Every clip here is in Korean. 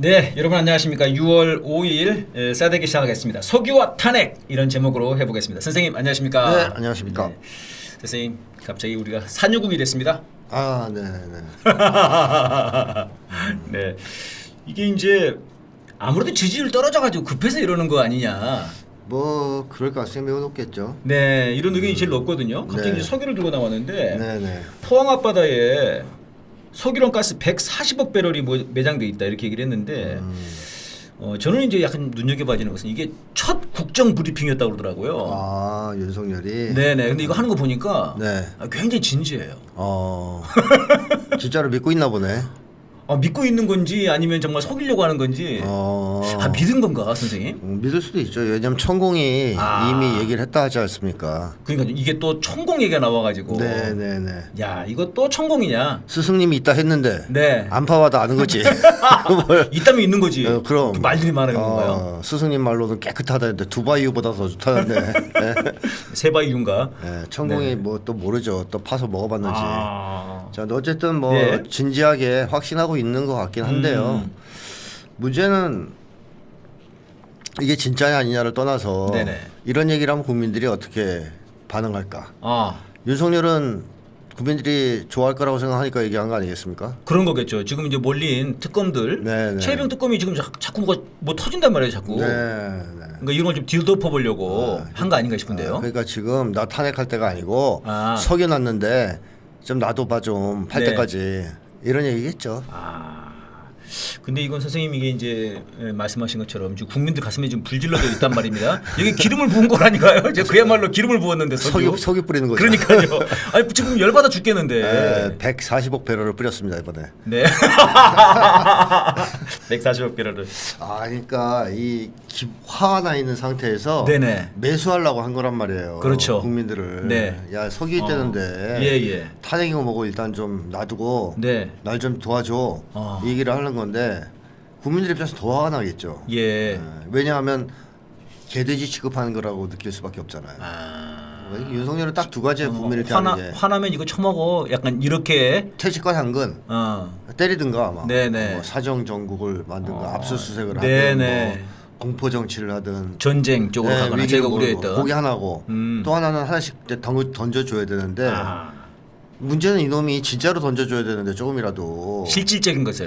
네, 여러분 안녕하십니까? 6월 5일 싸대기 시작하겠습니다. 석유와 탄핵 이런 제목으로 해보겠습니다. 선생님 안녕하십니까? 네, 안녕하십니까? 네. 선생님 갑자기 우리가 산유국이 됐습니다. 아, 네, 네. 네, 이게 이제 아무래도 지지율 떨어져가지고 급해서 이러는 거 아니냐? 뭐 그럴 가능성이 매우 높겠죠. 네, 이런 의견이 제일 높거든요. 갑자기 네. 이제 석유를 들고 나왔는데 네, 네. 포항 앞바다에 석유랑 가스 140억 배럴이 매장돼 있다 이렇게 얘기를 했는데. 저는 이제 약간 눈여겨봐지는 것은 이게 첫 국정 브리핑이었다고 그러더라고요. 아, 윤석열이. 네네. 근데 이거 하는 거 보니까 네. 굉장히 진지해요. 진짜로 믿고 있나 보네. 믿고 있는 건지 아니면 정말 속이려고 하는 건지. 믿은 건가 선생님? 믿을 수도 있죠. 왜냐면 천공이 아. 이미 얘기를 했다 하지 않습니까? 그러니까 이게 또 천공 얘기가 나와가지고. 네, 네, 네. 야 이거 또 천공이냐? 스승님이 있다 했는데 네. 안 파봐도 아는 거지. 있다면 있는 거지. 그럼 그 말들이 많아요 건가요? 스승님 말로는 깨끗하다는데 두바이유보다 더 좋다는데. 네. 세바이윤가? 네, 천공이 네. 뭐 또 모르죠. 또 파서 먹어봤는지. 자, 어쨌든 뭐 네. 진지하게 확신하고 있는 것 같긴 한데요. 문제는 이게 진짜냐 아니냐를 떠나서 네네. 이런 얘기를 하면 국민들이 어떻게 반응할까? 아 윤석열은 국민들이 좋아할 거라고 생각하니까 얘기한 거 아니겠습니까? 그런 거겠죠. 지금 이제 몰린 특검들, 네네. 최병 특검이 지금 자꾸 뭐 터진단 말이에요, 자꾸. 네. 그러니까 이런 걸 좀 딜덮어 보려고 한 거 아닌가 싶은데요. 그러니까 지금 나 탄핵할 때가 아니고 아. 석연놨는데 좀 놔둬봐 좀 팔 네. 때까지 이런 얘기겠죠. 근데 이건 선생님 이게 이제 말씀하신 것처럼 지금 국민들 가슴에 지금 불질러져 있단 말입니다. 여기 기름을 부은 거라니까요. 제가 그야말로 기름을 부었는데 석유 뿌리는 거죠. 그러니까요. 아니 지금 열받아 죽겠는데. 네, 140억 배럴을 뿌렸습니다 이번에. 네. 140억 배럴을. 그러니까 이 화가 나 있는 상태에서 네네. 매수하려고 한 거란 말이에요. 그렇죠. 국민들을. 네. 야 석유 있다는데 예. 탄핵이고 뭐고 일단 좀 놔두고 네. 날 좀 도와줘. 이 얘기를 하는 건데 국민들 입장에서 더 화가 나겠죠. 예. 왜냐하면 개돼지 취급하는 거라고 느낄 수밖에 없잖아요. 윤석열은 딱 두 가지의 국민을 대하는 게 화나면 이거 처먹어. 약간 이렇게. 퇴직과 당근 때리든가 아마 네네. 뭐 사정 정국을 만든가 압수수색을 하든 네네. 뭐 공포 정치를 하든 전쟁 쪽으로 가거나 저희가 우려했던. 거기 하나고 또 하나는 하나씩 던져줘야 되는데 문제는 이놈이 진짜로 던져줘야 되는데 조금이라도 실질적인 것을.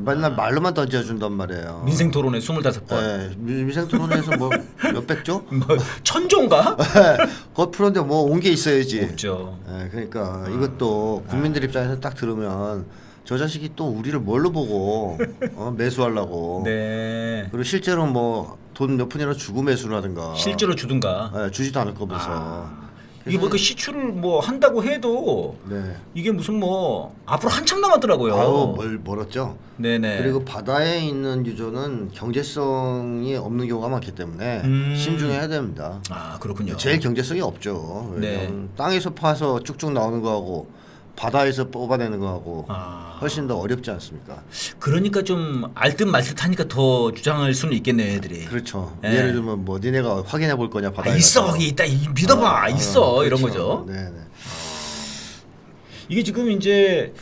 맨날 말로만 던져준단 말이에요. 민생 토론회 25번. 민생 토론에서 뭐 몇백 조? 뭐 천조인가? 그거 풀었는데 뭐 온 게 있어야지. 없죠. 그러니까 이것도 국민들 입장에서 딱 들으면 저 자식이 또 우리를 뭘로 보고 매수하려고. 네. 그리고 실제로 뭐 돈 몇 푼이라도 주고 매수를 하든가. 실제로 주든가. 주지도 않을 거면서. 이게 뭐 그 시추를 뭐 한다고 해도 네. 이게 무슨 뭐 앞으로 한참 남았더라고요. 멀었죠. 네네. 그리고 바다에 있는 유조는 경제성이 없는 경우가 많기 때문에 신중해야 됩니다. 그렇군요. 제일 경제성이 없죠. 왜냐면 땅에서 파서 쭉쭉 나오는 거하고 바다에서 뽑아내는 거하고 훨씬 더 어렵지 않습니까? 그러니까 좀 알듯 말듯 하니까 더 주장할 수는 있겠네요, 애들이. 그렇죠. 네. 예를 들면 뭐 니네가 확인해 볼 거냐 바다에 있어 가서. 거기 있다 믿어봐 있어 그렇죠. 이런 거죠. 네네. 이게 지금 이제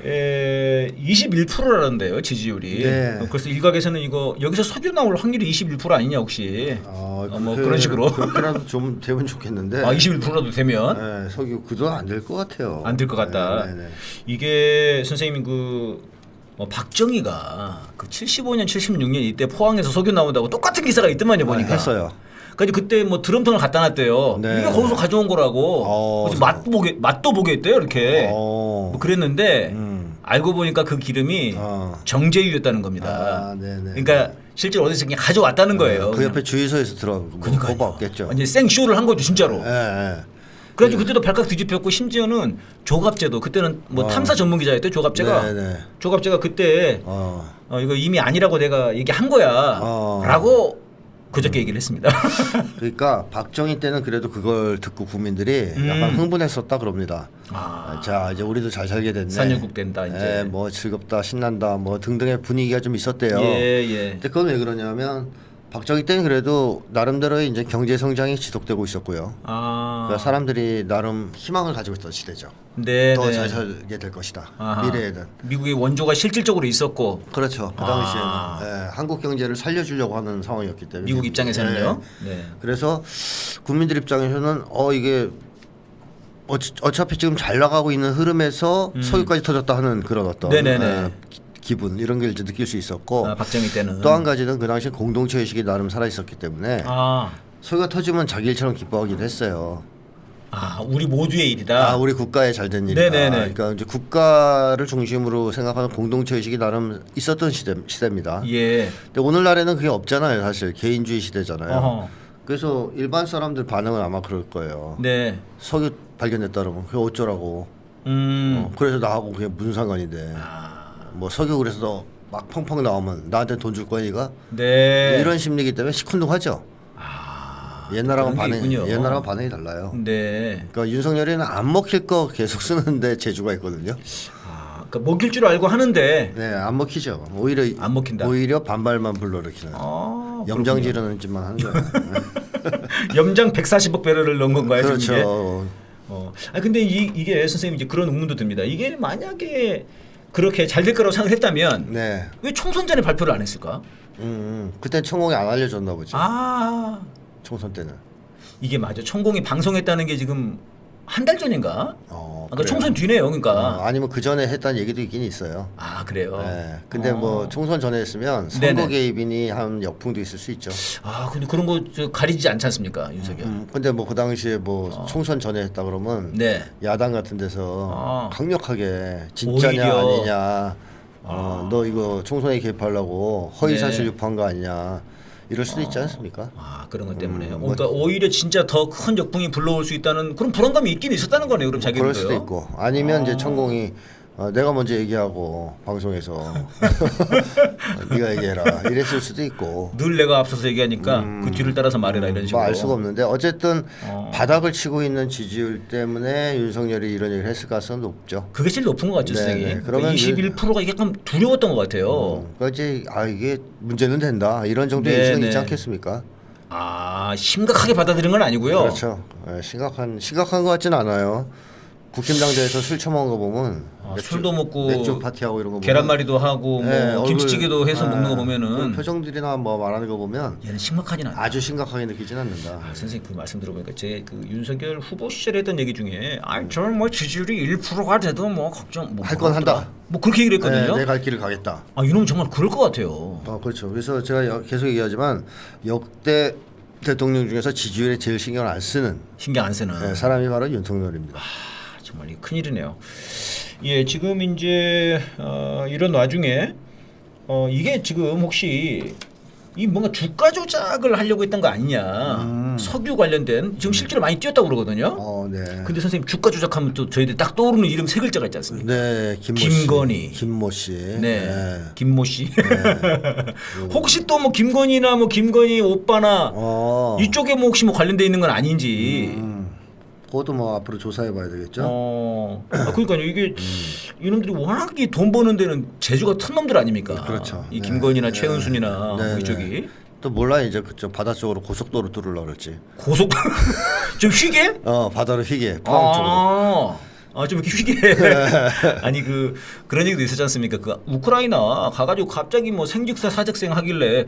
21%라는데요 지지율이. 네. 그래서 일각에서는 이거 여기서 석유 나올 확률이 21% 아니냐 혹시. 뭐 그런 식으로. 그렇게라도 좀 되면 좋겠는데. 21%라도 되면. 네, 석유 그도 안 될 것 같아요. 안 될 것 같다. 네네. 이게 선생님이 박정희가 그 75년 76년 이때 포항에서 석유 나온다고 똑같은 기사가 있더만요 보니까. 했어요. 그러니까 그때 뭐 드럼통을 갖다 놨대요. 네. 이게 거기서 가져온 거라고. 그래서 맛도 보겠대요 이렇게. 뭐 그랬는데 알고 보니까 그 기름이 정제유였다는 겁니다. 네네. 그러니까 실제로 어디서 그냥 가져왔다는 거예요. 그 옆에 주유소에서 뽑아왔겠죠. 완전 생쇼를 한 거죠 진짜로. 네. 그래가지고 그때도 발칵 뒤집혔고 심지어는 조갑제도 그때는 뭐 탐사 전문 기자였대 조갑제가. 네네. 조갑제가 그때 이거 이미 아니라고 내가 얘기한 거야라고 그저께 얘기를 했습니다. 그러니까 박정희 때는 그래도 그걸 듣고 국민들이 약간 흥분했었다 그럽니다. 자 이제 우리도 잘 살게 됐네. 산유국 된다 이제. 뭐 즐겁다 신난다 뭐 등등의 분위기가 좀 있었대요. 예. 근데 그건 왜 그러냐면 박정희 때는 그래도 나름대로의 이제 경제 성장이 지속되고 있었고요. 그러니까 사람들이 나름 희망을 가지고 있던 시대죠. 네, 더 네. 잘 살게 될 것이다. 아하. 미래에는. 미국의 원조가 실질적으로 있었고 그렇죠. 그 당시에는 한국 경제를 살려주려고 하는 상황이었기 때문에 미국 입장에서는요. 네. 그래서 국민들 입장에서는 이게 어차피 지금 잘 나가고 있는 흐름에서 석유까지 터졌다 하는 그런 어떤 네네네. 기분 이런 걸 이제 느낄 수 있었고 박정희 때는 또 한 가지는 그 당시 공동체 의식이 나름 살아 있었기 때문에 석유가 터지면 자기 일처럼 기뻐하기도 했어요. 우리 모두의 일이다. 우리 국가에 잘된 일이다. 네네네. 그러니까 이제 국가를 중심으로 생각하는 공동체 의식이 나름 있었던 시대입니다. 예. 근데 오늘날에는 그게 없잖아요. 사실 개인주의 시대잖아요. 어허. 그래서 일반 사람들 반응은 아마 그럴 거예요. 네. 석유 발견됐다 그러면 그게 어쩌라고. 그래서 나하고 그게 무슨 상관인데. 뭐 석유 그래서 막 펑펑 나오면 나한테 돈 줄 거니까. 네. 이런 심리이기 때문에 시큰둥하죠. 옛날하고 반응이 달라요. 네. 그러니까 윤석열이는 안 먹힐 거 계속 쓰는데 재주가 있거든요. 그러니까 먹힐 줄 알고 하는데 네, 안 먹히죠. 오히려 안 먹힌다. 오히려 반발만 불러일으키는. 염장 지르는 짓만 하는 거예요. 염장 140억 배럴을 넣은 건가요? 그렇죠. 지금 이게? 근데 이게 선생님 이제 그런 의문도 듭니다. 이게 만약에 그렇게 잘 될 거라고 생각했다면 네. 왜 총선 전에 발표를 안 했을까? 그때 천공이 안 알려줬나 보지. 아, 총선 때는. 이게 맞아. 천공이 방송했다는 게 지금 한 달 전인가? 그러니까 그래요. 총선 뒤네요. 그러니까. 아니면 그 전에 했다는 얘기도 있긴 있어요. 아, 그래요. 네. 근데 뭐 총선 전에 했으면 선거 네네. 개입이니 한 역풍도 있을 수 있죠. 근데 그런 거 저 가리지 않지 않습니까, 윤석열? 근데 뭐 그 당시에 뭐 총선 전에 했다 그러면 네. 야당 같은 데서 강력하게 진짜냐 오히려. 아니냐, 너 이거 총선에 개입하려고 허위사실 유포한 거 아니냐 이럴 수도 있지 않습니까? 그런 것 때문에. 그러니까 오히려 진짜 더 큰 역풍이 불러올 수 있다는 그런 불안감이 있긴 있었다는 거네요. 그럼 자기들도요. 그럴 수도 있고 아니면 이제 천공이 내가 먼저 얘기하고 방송에서 네가 얘기해라 이랬을 수도 있고 늘 내가 앞서서 얘기하니까 그 뒤를 따라서 말해라 이런 식으로. 뭐 알 수가 없는데 어쨌든 바닥을 치고 있는 지지율 때문에 윤석열이 이런 얘기를 했을 가능성은 높죠. 그게 제일 높은 것 같죠, 네네. 선생님. 그러면 21%가 약간 두려웠던 것 같아요. 그러니까 이제 이게 문제는 된다 이런 정도의 네네. 인식은 있지 않겠습니까? 심각하게 받아들인 건 아니고요. 그렇죠. 심각한 것 같지는 않아요. 국힘당대에서 술 처먹은 거 보면 술도 먹고 맥주 파티하고 이런 거 보면 계란말이도 하고 네, 뭐 김치찌개도 해서 먹는 거 보면은 그 표정들이나 뭐 말하는 거 보면 얘는 심각하진 않다. 아주 심각하게 느끼진 않는다. 선생님 그 말씀 들어보니까 제 그 윤석열 후보 시절에 했던 얘기 중에 저는 뭐 지지율이 1%가 돼도 뭐 걱정 할 건 한다. 뭐 그렇게 얘기를 했거든요. 내 갈 길을 가겠다. 이놈은 정말 그럴 것 같아요. 그렇죠. 그래서 제가 계속 얘기하지만 역대 대통령 중에서 지지율에 제일 신경을 안 쓰는 신경 안 쓰는 사람이 바로 윤석열입니다. 정말 큰일이네요. 예, 지금 이제 이런 와중에 이게 지금 혹시 이 뭔가 주가 조작을 하려고 했던 거 아니냐? 석유 관련된 지금 실제로 많이 뛰었다고 그러거든요. 네. 근데 선생님 주가 조작하면 또 저희들 딱 떠오르는 이름 세 글자가 있지 않습니까? 네, 김건희, 김모 씨, 네, 김모 씨. 혹시 또 뭐 김건희나 뭐 김건희 오빠나 이쪽에 뭐 혹시 뭐 관련돼 있는 건 아닌지. 그것도 뭐 앞으로 조사해봐야 되겠죠. 그러니까요. 이게 이놈들이 워낙 이 돈 버는 데는 재주가 튼 놈들 아닙니까? 그렇죠. 이 김건희나 최은순이나 네, 이쪽이. 또 몰라 이제 그쪽 바다 쪽으로 고속도로 뚫으려고 그랬지. 좀 휘게? 바다로 휘게 포항 쪽으로. 좀 이렇게 휘게. 아니 그런 얘기도 있었지 않습니까? 그 우크라이나 가가지고 갑자기 뭐 생직사 사직생 하길래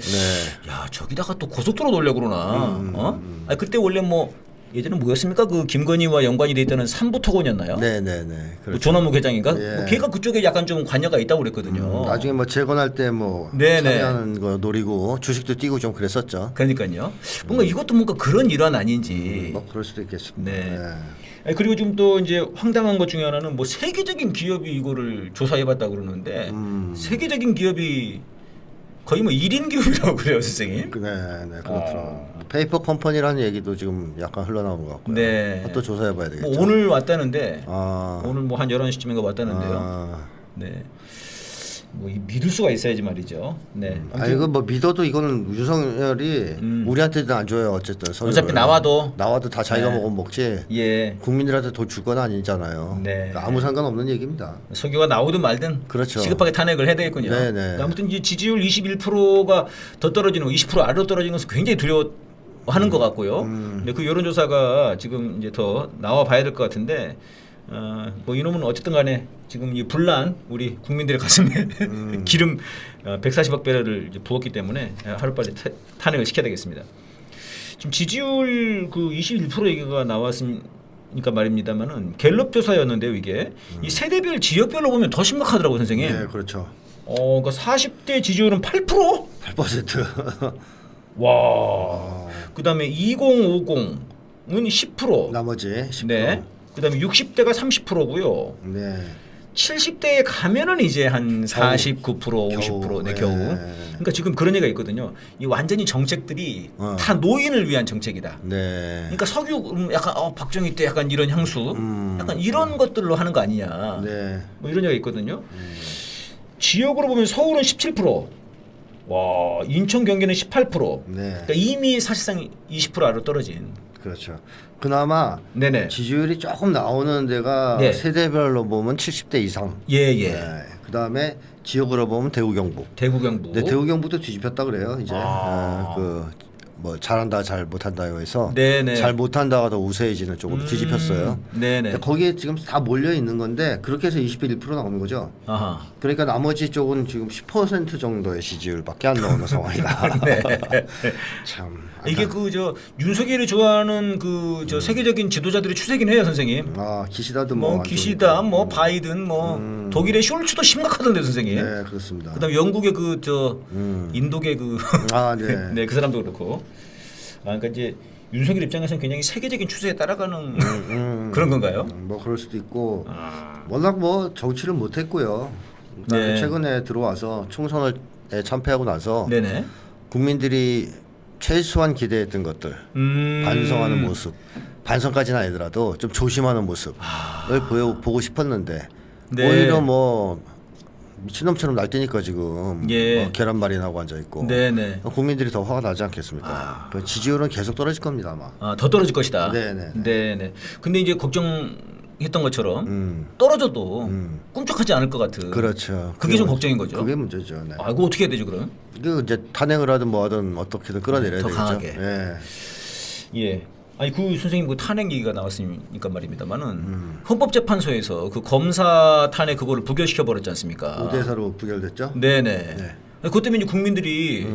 야 저기다가 또 고속도로 놓으려고 그러나? 아니 그때 원래 뭐 예전에 뭐였습니까? 그 김건희와 연관이 돼 있다는 삼부토건이었나요? 네네네. 그렇죠. 조남욱 회장인가? 예. 뭐 걔가 그쪽에 약간 좀 관여가 있다고 그랬거든요. 나중에 뭐 재건할 때 뭐 참여하는 거 노리고 주식도 띄고 좀 그랬었죠. 그러니까요. 뭔가 이것도 뭔가 그런 일환 아닌지. 뭐 그럴 수도 있겠습니다. 네. 그리고 좀 또 이제 황당한 것 중에 하나는 뭐 세계적인 기업이 이거를 조사해봤다 그러는데 세계적인 기업이 거의 뭐 1인 기업이라고 그래요, 선생님. 네, 그렇더라고요. 페이퍼 컴퍼니라는 얘기도 지금 약간 흘러나오는 것 같고요. 네. 그것도 조사해봐야 되겠죠. 뭐 오늘 왔다는데 오늘 뭐 한 11시쯤인가 왔다는데요. 네. 뭐 믿을 수가 있어야지 말이죠. 네. 아니 이거 뭐 믿어도 이거는 윤석열이 우리한테는 안 줘요. 어쨌든 서울을. 어차피 나와도 다 자기가 네. 먹으면 먹지. 예. 국민들한테 돈 줄 건 아니잖아요. 네. 그러니까 아무 상관없는 얘기입니다. 석유가 나오든 말든 그렇죠. 시급하게 탄핵을 해야 되겠군요. 네네. 아무튼 이제 지지율 21%가 더 떨어지는 거, 20% 아래로 떨어지는 것은 굉장히 두려워하는 것 같고요. 근데 그 여론조사가 지금 이제 더 나와 봐야 될 것 같은데 뭐 이놈은 어쨌든 간에 지금 이 분란 우리 국민들의 가슴에 기름 140억 배럴을 이제 부었기 때문에 하루빨리 탄핵을 시켜야 되겠습니다. 지금 지지율 그 21% 얘기가 나왔으니까 말입니다만은 갤럽 조사였는데요, 이게 이 세대별 지역별로 보면 더 심각하더라고요, 선생님. 네, 그렇죠. 그러니까 40대 지지율은 8%? 8%. 와. 그다음에 2050은 10%. 나머지 10%. 네. 그다음에 60대가 30%고요. 네. 70대에 가면은 이제 한 49%, 50%, 네, 겨우. 그러니까 지금 그런 얘기가 있거든요. 이 완전히 정책들이 다 노인을 위한 정책이다. 네. 그러니까 석유 약간 박정희 때 약간 이런 향수, 약간 이런 것들로 하는 거 아니냐. 네. 뭐 이런 얘기가 있거든요. 지역으로 보면 서울은 17%, 와 인천 경기는 18%. 네. 그러니까 이미 사실상 20% 아래로 떨어진. 그렇죠. 그나마 네네. 지지율이 조금 나오는 데가 네. 세대별로 보면 70대 이상. 예예. 네. 그다음에 지역으로 보면 대구 경북. 대구 경북. 네, 대구 경북도 뒤집혔다 그래요. 이제 아. 뭐 잘한다 잘 못한다고 해서 네네. 잘 못한다가 더 우세해지는 쪽으로 뒤집혔어요. 네네. 근데 거기에 지금 다 몰려 있는 건데 그렇게 해서 21% 나오는 거죠. 아하. 그러니까 나머지 쪽은 지금 10% 정도의 지지율밖에 안 나오는 상황이다. 네. 참 이게 그 저 윤석열이 좋아하는 그 저 세계적인 지도자들의 추세긴 해요, 선생님. 기시다도 뭐 기시다, 뭐 바이든, 뭐 독일의 숄츠도 심각하던데, 선생님. 네, 그렇습니다. 그다음 영국의 그 저 인도계 그 네. 네, 그 사람도 그렇고. 그러니까 이제 윤석열 입장에서는 굉장히 세계적인 추세에 따라가는 그런 건가요? 뭐 그럴 수도 있고 워낙 뭐 정치를 못했고요. 네. 최근에 들어와서 총선에 참패하고 나서 네네. 국민들이 최소한 기대했던 것들 반성하는 모습, 반성까지는 아니더라도 좀 조심하는 모습을 보고 싶었는데 네. 오히려 뭐 미친놈처럼 날뛰니까 지금 예. 계란말이나고 앉아 있고 네네. 국민들이 더 화가 나지 않겠습니까? 그 지지율은 계속 떨어질 겁니다 아마. 더 떨어질 것이다. 네네. 네네. 근데 이제 걱정했던 것처럼 떨어져도 꿈쩍하지 않을 것 같은. 그렇죠. 그게 좀 걱정인 거죠. 그게 문제죠. 네. 그거 어떻게 해야 되죠, 그럼? 그 이제 탄핵을 하든 뭐 하든 어떻게든 끌어내려야 더 되겠죠. 강하게. 네. 예. 아니 그 선생님 그 탄핵 얘기가 나왔으니까 말입니다만은 헌법재판소에서 그 검사 탄핵 그거를 부결시켜 버렸지 않습니까? 5대4로 부결됐죠. 네네. 네. 그것 때문에 이제 국민들이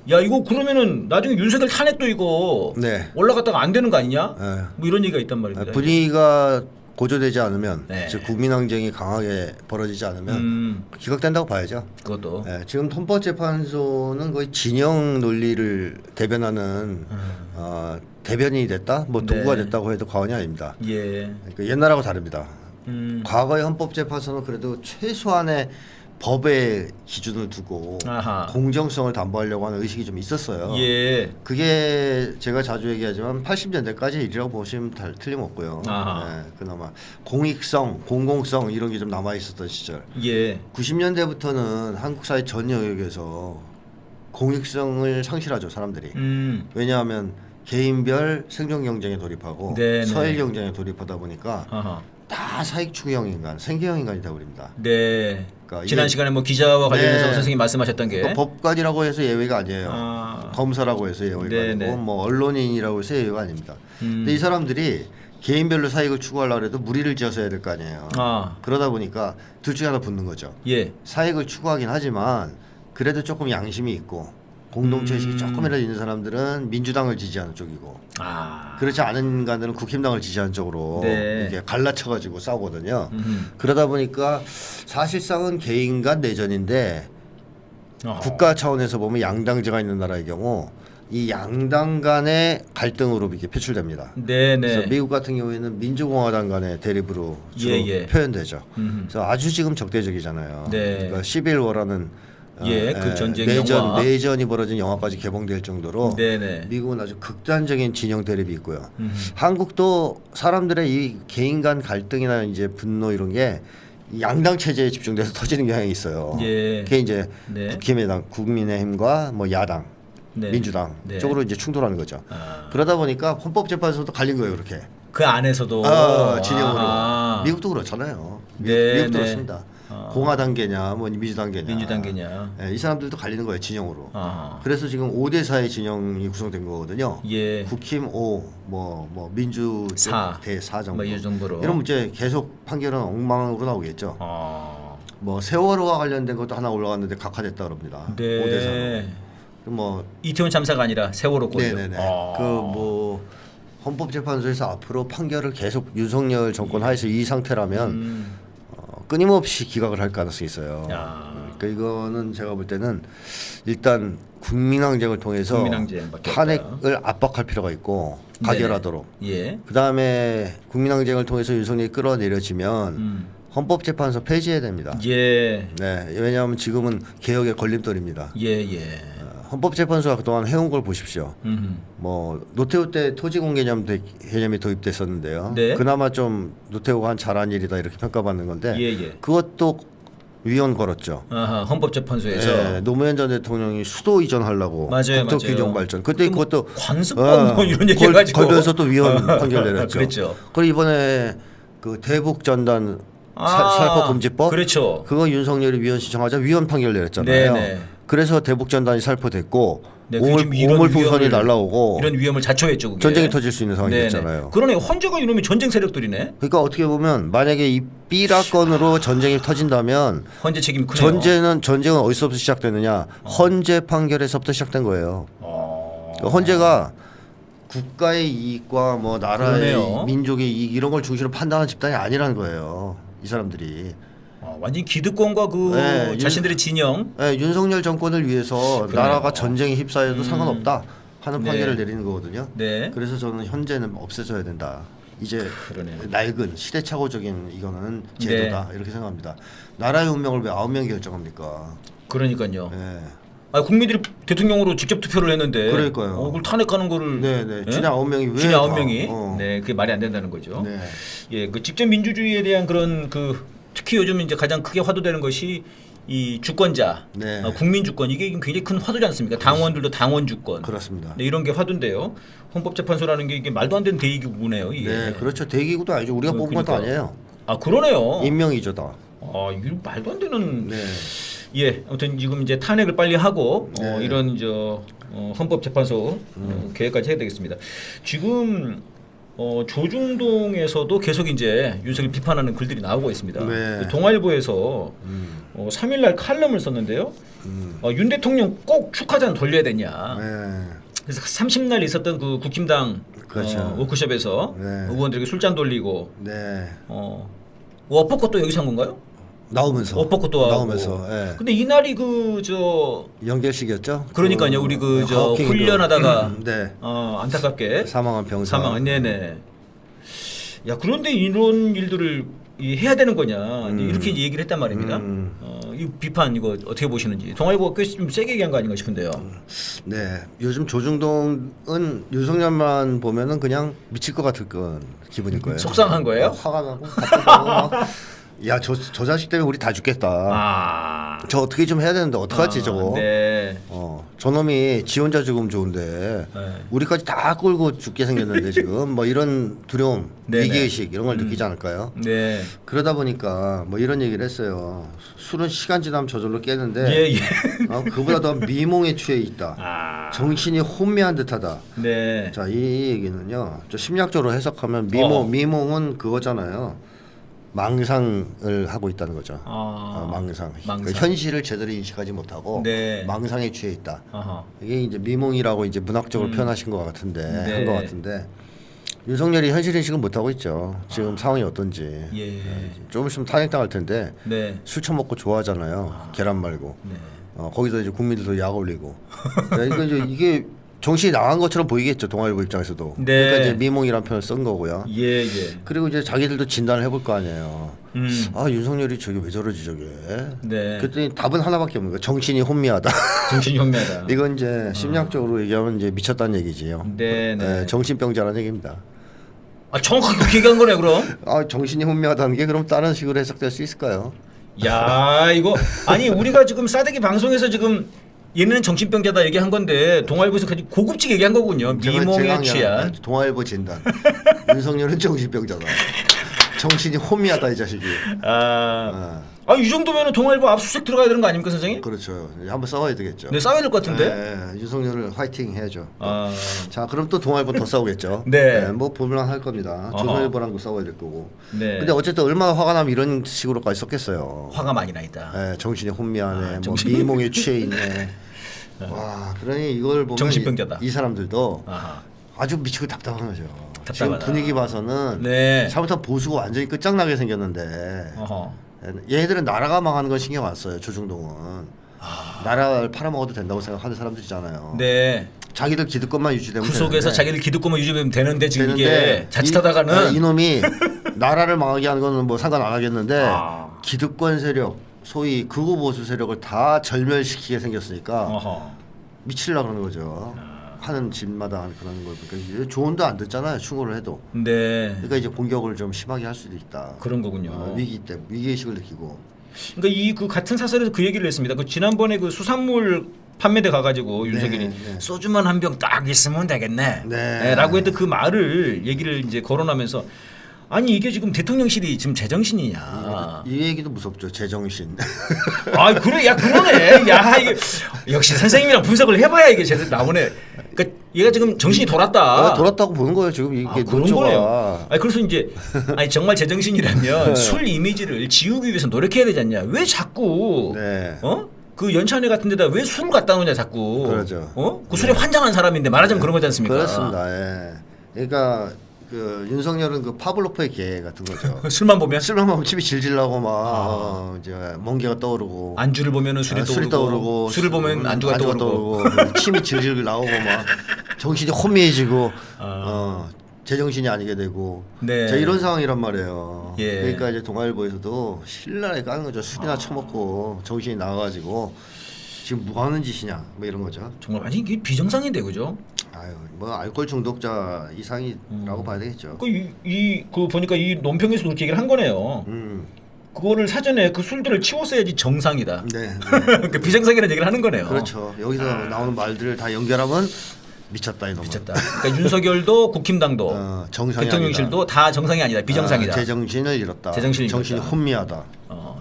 야 이거 그러면은 나중에 윤석열 탄핵도 이거 네. 올라갔다가 안 되는 거 아니냐? 네. 뭐 이런 얘기가 있단 말입니다. 분위기가 고조되지 않으면 네. 즉 국민항쟁이 강하게 벌어지지 않으면 기각된다고 봐야죠. 그것도. 네, 지금 헌법재판소는 거의 진영 논리를 대변하는 대변인이 됐다, 뭐 도구가 네. 됐다고 해도 과언이 아닙니다. 예. 그러니까 옛날하고 다릅니다. 과거의 헌법재판소는 그래도 최소한의 법의 기준을 두고 아하. 공정성을 담보하려고 하는 의식이 좀 있었어요. 예. 그게 제가 자주 얘기하지만 80년대까지 일이라고 보시면 틀림없고요. 아하. 네, 그나마 공익성, 공공성 이런 게 좀 남아 있었던 시절. 예. 90년대부터는 한국 사회 전 영역에서 공익성을 상실하죠 사람들이. 왜냐하면 개인별 생존 경쟁에 돌입하고 네네. 서열 경쟁에 돌입하다 보니까 아하. 다 사익 추구형 인간, 생계형 인간이 되어버립니다. 네. 그러니까 지난 이게- 시간에 뭐 기자와 관련해서 네. 선생님 말씀하셨던 게 그러니까 법관이라고 해서 예외가 아니에요. 아. 검사라고 해서 예외가 네네. 아니고 뭐 언론인이라고 해서 예외가 아닙니다. 근데 이 사람들이 개인별로 사익을 추구하려고 해도 무리를 지어서 해야 될 거 아니에요. 그러다 보니까 둘 중에 하나 붙는 거죠. 예. 사익을 추구하긴 하지만 그래도 조금 양심이 있고 공동체 의식이 조금이라도 있는 사람들은 민주당을 지지하는 쪽이고 그렇지 않은 인간들은 국힘당을 지지하는 쪽으로 네. 이게 갈라쳐가지고 싸우거든요. 그러다 보니까 사실상은 개인 간 내전인데 국가 차원에서 보면 양당제가 있는 나라의 경우 이 양당 간의 갈등으로 이게 표출됩니다. 네네. 그래서 미국 같은 경우에는 민주공화당 간의 대립으로 주로 예. 표현되죠. 그래서 아주 지금 적대적이잖아요. 네. 그러니까 11워라는 그 전쟁 영화. 내전이 벌어진 영화까지 개봉될 정도로 네네. 미국은 아주 극단적인 진영 대립이 있고요. 한국도 사람들의 이 개인 간 갈등이나 이제 분노 이런 게 이 양당 체제에 집중돼서 터지는 경향이 있어요. 예. 그게 이제 네. 국힘의당, 국민의힘과 뭐 야당, 네. 민주당 네. 쪽으로 이제 충돌하는 거죠. 그러다 보니까 헌법재판소도 갈린 거예요, 그렇게. 그 안에서도 진영으로. 아하. 미국도 그렇잖아요. 네, 미국도 네. 그렇습니다. 공화당계냐, 뭐 민주당계냐. 민주당계냐. 네, 이 사람들도 갈리는 거예요, 진영으로. 아하. 그래서 지금 5대 4의 진영이 구성된 거거든요. 예. 국힘 5, 뭐 민주 사. 대4 정도. 뭐 이 정도로. 이러면 이제 계속 판결은 엉망으로 나오겠죠. 뭐 세월호와 관련된 것도 하나 올라갔는데 각하됐다 그럽니다. 네. 5대 4로. 뭐 이태원 참사가 아니라 세월호 건요. 네네네. 그 뭐 헌법재판소에서 앞으로 판결을 계속 윤석열 정권 하에서 이 상태라면 끊임없이 기각을 할 가능성이 있어요. 그러니까 이거는 제가 볼 때는 일단 국민항쟁을 통해서 국민항쟁밖에 탄핵을 압박할 필요가 있고 가결하도록. 예. 그 다음에 국민항쟁을 통해서 윤석열이 끌어내려지면 헌법재판소 폐지해야 됩니다. 예. 네, 왜냐하면 지금은 개혁의 걸림돌입니다. 예. 헌법재판소가 그동안 해온 걸 보십시오. 뭐 노태우 때 토지공 개념이 도입됐었는데요. 네. 그나마 좀 노태우가 한 잘한 일이다 이렇게 평가받는 건데 예. 그것도 위헌 걸었죠. 아하, 헌법재판소에서 네, 노무현 전 대통령이 수도 이전하려고 맞아요, 국토 맞아요. 균형 발전. 그때 뭐 그것도 관습법 뭐 이런 얘기 해가지고 걸면서 또 위헌 판결 내렸죠. 그랬죠. 그리고 이번에 그 대북 전단 살포 금지법 그렇죠. 그거 윤석열이 위헌 신청하자 위헌 판결 내렸잖아요. 네네. 그래서 대북 전단이 살포됐고 네, 그게 지금 이런 오물풍선이 위험을- 날라오고 이런 위험을 자초했죠. 그게. 전쟁이 터질 수 있는 상황이 네네. 됐잖아요. 그러네. 헌재가 이놈이 전쟁 세력들이네. 그러니까 어떻게 보면 만약에 이 B라 건으로 전쟁이 터진다면 헌재 책임이 크네요. 전쟁은 어디서부터 시작되느냐? 헌재 판결에서부터 시작된 거예요. 그러니까 헌재가 국가의 이익과 뭐 나라의 그러네요. 민족의 이익 이런 걸 중심으로 판단하는 집단이 아니라는 거예요. 이 사람들이. 완전 기득권과 그 네, 자신들의 진영. 네, 윤석열 정권을 위해서 그래요. 나라가 전쟁에 휩싸여도 상관없다 하는 네. 판결을 내리는 거거든요. 네. 그래서 저는 현재는 없애줘야 된다. 이제 그러네요. 낡은 시대착오적인 이거는 제도다 이렇게 생각합니다. 나라의 운명을 왜 9명이 결정합니까? 그러니까요. 네. 국민들이 대통령으로 직접 투표를 했는데 그러니까요. 그걸 탄핵하는 거를 네네. 예? 준야 9명이 왜 준야 다- 9명이 네, 그게 말이 안 된다는 거죠. 네. 예, 그 직접 민주주의에 대한 그런 그 특히 요즘 이제 가장 크게 화두되는 것이 이 주권자, 네. 국민 주권 이게 굉장히 큰 화두지 않습니까? 당원들도 당원 주권. 그렇습니다. 네, 이런 게 화두인데요. 헌법재판소라는 게 이게 말도 안 되는 대의기구네요. 이게. 네, 그렇죠. 대기구도 아니죠. 우리가 뽑은 것도 그러니까. 아니에요. 그러네요. 임명이죠, 다. 이거 말도 안 되는. 네. 예, 아무튼 지금 이제 탄핵을 빨리 하고 네. 이런 헌법재판소 계획까지 해야 되겠습니다. 지금 조중동에서도 계속 이제 윤석열 비판하는 글들이 나오고 있습니다. 네. 그 동아일보에서 3일날 칼럼을 썼는데요. 윤 대통령 꼭 축하잔 돌려야 되냐. 네. 그래서 30날 있었던 그 국힘당 그렇죠. 워크숍에서 네. 의원들에게 술잔 돌리고 네. 워퍼컷도 여기서 한 건가요? 나오면서. 워퍼컷도 하고. 나오면서. 예. 근데 이날이 연결식이었죠. 그러니까요. 우리 하워킹 훈련하다가 네. 안타깝게 사망한 병사. 사망. 네네. 야 그런데 이런 일들을 해야 되는 거냐 이렇게 이제 얘기를 했단 말입니다. 이 비판 이거 어떻게 보시는지 동아일보가 꽤 좀 세게 얘기한 거 아닌가 싶은데요. 네, 요즘 조중동은 윤석열만 보면은 그냥 미칠 것 같을 건 기분일 거예요. 속상한 거예요? 화가 나고 갑자기 막, 야, 저 자식 때문에 우리 다 죽겠다. 저 어떻게 좀 해야 되는데 어떡하지 저거? 네. 저놈이 지 혼자 죽으면 좋은데 네. 우리까지 다 끌고 죽게 생겼는데 지금 뭐 이런 두려움, 네네. 위기의식 이런 걸 느끼지 않을까요? 네. 그러다 보니까 뭐 이런 얘기를 했어요. 술은 시간 지나면 저절로 깨는데 예. 그보다 더 미몽에 취해 있다. 정신이 혼미한 듯하다. 네. 자, 이 얘기는요. 저 심리학적으로 해석하면 미몽은 그거잖아요. 망상을 하고 있다는 거죠. 망상. 그 현실을 제대로 인식하지 못하고 네. 망상에 취해 있다. 아하. 이게 이제 미몽이라고 이제 문학적으로 표현하신 것 같은데 네. 한 것 같은데 윤석열이 현실 인식을 못 하고 있죠. 지금 상황이 어떤지. 예. 좀 있으면 탄핵당할 텐데 네. 술 처먹고 좋아하잖아요. 계란 말고. 네. 거기서 이제 국민들도 약 올리고. 그러니까 이게 정신이 나간 것처럼 보이겠죠. 동아일보 입장에서도. 네. 그러니까 이제 미몽이라는 표현을 쓴 거고요. 예. 그리고 이제 자기들도 진단을 해볼 거 아니에요. 윤석열이 저게 왜 저러지 저게. 네. 그랬더니 답은 하나밖에 없는 거예요. 정신이 혼미하다. 정신이 혼미하다. 이건 이제 심리학적으로 얘기하면 이제 미쳤다는 얘기지요. 네. 정신병자라는 얘기입니다. 아 정확하게 그렇게 얘기한 거네 그럼. 아, 정신이 혼미하다는 게 그럼 다른 식으로 해석될 수 있을까요? 야 이거 아니 우리가 지금 싸대기 방송에서 지금 얘는 정신병자다 얘기한 건데 동아일보에서 그냥 고급지게 얘기한 거군요. 미몽에 제가 취한. 동아일보 진단. 윤석열은 정신병자다. 정신이 혼미하다 이 자식이. 이 정도면은 동아일보 압수수색 들어가야 되는 거 아닙니까 선생님? 그렇죠. 한번 싸워야 되겠죠. 네 싸워야 될 것 같은데. 네, 윤석열을 화이팅 해야죠. 아. 자, 그럼 또 동아일보 더 싸우겠죠. 네. 뭐 볼만할 겁니다. 어허. 조선일보랑도 싸워야 될 거고. 네. 근데 어쨌든 얼마나 화가 나면 이런 식으로까지 썼겠어요. 화가 많이 나 있다. 네, 정신이 혼미하네. 뭐 정신이- 미몽에 취해 있네. 와, 그러니 이걸 보면 정신병자다. 이 사람들도 아하. 아주 미치고 답답한 거죠. 지금 답답하다. 분위기 봐서는 네. 잘못하면 보수가 완전히 끝장나게 생겼는데 어허. 얘들은 나라가 망하는 건 신경 안 써요. 조중동은 나라를 팔아먹어도 된다고 생각하는 사람들이잖아요. 네. 자기들 기득권만 유지되면 그 속에서 되는데 자기들 기득권만 유지하면 되는데 지금 이게 되는데 자칫하다가는 이놈이 나라를 망하게 하는 거는 뭐 상관 안 하겠는데 아. 기득권 세력 소위 극우 보수 세력을 다 절멸시키게 생겼으니까 어허. 미치려고 그러는 거죠. 하는 집마다 그런 걸 보니까 조언도 안 듣잖아요. 충고를 해도. 네. 그러니까 이제 공격을 좀 심하게 할 수도 있다. 그런 거군요. 위기 때 위기의식을 느끼고. 그러니까 이 그 같은 사설에서 그 얘기를 했습니다. 그 지난번에 그 수산물 판매대 가가지고 윤석열이 네. 소주만 한 병 딱 있으면 되겠네. 네. 라고 했던 그 말을 얘기를 이제 거론하면서 아니 이게 지금 대통령실이 지금 제정신이냐. 이 얘기도 무섭죠. 제정신. 아 그래 야 그러네. 야 이게 역시 선생님이랑 분석을 해봐야 이게 제대로 나오네. 그러니까 얘가 지금 정신이 돌았다. 돌았다고 보는 거예요. 지금 이게 그런 논조가. 거네요. 아니 그래서 이제 아니 정말 제정신이라면 술 이미지를 지우기 위해서 노력해야 되지 않냐. 왜 자꾸 네. 그 연찬회 같은 데다 왜 술을 갖다 놓냐 자꾸. 그러죠. 그 술에 환장한 사람인데 말하자면 그런 거지 않습니까? 그렇습니다. 예. 그러니까 그 윤석열은 그 파블로프의 개 같은 거죠. 술만 보면 술만 먹으면 침이 질질 나고 막 이제 멍게가 떠오르고 안주를 보면은 술이 떠오르고 술을 보면 안주가 떠오르고 침이 질질 나오고 막 정신이 혼미해지고 제정신이 아니게 되고 네. 자, 이런 상황이란 말이에요. 예. 그러니까 이제 동아일보에서도 신랄하게 까는 거죠. 술이나 처먹고 정신이 나가가지고 지금 뭐 하는 짓이냐 뭐 이런 거죠. 정말 완전 이게 비정상인데 그죠? 아유 뭐 알코올 중독자 이상이라고 봐야 되겠죠. 그 보니까 이 논평에서 그렇게 얘기를 한 거네요. 그거를 사전에 그 술들을 치웠어야지 정상이다. 네. 그러니까 비정상이라는 얘기를 하는 거네요. 그렇죠. 여기서 나오는 말들을 다 연결하면 미쳤다 이놈은. 미쳤다. 그러니까 윤석열도 국힘당도 정상이 대통령실도 다 정상이 아니다. 비정상이다. 제정신을 잃었다. 제정신을 정신이 잃었다. 혼미하다.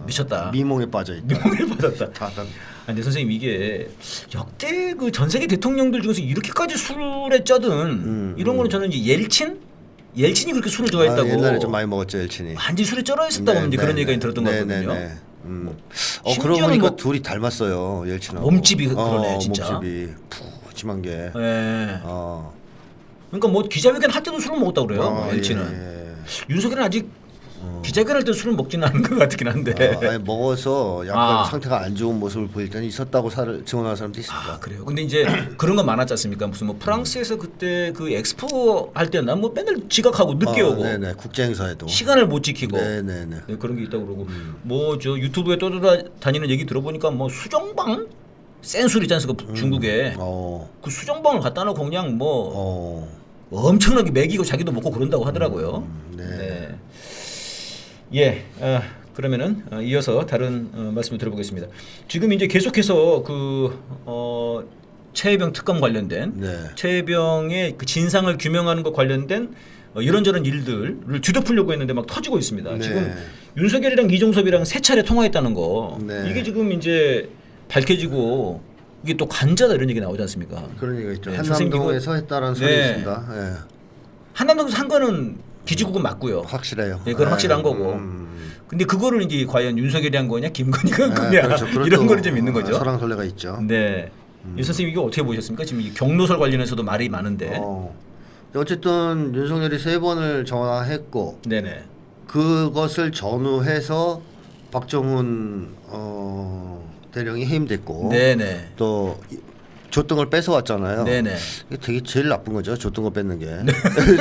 미쳤다. 미몽에 빠져 있다. 미몽에 빠졌다. 다 근데 선생님 이게 역대 그 전 세계 대통령들 중에서 이렇게까지 술에 쩌든 이런 거는 저는 이제 옐친이 그렇게 술을 좋아했다고. 옛날에 좀 많이 먹었죠 엘친이. 완전히 술에 쩔어 있었다고 이제 그런 얘기가 들었던 거거든요. 그러고 보니까 뭐 둘이 닮았어요 옐친하고. 몸집이 그러네 진짜. 몸집이 푸짐한 게. 네. 그러니까 뭐 기자회견 할 때도 술을 먹었다고 그래요. 옐친은. 윤석열은 아직 기자회견 할 때 술을 먹지는 않은 것 같긴 한데. 아니, 먹어서 약간 상태가 안 좋은 모습을 보일 때는 있었다고 증언하는 사람도 있습니다. 그래요. 근데 이제 그런 건 많았지 않습니까? 무슨 뭐 프랑스에서 그때 그 엑스포 할 때나 뭐 맨날 지각하고 늦게 오고. 네네. 국제 행사에도. 시간을 못 지키고. 네네네. 네, 그런 게 있다고 그러고 뭐 저 유튜브에 떠돌아다니는 얘기 들어보니까 뭐 수정방 센 술 있지 않습니까? 중국에 그 수정방을 갖다 놓고 그냥 뭐 엄청나게 먹이고 자기도 먹고 그런다고 하더라고요. 네. 예. 그러면은 이어서 다른 말씀을 들어보겠습니다. 지금 이제 계속해서 그 최혜병 특검 관련된 최혜병의 그 진상을 규명하는 것 관련된 이런저런 일들을 뒤덮으려고 했는데 막 터지고 있습니다. 네. 지금 윤석열이랑 이종섭이랑 3차례 통화했다는 거 네. 이게 지금 이제 밝혀지고 이게 또 간자다 이런 얘기 나오지 않습니까? 그런 얘기가 있죠. 네, 한남동에서 했다라는 소리 있습니다. 네. 한남동에서 한 거는 기지국은 맞고요. 확실해요. 네, 그건 확실한 거고. 근데 그거를 이제 과연 윤석열이 한 거냐, 김건희가 한 거냐 그렇죠. 이런 거를 좀 있는 거죠. 설왕설래가 있죠. 네. 이 선생님 이거 어떻게 보셨습니까? 지금 이 경로설 관련해서도 말이 많은데. 어쨌든 윤석열이 3번을 전화했고, 네네. 그것을 전후해서 박정훈 대령이 해임됐고, 네네. 또 줬던 걸 뺏어왔잖아요. 네네. 이게 되게 제일 나쁜 거죠. 줬던 거 뺏는 게.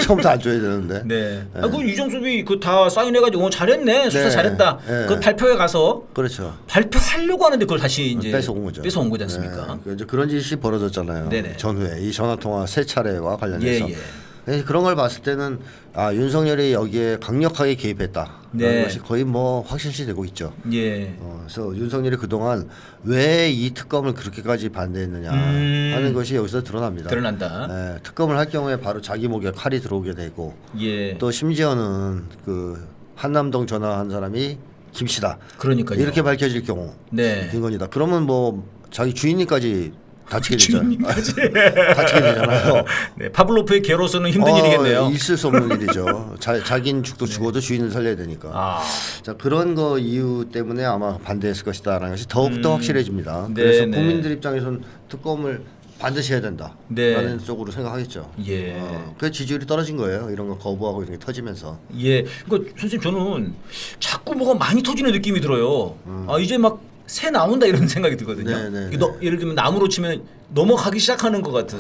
처음부터 안 줘야 되는데. 네. 그 이종섭이 그 다 사인해가지고 잘했네, 수사 잘했다. 그 발표회 가서. 그렇죠. 발표하려고 하는데 그걸 다시 이제 뺏어온 거죠. 뺏어온 거지 않습니까? 이제 그런 짓이 벌어졌잖아요. 네네. 전후에 이 전화 통화 3차례와 관련해서. 그런 걸 봤을 때는 윤석열이 여기에 강력하게 개입했다. 네. 라는 것이 거의 뭐 확실시 되고 있죠. 예. 그래서 윤석열이 그동안 왜 이 특검을 그렇게까지 반대했느냐 하는 것이 여기서 드러납니다. 드러난다. 예, 특검을 할 경우에 바로 자기 목에 칼이 들어오게 되고 예. 또 심지어는 그 한남동 전화한 사람이 김 씨다. 그러니까요. 이렇게 밝혀질 경우 네. 김건희다. 그러면 뭐 자기 주인님까지 다치게 주인님까지. 다치게 되잖아요. 네, 파블로프의 개로서는 힘든 일이겠네요. 있을 수 없는 일이죠. 자기는 죽어도 주인을 살려야 되니까. 아. 자, 그런 거 이유 때문에 아마 반대했을 것이다라는 것이 더욱더 확실해집니다. 네, 그래서 네. 국민들 입장에서는 특검을 반드시 해야 된다라는 네. 쪽으로 생각하겠죠. 예. 그 지지율이 떨어진 거예요. 이런 거 거부하고 이런 게 터지면서. 예. 그러니까 선생님 저는 자꾸 뭐가 많이 터지는 느낌이 들어요. 이제 막 새 나온다 이런 생각이 들거든요. 네. 예를 들면 나무로 치면 넘어가기 시작하는 것 같은.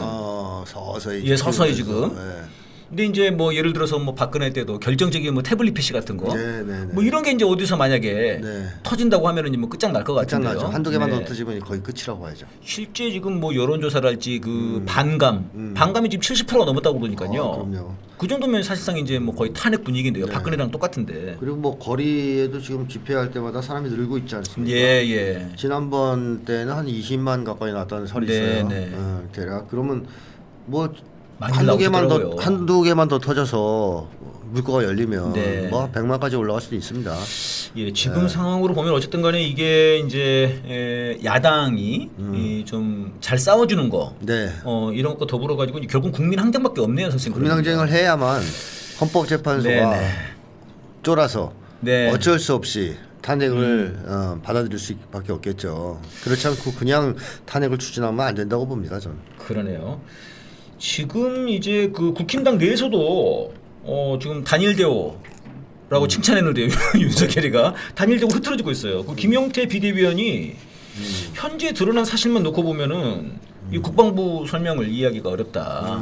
서서히. 예, 서서히 지금. 네. 근데 이제 뭐 예를 들어서 뭐 박근혜 때도 결정적인 뭐 태블릿 PC 같은 거, 네. 뭐 이런 게 이제 어디서 만약에 네. 터진다고 하면은 뭐 끝장 날 것 같은데요. 끝장나죠. 한두 개만 네. 더 터지면 거의 끝이라고 봐야죠. 실제 지금 뭐 여론조사랄지 그 반감이 지금 70%가 넘었다고 그러니까요. 그럼요. 그 정도면 사실상 이제 뭐 거의 탄핵 분위기인데요. 네. 박근혜랑 똑같은데. 그리고 뭐 거리에도 지금 집회할 때마다 사람이 늘고 있지 않습니까? 예. 지난번 때는 한 20만 가까이 나왔다는 설이 네, 있어요. 네. 대략 그러면 뭐 많이 한두 개만 더 터져서 물꼬가 열리면 네. 뭐 100만까지 올라갈 수도 있습니다. 예, 지금 상황으로 보면 어쨌든 간에 이게 이제 야당이 좀 잘 싸워주는 거, 네. 이런 것과 더불어 가지고 결국 국민 항쟁밖에 없네요, 선생님. 국민항쟁을 해야만 헌법재판소가 네네. 쫄아서 네. 어쩔 수 없이 탄핵을 받아들일 수밖에 없겠죠. 그렇지 않고 그냥 탄핵을 추진하면 안 된다고 봅니다, 저는. 그러네요. 지금 이제 그 국힘당 내에서도 지금 단일 대오라고 칭찬했는데요. 윤석열이가 단일 대오 흐트러지고 있어요. 그 김용태 비대위원이 현재 드러난 사실만 놓고 보면은 이 국방부 설명을 이해하기가 어렵다.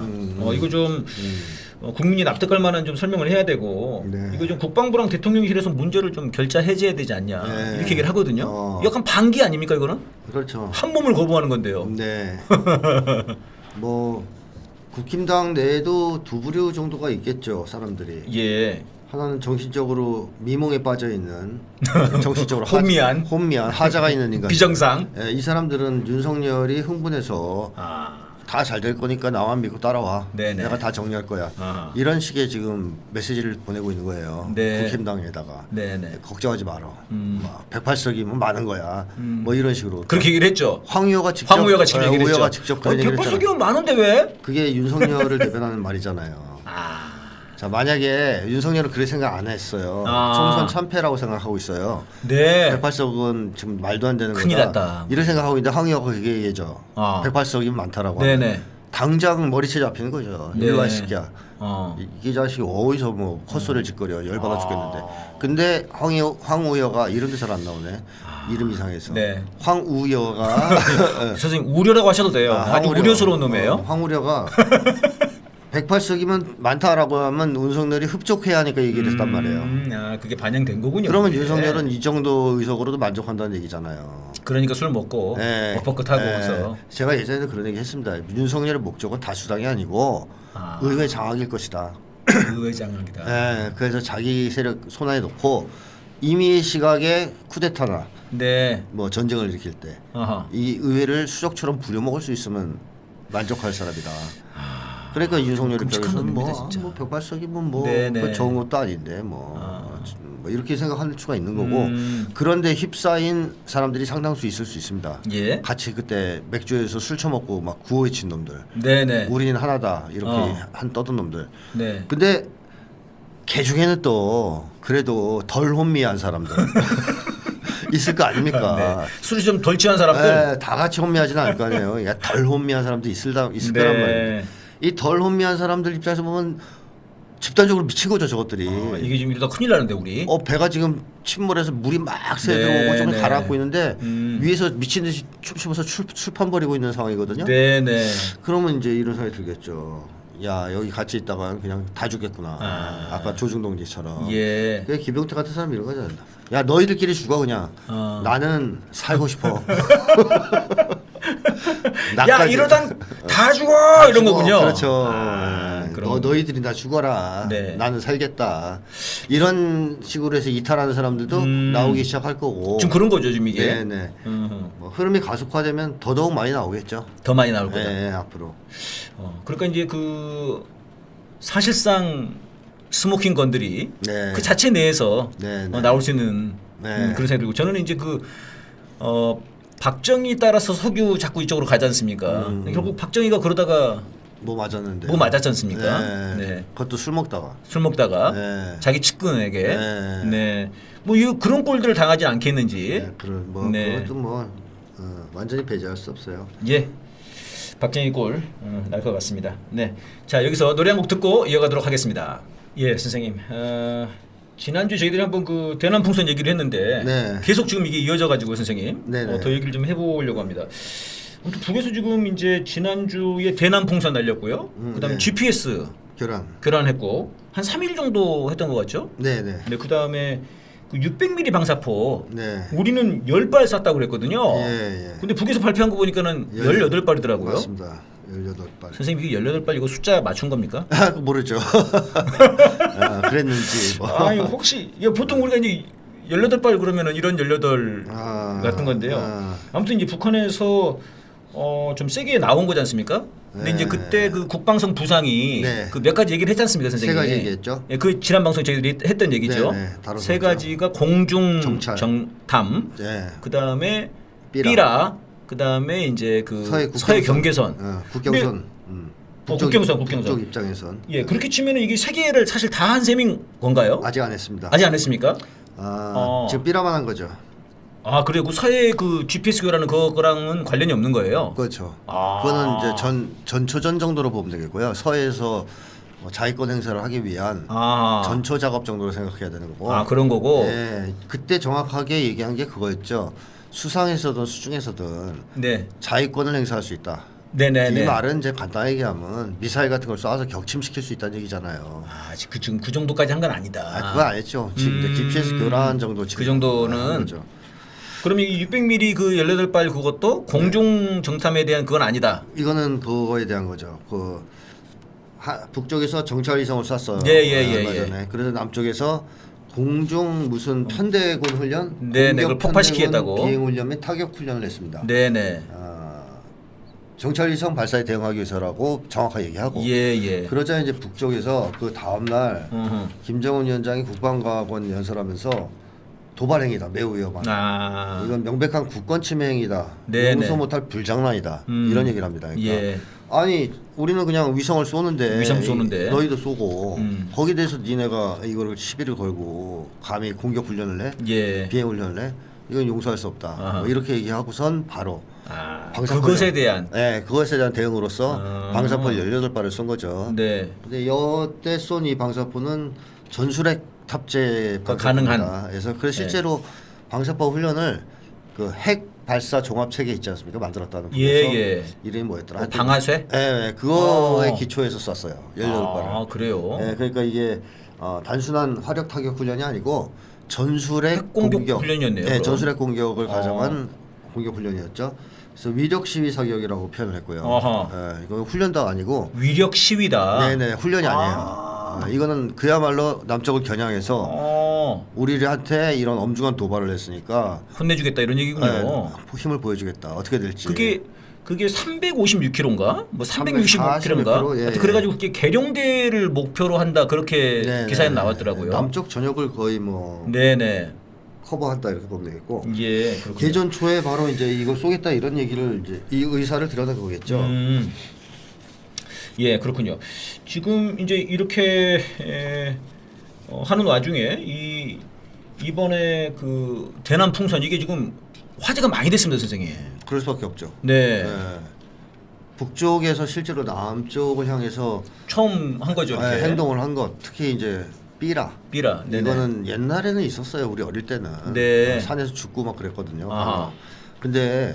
이거 좀 국민이 납득할 만한 좀 설명을 해야 되고 네. 이거 좀 국방부랑 대통령실에서 문제를 좀 결자 해제해야 되지 않냐 네. 이렇게 얘기를 하거든요. 약간 반기 아닙니까 이거는? 그렇죠. 한 몸을 거부하는 건데요. 네. 뭐 국힘당 내에도 두 부류 정도가 있겠죠, 사람들이. 예. 하나는 정신적으로 미몽에 빠져 있는 정신적으로 혼미한 하자가 있는 인간. 비정상. 예, 이 사람들은 윤석열이 흥분해서 다 잘 될 거니까 나만 믿고 따라와. 네네. 내가 다 정리할 거야. 아하. 이런 식의 지금 메시지를 보내고 있는 거예요. 네. 국힘당에다가. 네네. 걱정하지 마라. 막 108석이면 많은 거야. 뭐 이런 식으로. 그렇게 얘기를 했죠. 황우여가 직접 황우여가 지금 얘기를 했죠. 우여가 직접 그런 얘기를 했잖아요. 100%면 많은데 왜? 그게 윤석열을 대변하는 말이잖아요. 자, 만약에 윤석열은 그렇게 생각 안 했어요. 총선 참패라고 생각하고 있어요. 네. 108석은 지금 말도 안 되는 큰일 거다. 났다. 이런 생각하고 있는데 황희화가 그게 얘기죠. 108석이면 많다라고. 네네. 하면. 당장 머리채 잡히는 거죠. 네. 일반 시키야. 이 자식이 어디서 뭐 헛소리를 짓거려. 열받아 죽겠는데. 근데 황우여가 이름도 잘 안 나오네. 이름 이상해서. 네. 황우여가 선생님 우려라고 하셔도 돼요. 아주 황우려. 우려스러운 놈이에요. 황우려가 108석이면 많다라고 하면 윤석열이 흡족해야 하니까 얘기를 했단 말이에요. 그게 반영된 거군요. 그러면 그게. 윤석열은 이 정도 의석으로도 만족한다는 얘기잖아요. 그러니까 술 먹고 네. 엇벗긋하고 네. 해서 제가 예전에도 그런 얘기 했습니다. 윤석열의 목적은 다수당이 아니고 의회 장악일 것이다. 의회장악이다. 네. 그래서 자기 세력 손안에 놓고 이미 시각에 쿠데타나 네. 뭐 전쟁을 일으킬 때 아하. 이 의회를 수족처럼 부려먹을 수 있으면 만족할 사람이다. 그러니까 윤석열 끔찍한 입장에서는 놈입니다, 진짜. 뭐 108석이면 뭐 네네. 그거 좋은 것도 아닌데 뭐 이렇게 생각할 수가 있는 거고 그런데 휩싸인 사람들이 상당수 있을 수 있습니다. 예. 같이 그때 맥주에서 술 처먹고 막 구호외친 놈들, 네네. 우리는 하나다 이렇게 한 떠든 놈들. 네. 근데 걔 중에는 또 그래도 덜 혼미한 사람들 있을 거 아닙니까? 네. 술이 좀 덜 취한 사람들. 네, 다 같이 혼미하지는 않을 거 아니에요. 야, 덜 혼미한 사람도 있을 거란 말이에요. 이 덜 혼미한 사람들 입장에서 보면 집단적으로 미친 거죠, 저것들이. 이게 지금 이러다 큰일 나는데 우리. 배가 지금 침몰해서 물이 막 새 네, 들어오고 조금 네. 가라앉고 있는데 위에서 미친 듯이 춤추면서 출판 벌이고 있는 상황이거든요. 네네. 그러면 이제 이런 생각이 들겠죠. 야, 여기 같이 있다가 그냥 다 죽겠구나. 아까 조중동지처럼. 예. 그 김용태 같은 사람이 이런 거잖아. 야, 너희들끼리 죽어 그냥. 나는 살고 싶어. 야, 이러다 다 죽어 이런 죽어. 거군요. 그렇죠. 그런 너희들이 다 죽어라. 네. 나는 살겠다. 이런 식으로 해서 이탈하는 사람들도 나오기 시작할 거고. 지금 그런 거죠, 지금 이게. 네네. 뭐 흐름이 가속화되면 더더욱 많이 나오겠죠. 더 많이 나올 거다. 네, 앞으로. 그러니까 이제 그 사실상 스모킹 건들이 네. 그 자체 내에서 네, 네. 나올 수 있는 네. 그런 생각이 들고 저는 이제 그 박정희 따라서 석유 자꾸 이쪽으로 가지 않습니까? 결국 박정희가 그러다가 뭐 맞았는데. 뭐 맞았지 않습니까? 네. 네. 그것도 술 먹다가. 술 먹다가 네. 자기 측근에게 네. 네. 뭐 그런 꼴들을 당하지 않겠는지. 네, 그런 뭐 네. 그것도 뭐 완전히 배제할 수 없어요. 예. 박정희 꼴 날 것 같습니다. 네. 자, 여기서 노래 한 곡 듣고 이어가도록 하겠습니다. 예, 선생님. 지난주 저희들이 한번 그 대남풍선 얘기를 했는데 네. 계속 지금 이게 이어져 가지고 선생님 네네. 더 얘기를 좀 해보려고 합니다. 아무튼 북에서 지금 이제 지난주에 대남풍선 날렸고요. 그다음에 네. GPS 교란. 교란했고 한 3일 정도 했던 것 같죠? 네네. 네, 그다음에 그 600mm 방사포 네. 우리는 10발 쐈다고 그랬거든요. 예. 근데 북에서 발표한 거 보니까는 18발이더라고요. 맞습니다. 18발. 선생님 이게 18발 이거 숫자 맞춘 겁니까? 그거 모르죠. 그랬는지 뭐. 아니 혹시 이게 보통 우리가 이제 18발 그러면은 이런 18 같은 건데요. 아무튼 이제 북한에서 좀 세게 나온 거지 않습니까? 근데 네. 이제 그때 그 국방성 부상이 네. 그 몇 가지 얘기를 했지 않습니까, 선생님? 세 가지 얘기했죠. 예, 그 지난 방송 저희들이 했던 얘기죠. 네, 네, 다뤘었죠. 세 가지가 공중 정찰. 정탐, 네. 그다음에 삐라. 삐라, 그다음에 이제 그 서해 경계선. 국경선. 국경선. 북쪽 입장에선. 예, 그렇게 치면은 이게 세 개를 사실 다 한 셈인 건가요? 아직 안 했습니다. 아직 안 했습니까? 지금 삐라만 한 거죠. 아, 그리고 서해 그 GPS 교라는 그거랑은 관련이 없는 거예요. 그렇죠. 아. 그거는 이제 전초전 정도로 보면 되겠고요. 서해에서 자위권 행사를 하기 위한 전초 작업 정도로 생각해야 되는 거고. 아, 그런 거고. 네, 그때 정확하게 얘기한 게 그거였죠. 수상에서든 수중에서든 네. 자위권을 행사할 수 있다. 네네네. 이 말은 이제 간단하게 얘기하면 미사일 같은 걸 쏴서 격침시킬 수 있다는 얘기잖아요. 지금 그 정도까지 한 건 아니다. 그건 안 했죠. 지금 이제 GPS 교란 정도 지금 그 정도는 한 거죠. 그럼 이 600mm 그 18발 그것도 공중 정탐에 대한 그건 아니다. 이거는 그거에 대한 거죠. 북쪽에서 정찰 위성을 쐈어요. 얼마 전에. 그래서 남쪽에서 공중 무슨 편대군 훈련, 네네, 그걸 폭파시키겠다고 비행 훈련 및 타격 훈련을 했습니다. 네네. 정찰 위성 발사에 대응하기 위해서라고 정확하게 얘기하고. 예. 그러자 이제 북쪽에서 그 다음 날 김정은 위원장이 국방과학원 연설하면서 도발 행위다, 매우 위험한. 이건 명백한 국권 침해 행위다. 용서 못할 불장난이다. 이런 얘기를 합니다. 그러니까 예. 아니 우리는 그냥 위성을 쏘는데 너희도 쏘고 거기에 대해서 니네가 이거를 시비를 걸고 감히 공격 훈련을 해? 예. 비행 훈련을 해? 이건 용서할 수 없다. 뭐 이렇게 얘기하고선 바로 그것에 대한 그것에 대한 대응으로서 방사포 18발을 쏜 거죠. 네. 근데 여태 쏜 이 방사포는 전술핵 탑재 가능한. 그래서 실제로 방사포 훈련을 그 핵 발사 종합 체계 있지 않습니까? 만들었다는 거죠. 이름이 뭐였더라? 방아쇠? 네, 그거에 기초해서 쐈어요. 18발을. 그래요. 네, 그러니까 이게 단순한 화력 타격 훈련이 아니고 전술핵 공격 훈련이었네요. 네, 전술핵 공격을 가정한 공격 훈련이었죠. 그래서 위력 시위 사격이라고 표현을 했고요. 이건 훈련도 아니고 위력 시위다. 네네, 훈련이 아니에요. 이거는 그야말로 남쪽을 겨냥해서 우리한테 이런 엄중한 도발을 했으니까 혼내주겠다 이런 얘기군요. 힘을 보여주겠다. 어떻게 될지. 그게 356km인가? 뭐 365km인가? 예. 그래가지고 그게 계룡대를 목표로 한다 그렇게 기사에 나왔더라고요. 남쪽 전역을 거의 뭐 커버한다 이렇게 보면 되겠고. 예. 개전 초에 바로 이제 이걸 쏘겠다 이런 얘기를 이제 이 의사를 드러낸 거겠죠. 예, 그렇군요. 지금 이제 이렇게 하는 와중에 이번에 그 대남 풍선 이게 지금 화제가 많이 됐습니다, 선생님. 그럴 수밖에 없죠. 네. 북쪽에서 실제로 남쪽을 향해서 처음 한 거죠, 이렇게. 행동을 한 것. 특히 이제 삐라. 네네. 이거는 옛날에는 있었어요. 우리 어릴 때는. 네. 산에서 죽고 막 그랬거든요. 근데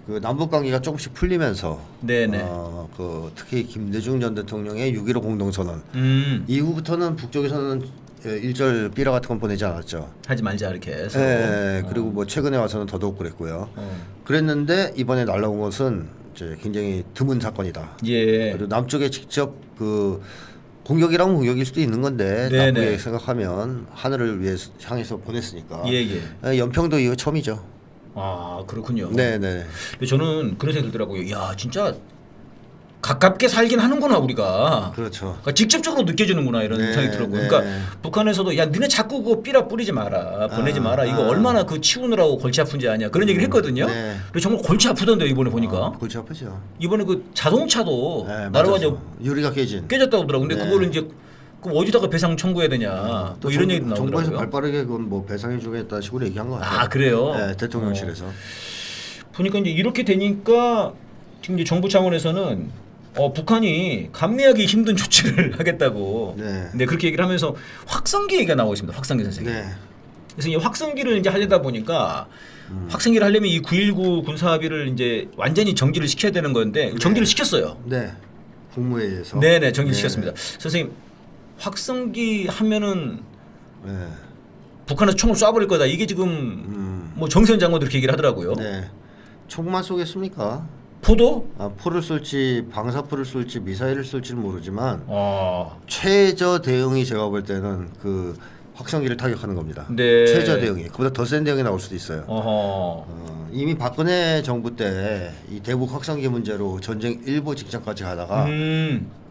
그 남북 관계가 조금씩 풀리면서 특히 김대중 전 대통령의 6.15 공동선언 이후부터는 북쪽에서는 일절 삐라 같은 건 보내지 않았죠. 하지 말자 이렇게 해서. 그리고 뭐 최근에 와서는 더더욱 그랬고요. 그랬는데 이번에 날라온 것은 이제 굉장히 드문 사건이다. 예. 그리고 남쪽에 직접 그 공격이라면 공격일 수도 있는 건데 네네. 나쁘게 생각하면 하늘을 위해서 향해서 보냈으니까. 예. 연평도 이후 처음이죠. 아 그렇군요. 네네. 근데 저는 그런 생각이 들더라고요. 야 진짜 가깝게 살긴 하는구나 우리가. 그렇죠. 그러니까 직접적으로 느껴지는구나 이런 네, 생각이 들었고, 네. 그러니까 북한에서도 야 니네 자꾸 그거 삐라 뿌리지 마라, 보내지 마라. 이거 얼마나 그 치우느라고 골치 아픈지 아냐 그런 얘기를 했거든요. 네. 근데 정말 골치 아프던데 이번에 보니까. 골치 아프죠. 이번에 그 자동차도 네, 날아가지고 유리가 깨진. 깨졌다고 하더라고. 근데 네. 그거를 이제 그럼 어디다가 배상 청구해야 되냐 또 이런 얘기도 정부에서 나오더라고요. 발빠르게 그건 뭐 배상해 주겠다 식으로 얘기한 것 같아요. 아 그래요? 네, 대통령실에서. 보니까 이제 이렇게 되니까 지금 이제 정부 차원에서는 북한이 감내하기 힘든 조치를 하겠다고. 네. 네 그렇게 얘기를 하면서 확성기 얘기가 나오고 있습니다. 확성기 선생님. 네. 그래서 이 확성기를 이제 하려다 보니까 확성기를 하려면 이 9.19 군사합의를 이제 완전히 정지를 시켜야 되는 건데 정지를 시켰어요. 네. 국무회의에서. 네네 정지를 시켰습니다. 선생님 확성기 하면은 네. 북한에서 총을 쏴버릴 거다. 이게 지금 뭐 정세현 장관도 그렇게 얘기를 하더라고요. 네. 총만 쏘겠습니까? 포도? 포를 쏠지 방사포를 쏠지 미사일을 쏠지는 모르지만 아, 최저 대응이 제가 볼 때는 그 확성기를 타격하는 겁니다. 네. 최저 대응이 그보다 더 센 대응이 나올 수도 있어요. 어허. 이미 박근혜 정부 때 이 대북 확성기 문제로 전쟁 일보 직전까지 가다가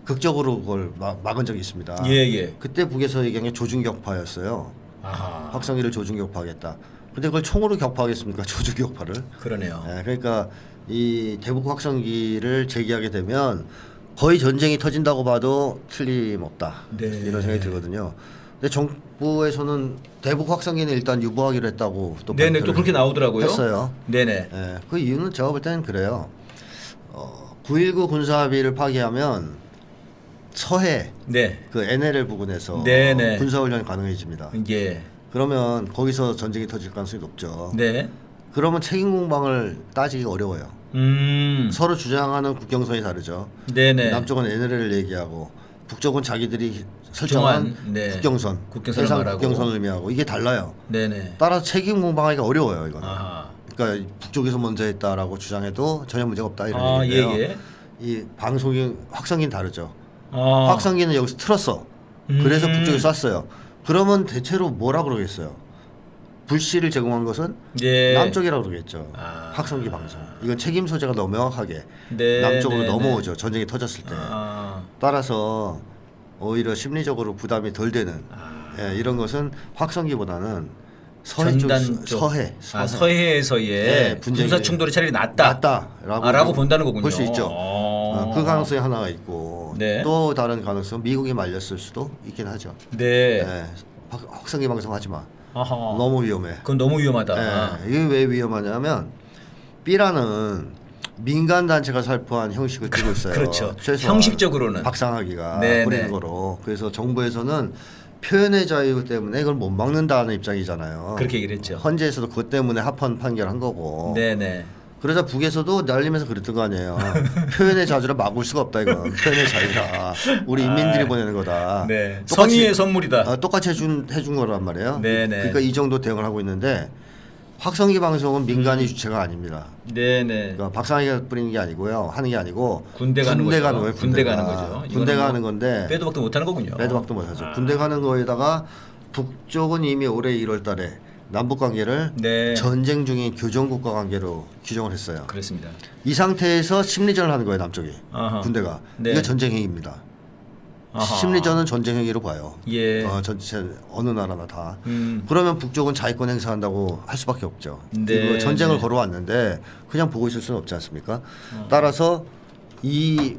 극적으로 그걸 막은 적이 있습니다. 예. 그때 북에서 얘기한 게 조중격파였어요. 아하. 확성기를 조중격파하겠다. 근데 그걸 총으로 격파하겠습니까? 조중격파를. 그러네요. 네, 그러니까 이 대북 확성기를 제기하게 되면 거의 전쟁이 터진다고 봐도 틀림없다. 네. 이런 생각이 들거든요. 근데 정부에서는 대북 확성기는 일단 유보하기로 했다고 또 네네 발표를 또 그렇게 나오더라고요. 했어요. 네네. 네, 그 이유는 제가 볼 때는 그래요. 9.19 군사합의를 파기하면 서해 네. 그 NLL 부근에서 네네. 군사훈련이 가능해집니다. 예. 그러면 거기서 전쟁이 터질 가능성이 높죠. 네. 그러면 책임 공방을 따지기 어려워요. 서로 주장하는 국경선이 다르죠. 네네. 남쪽은 NLL을 얘기하고 북쪽은 자기들이 설정한 정한, 네. 국경선, 국경선을 해상 말하고. 국경선을 의미하고 이게 달라요. 네네. 따라서 책임 공방하기가 어려워요, 이거는. 아하. 그러니까 북쪽에서 먼저 했다라고 주장해도 전혀 문제가 없다 이런 아, 얘기인데요. 예. 이 방송이 확성기는 다르죠. 아. 확성기는 여기서 틀었어. 그래서 북쪽에 쐈어요. 그러면 대체로 뭐라 그러겠어요? 불씨를 제공한 것은 예. 남쪽이라고 그러겠죠. 아. 확성기 방송. 이건 책임 소재가 너무 명확하게 네, 남쪽으로 네, 넘어오죠. 전쟁이 터졌을 때. 아. 따라서 오히려 심리적으로 부담이 덜 되는 예, 이런 것은 확성기보다는 서해 쪽, 전단 쪽. 서해. 아, 서해에서의 네, 분쟁이 군사 충돌이 차라리 낫다라고 낫다라고 본다는 거군요. 볼 수 있죠. 그 가능성이 하나가 있고 네. 또 다른 가능성 미국이 말렸을 수도 있긴 하죠. 네. 예, 확성기 방송 하지 마. 아하. 너무 위험해. 그건 너무 위험하다. 예, 이게 왜 위험하냐면 B라는 민간 단체가 살포한 형식을 띠고 있어요. 그렇죠. 최소한 형식적으로는. 박상하기가 네, 뿌리는 네. 거로. 그래서 정부에서는 표현의 자유 때문에 이걸 못 막는다는 입장이잖아요. 그렇게 얘기를 했죠. 헌재에서도 그것 때문에 합헌 판결한 거고. 네네. 그러자 북에서도 날리면서 그랬던 거 아니에요. 표현의 자유를 막을 수가 없다 이건. 표현의 자유다. 우리 인민들이 보내는 거다. 네. 똑같이- 선의의 선물이다. 똑같이 해준 거란 말이에요. 네네. 그러니까 이 정도 대응을 하고 있는데 확성기 방송은 민간이 주체가 아닙니다. 네네. 그러니까 박상희가 뿌리는 게 아니고요, 하는 게 아니고 군대 가는 거죠. 거예요. 군대 가는 거죠. 군대 이거는 가는 뭐 건데 빼도 박도 못하는 거군요. 빼도 박도 못하죠. 군대 가는 거에다가 북쪽은 이미 올해 1월달에 남북 관계를 네. 전쟁 중인 교전국가 관계로 규정을 했어요. 그렇습니다. 이 상태에서 심리전을 하는 거예요, 남쪽이. 아하. 군대가. 네. 이거 전쟁 행위입니다. 아하. 심리전은 전쟁 행위로 봐요. 예. 전체 어느 나라나 다. 음. 그러면 북쪽은 자위권 행사한다고 할 수밖에 없죠. 네, 이거 전쟁을 네. 걸어왔는데 그냥 보고 있을 수는 없지 않습니까? 따라서 이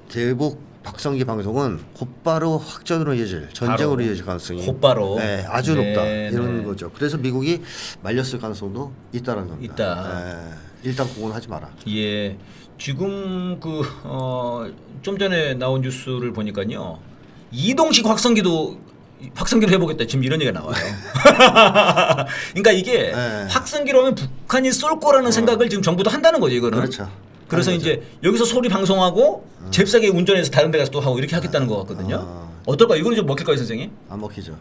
대북 박성기 방송은 곧바로 확전으로 이어질 전쟁으로 바로. 이어질 가능성이 곧바로. 네, 아주 네, 높다 네. 이런 거죠. 그래서 미국이 말렸을 가능성도 있다는 겁니다. 있다. 네, 일단 그건 하지 마라. 예. 지금 좀 전에 나온 뉴스를 보니까요. 이동식 확성기로 해보겠다. 지금 이런 얘기가 나와요. 그러니까 이게 네. 확성기로 하면 북한이 쏠 거라는 생각을 지금 정부도 한다는 거죠. 이거는. 그렇죠. 그래서 하는 이제 여기서 소리 방송하고 잽싸게 운전해서 다른 데 가서 또 하고 이렇게 하겠다는 것 같거든요. 어떨까? 이거는 좀 먹힐까요, 선생님? 안 먹히죠.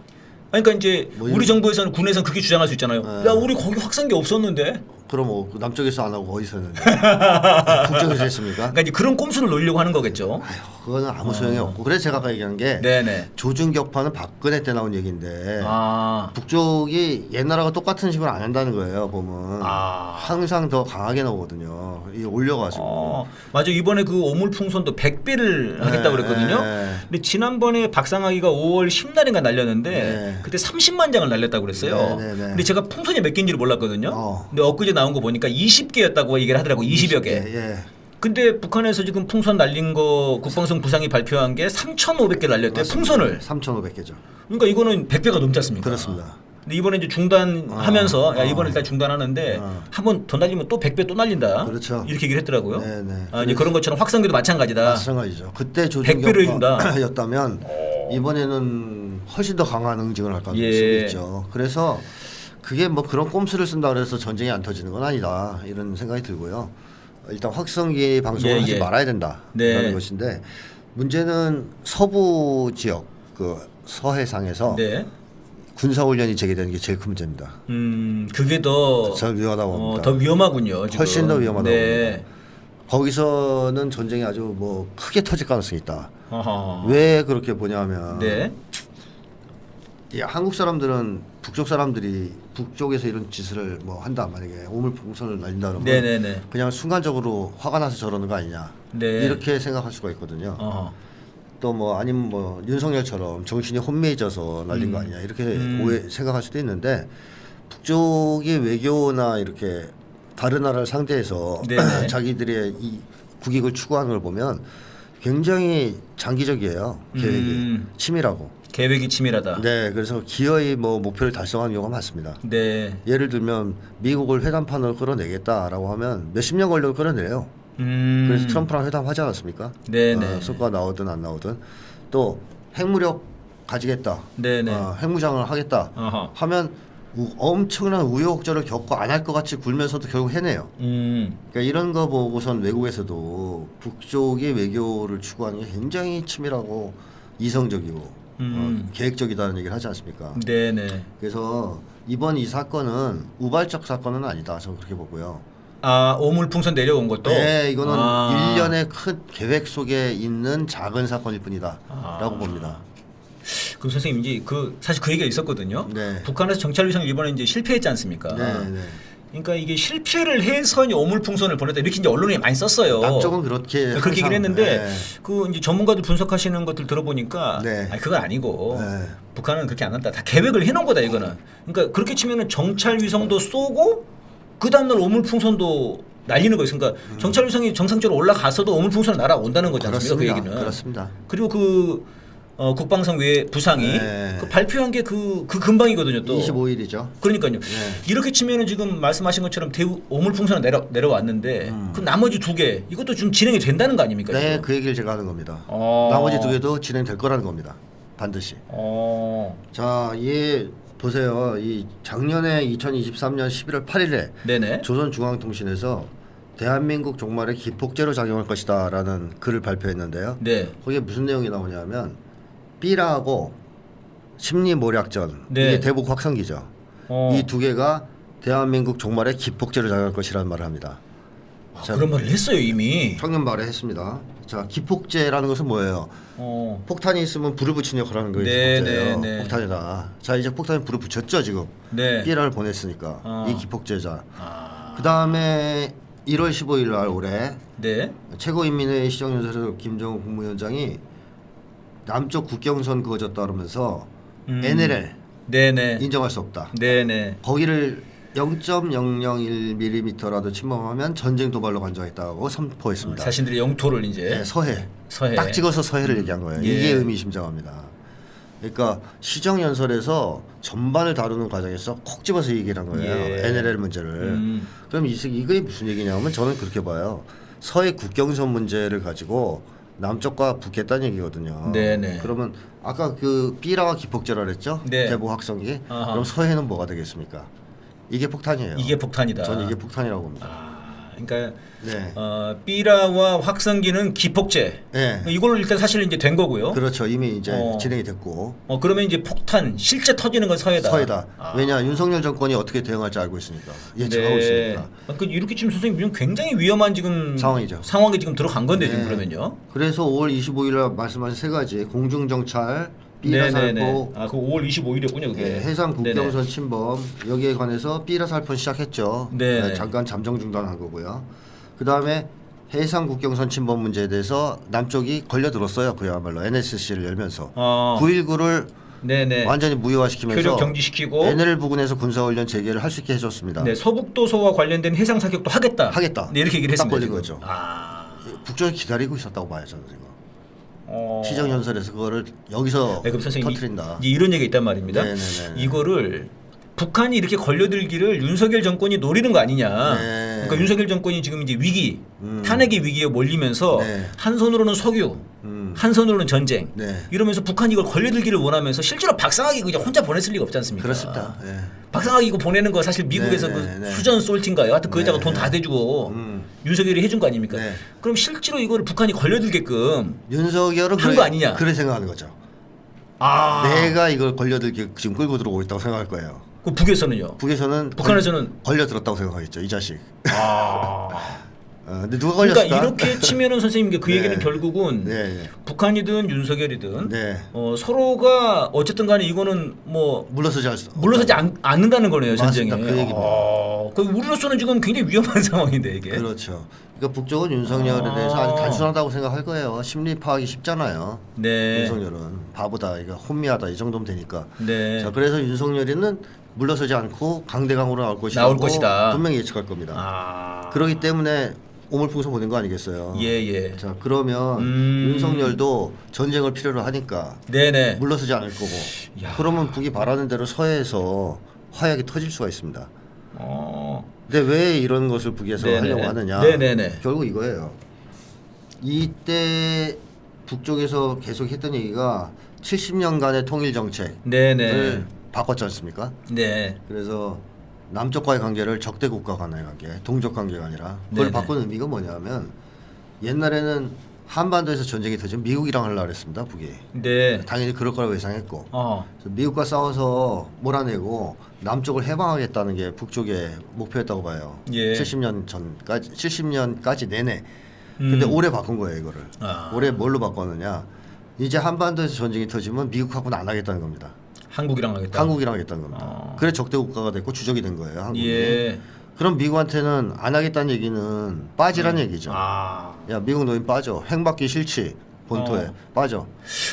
아니, 그러니까 이제 뭐 우리 정부에서는 군에서는 그렇게 주장할 수 있잖아요. 네. 야, 우리 거기 확산기 없었는데 그럼 뭐 남쪽에서 안 하고 어디서 했는데 북쪽에서 했습니까? 그러니까 이제 그런 꼼수를 노리려고 하는 거겠죠. 아휴, 그거는 아무 소용이 없고 그래서 제가 아까 얘기한 게 네네. 조중격파는 박근혜 때 나온 얘기인데 아. 북쪽이 옛날하고 똑같은 식으로 안 한다는 거예요. 보면 아. 항상 더 강하게 나오거든요. 이게 올려가지고. 맞아. 이번에 그 오물풍선도 100배를 하겠다고 그랬거든요. 근데 지난번에 박상하기가 5월 10날인가 날렸는데 네. 그때 30만 장을 날렸다고 그랬어요. 네. 근데 제가 풍선이 몇 개인지를 몰랐거든요. 어. 근데 엊그제 나온 거 보니까 20개였다고 얘기를 하더라고. 20여 개. 예. 근데 북한에서 지금 풍선 날린 거 국방성 부상이 발표한 게 3,500개 날렸대요. 풍선을. 3,500개죠. 그러니까 이거는 100배가 넘지 않습니까? 그렇습니다. 근데 이번에 이제 중단하면서 야 이번에 일단 중단하는데 한 번 더 날리면 또 100배 또 날린다. 그렇죠. 이렇게 얘기를 했더라고요. 네네. 아, 이제 그런 것처럼 확성기도 마찬가지다. 마찬가지죠. 그때 100배를 해준다. 조중격파였다면 이번에는 훨씬 더 강한 응징을 할 가능성이 예. 있죠. 그래서 그게 뭐 그런 꼼수를 쓴다 그래서 전쟁이 안 터지는 건 아니다 이런 생각이 들고요. 일단 확성기 방송을 예, 하지 예. 말아야 된다라는 네. 것인데 문제는 서부 지역 그 서해상에서 네. 군사훈련이 재개되는 게 제일 큰 문제입니다. 그게 더 저 위험하다고 봅니다. 더 위험하군요. 지금. 훨씬 더 위험하다고 네. 봅니다. 거기서는 전쟁이 아주 뭐 크게 터질 가능성이 있다. 어허. 왜 그렇게 보냐면 네. 이 한국 사람들은 북쪽 사람들이 북쪽에서 이런 짓을 뭐 한다 만약에 오물풍선을 날린다 그러면 네네네. 그냥 순간적으로 화가 나서 저러는 거 아니냐 네. 이렇게 생각할 수가 있거든요. 어허. 또 뭐 아니면 뭐 윤석열처럼 정신이 혼미해져서 날린 거 아니냐 이렇게 오해 생각할 수도 있는데 북쪽의 외교나 이렇게 다른 나라를 상대해서 네네. 자기들의 이 국익을 추구하는 걸 보면 굉장히 장기적이에요. 계획이 치밀하고. 계획이 치밀하다. 네, 그래서 기어이 뭐 목표를 달성하는 경우가 많습니다. 네. 예를 들면 미국을 회담판으로 끌어내겠다라고 하면 몇십 년 걸려도 끌어내요. 그래서 트럼프랑 회담하지 않았습니까? 네네. 성과가 나오든 안 나오든 또 핵무력 가지겠다. 네네. 핵무장을 하겠다. 어허. 하면 엄청난 우여곡절을 겪고 안 할 것 같이 굴면서도 결국 해내요. 그러니까 이런 거 보고선 외국에서도 북쪽의 외교를 추구하는 게 굉장히 치밀하고 이성적이고 계획적이다는 얘기를 하지 않습니까? 네네. 그래서 이번 이 사건은 우발적 사건은 아니다. 저는 그렇게 보고요. 아 오물풍선 내려온 것도. 네, 이거는 아. 일련의 큰 계획 속에 있는 작은 사건일 뿐이다. 아. 라고 봅니다. 그럼 선생님 이제 그 사실 그 얘기가 있었거든요. 네. 북한에서 정찰 위성을 이번에 이제 실패했지 않습니까? 네. 그러니까 이게 실패를 해서 이제 오물풍선을 보냈다 이렇게 이제 언론이 많이 썼어요. 남쪽은 그렇게 그렇게 얘기를 항상, 했는데 네. 그 이제 전문가들 분석하시는 것들 들어보니까 네. 아니 그건 아니고 네. 북한은 그렇게 안 한다. 다 계획을 해놓은 거다 이거는. 그러니까 그렇게 치면은 정찰 위성도 쏘고 그 다음날 오물풍선도 날리는 거예요. 그러니까 정찰 위성이 정상적으로 올라가서도 오물풍선을 날아온다는 거지 않습니까? 그 얘기는. 그렇습니다. 그리고 그 국방성 외 부상이 네. 그 발표한 게 그 금방이거든요. 또 25일이죠. 그러니까요. 네. 이렇게 치면은 지금 말씀하신 것처럼 대우 오물풍선은 내려왔는데 그 나머지 두 개 이것도 좀 진행이 된다는 거 아닙니까? 네, 지금? 그 얘기를 제가 하는 겁니다. 어. 나머지 두 개도 진행될 거라는 겁니다. 반드시. 자, 이 보세요. 이 작년에 2023년 11월 8일에 네네. 조선중앙통신에서 대한민국 종말에 기폭제로 작용할 것이다라는 글을 발표했는데요. 네. 거기에 무슨 내용이 나오냐면 삐라하고 심리모략전 네. 이게 대북 확성기죠. 이 두 개가 대한민국 종말에 기폭제로 작용할 것이라는 말을 합니다. 자, 그런 말을 했어요 이미. 청년 말에 했습니다. 자, 기폭제라는 것은 뭐예요? 폭탄이 있으면 불을 붙이는 역할을 하는 거예요. 네, 기폭제예요. 네, 네. 폭탄에다. 자, 이제 폭탄에 불을 붙였죠 지금. 네. 삐라를 보냈으니까 이 기폭제자. 아. 그 다음에 1월 15일 날 올해 네. 최고인민회의 시정연설에서 김정은 국무위원장이 남쪽 국경선 그어졌다 그러면서 NLL 네네. 인정할 수 없다. 네네. 거기를 0.001mm라도 침범하면 전쟁 도발로 간주하겠다고 선포했습니다. 자신들의 영토를 이제 네, 서해. 서해. 딱 찍어서 서해를 얘기한 거예요. 예. 이게 의미심장합니다. 그러니까 시정연설에서 전반을 다루는 과정에서 콕 집어서 얘기를 한 거예요. 예. NLL 문제를. 그럼 이게 무슨 얘기냐면 저는 그렇게 봐요. 서해 국경선 문제를 가지고 남쪽과 붙겠다는 얘기거든요. 네네. 그러면 아까 그 B라가 기폭제라 그랬죠? 네. 대북 확성기. 아하. 그럼 서해는 뭐가 되겠습니까? 이게 폭탄이에요. 이게 폭탄이다. 저는 이게 폭탄이라고 봅니다. 그러니까 그러니까 네. 삐라와 확성기는 기폭제. 네. 이걸로 일단 사실 이제 된 거고요. 그렇죠. 이미 이제 진행이 됐고. 그러면 이제 폭탄 실제 터지는 건 서해다. 서해다. 왜냐 윤석열 정권이 어떻게 대응할지 알고 있으니까 예측하고 있으니까. 그러니까 이렇게 지금 선생님 굉장히 위험한 지금 상황이죠. 상황에 지금 들어간 건데 네. 지금 그러면요. 그래서 5월 25일 말씀하신 세 가지 공중정찰, 삐라살포, 그 5월 25일이었군요, 그게. 네, 해상 네네. 국경선 침범 여기에 관해서 삐라살포 시작했죠. 네. 잠깐 잠정 중단한 거고요. 그 다음에 해상 국경선 침범 문제에 대해서 남쪽이 걸려들었어요. 그야말로 NSC를 열면서 9.19를 네네. 완전히 무효화시키면서 표적 경지시키고 NL 부근에서 군사훈련 재개를 할 수 있게 해줬습니다. 네, 서북도서와 관련된 해상 사격도 하겠다. 하겠다. 네, 이렇게 얘기를 딱 했습니다. 걸린 지금. 거죠. 아. 북쪽이 기다리고 있었다고 봐요, 저는 지금. 시정연설에서 그거를 여기서 네, 그럼 선생님 터뜨린다. 이제 이런 얘기가 있단 말입니다. 네네네. 이거를 북한이 이렇게 걸려들기를 윤석열 정권이 노리는 거 아니냐. 네. 그러니까 윤석열 정권이 지금 이제 위기, 탄핵의 위기에 몰리면서 네. 한 손으로는 석유, 한 손으로는 전쟁. 네. 이러면서 북한이 이걸 걸려들기를 원하면서 실제로 박상학이 그냥 혼자 보냈을 리가 없지 않습니까? 그렇습니다. 네. 박상학이 이거 보내는 거 사실 미국에서 네, 그 네, 네. 수전 솔티인가요? 하여튼 그에다가 네, 돈 네. 다 대주고 윤석열이 해준 거 아닙니까? 네. 그럼 실제로 이거를 북한이 걸려들게끔 윤석열은 한거 아니냐? 그래 생각하는 거죠. 내가 이걸 걸려들게 지금 끌고 들어오고 있다고 생각할 거예요. 그 북에서는요? 북에서는 북한에서는 걸려들었다고 생각하겠죠. 이 자식. 아. 근데 누가 걸렸을까? 그러니까 이렇게 치면은 선생님 그 네. 얘기는 결국은 네. 북한이든 윤석열이든 네. 서로가 어쨌든 간에 이거는 뭐 물러서지 않 수. 물러서지 않는다는 거네요. 전쟁에. 맞습니다. 그 얘기입니다. 그 우리로서는 지금 굉장히 위험한 상황인데 이게. 그렇죠. 그러니까 북쪽은 윤석열에 대해서 아주 단순하다고 생각할 거예요. 심리 파악이 쉽잖아요. 네. 윤석열은 바보다, 이거 혼미하다 이 정도면 되니까. 네. 자, 그래서 윤석열이는 물러서지 않고 강대강으로 나올 것이다. 분명히 예측할 겁니다. 아. 그렇기 때문에 오물풍선 보낸 거 아니겠어요. 예. 자, 그러면 윤석열도 전쟁을 필요로 하니까 네네. 물러서지 않을 거고. 야. 그러면 북이 바라는 대로 서해에서 화약이 터질 수가 있습니다. 근데 왜 이런 것을 북에서 네네. 하려고 하느냐? 네네네. 결국 이거예요. 이때 북쪽에서 계속 했던 얘기가 70년간의 통일 정책을 네네. 바꿨지 않습니까? 네. 그래서 남쪽과의 관계를 적대 국가 간의 관계, 동족 관계가 아니라 그걸 네네. 바꾼 의미가 뭐냐면 옛날에는 한반도에서 전쟁이 터지면 미국이랑 하려고 했습니다. 북이. 네. 당연히 그럴 거라고 예상했고 어. 그래서 미국과 싸워서 몰아내고 남쪽을 해방하겠다는 게 북쪽의 목표였다고 봐요. 예. 70년까지 내내. 근데 올해 바꾼 거예요, 이거를. 올해 뭘로 바꿨느냐? 이제 한반도에서 전쟁이 터지면 미국하고는 안 하겠다는 겁니다. 한국이랑 하겠다. 한국이랑 하겠다는 겁니다. 그래 적대 국가가 됐고 주적이 된 거예요, 한국이. 예. 그럼 미국한테는 안 하겠다는 얘기는 빠지란 얘기죠. 아. 야, 미국 너희 빠져. 행받기 싫지. 본토에 빠져.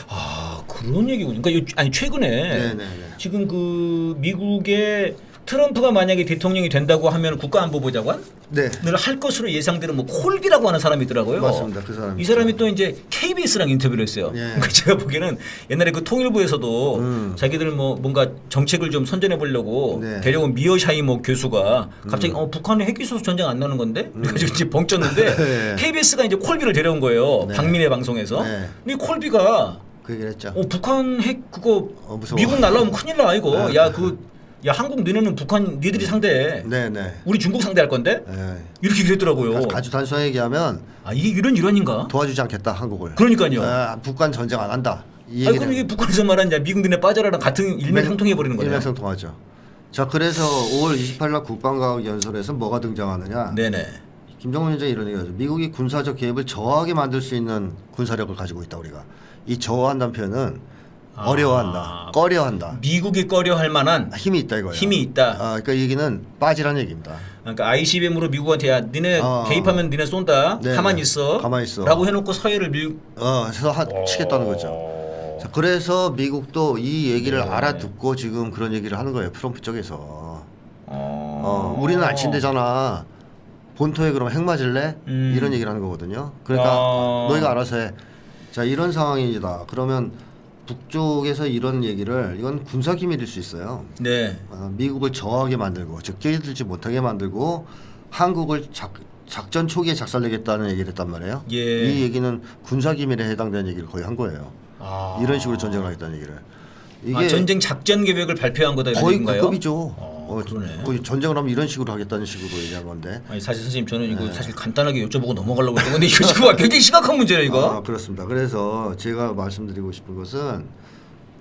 아, 그런 얘기군요. 그러니까 아니 최근에 네네네. 지금 그 미국의 트럼프가 만약에 대통령이 된다고 하면 국가안보보좌관을 네. 할 것으로 예상되는 뭐 콜비라고 하는 사람이 있더라고요. 맞습니다. 그 사람이 이 사람이 또 이제 KBS랑 인터뷰를 했어요. 예. 그러니까 제가 보기에는 옛날에 그 통일부에서도 자기들 뭐 뭔가 정책을 좀 선전해 보려고 네. 데려온 미어샤이모 교수가 갑자기 북한에 핵 기술 전쟁 안 나는 건데 그래가지고 이제 벙쪘는데 네. KBS가 이제 콜비를 데려온 거예요. 네. 박민혜 방송에서. 네. 근데 콜비가 그 얘기를 했죠. 북한 핵 그거 무서워. 미국 날라오면 큰일 나 이거. 네. 야 한국 너네는 북한 니들이 상대해. 네네. 우리 중국 상대할 건데 네. 이렇게 얘기했더라고요. 아주 단순하게 얘기하면 아 이게 이런 일환인가? 도와주지 않겠다, 한국을. 그러니까요. 북한 전쟁 안 한다. 이 아니 얘기는 그럼 이게 북한에서 말하는 미국 너네 빠져라랑 같은 일맥상통해 버리는 거예요. 일맥상통하죠. 자, 그래서 5월 28일 날 국방과학 연설에서 뭐가 등장하느냐? 네네. 김정은 위원장이 이런 얘기를 하죠. 미국이 군사적 개입을 저하게 만들 수 있는 군사력을 가지고 있다, 우리가. 이 저하한다는 표현은 어려워한다, 꺼려한다. 미국이 꺼려할 만한 힘이 있다 이거예요. 힘이 있다. 그러니까 이 얘기는 빠지라는 얘기입니다. 그러니까 ICBM으로 미국한테 야 니네 개입하면 니네 쏜다. 네, 가만히 있어. 가만히 있어. 라고 해놓고 서해를 해서 치겠다는 거죠. 자, 그래서 미국도 이 얘기를 알아듣고 지금 그런 얘기를 하는 거예요. 트럼프 쪽에서. 우리는 안 친대잖아. 본토에 그럼 핵 맞을래? 이런 얘기를 하는 거거든요. 그러니까 너희가 알아서 해. 자, 이런 상황이다. 그러면 북쪽에서 이런 얘기를 이건 군사 기밀일 수 있어요. 네. 미국을 저하게 만들고 즉 끼어들지 못하게 만들고 한국을 작전 초기에 작살내겠다는 얘기를 했단 말이에요. 예. 이 얘기는 군사 기밀에 해당되는 얘기를 거의 한 거예요. 이런 식으로 전쟁을 하겠다는 얘기를. 이게 전쟁 작전 계획을 발표한 거다 이런 거의 얘기인가요? 그 급이죠. 그러네. 거의 전쟁을 하면 이런 식으로 하겠다는 식으로 얘기한 건데. 아니 사실 선생님 저는 이거 사실 간단하게 여쭤보고 넘어가려고 했던 건데 이거 지금 굉장히 심각한 문제네 이거. 그렇습니다. 그래서 제가 말씀드리고 싶은 것은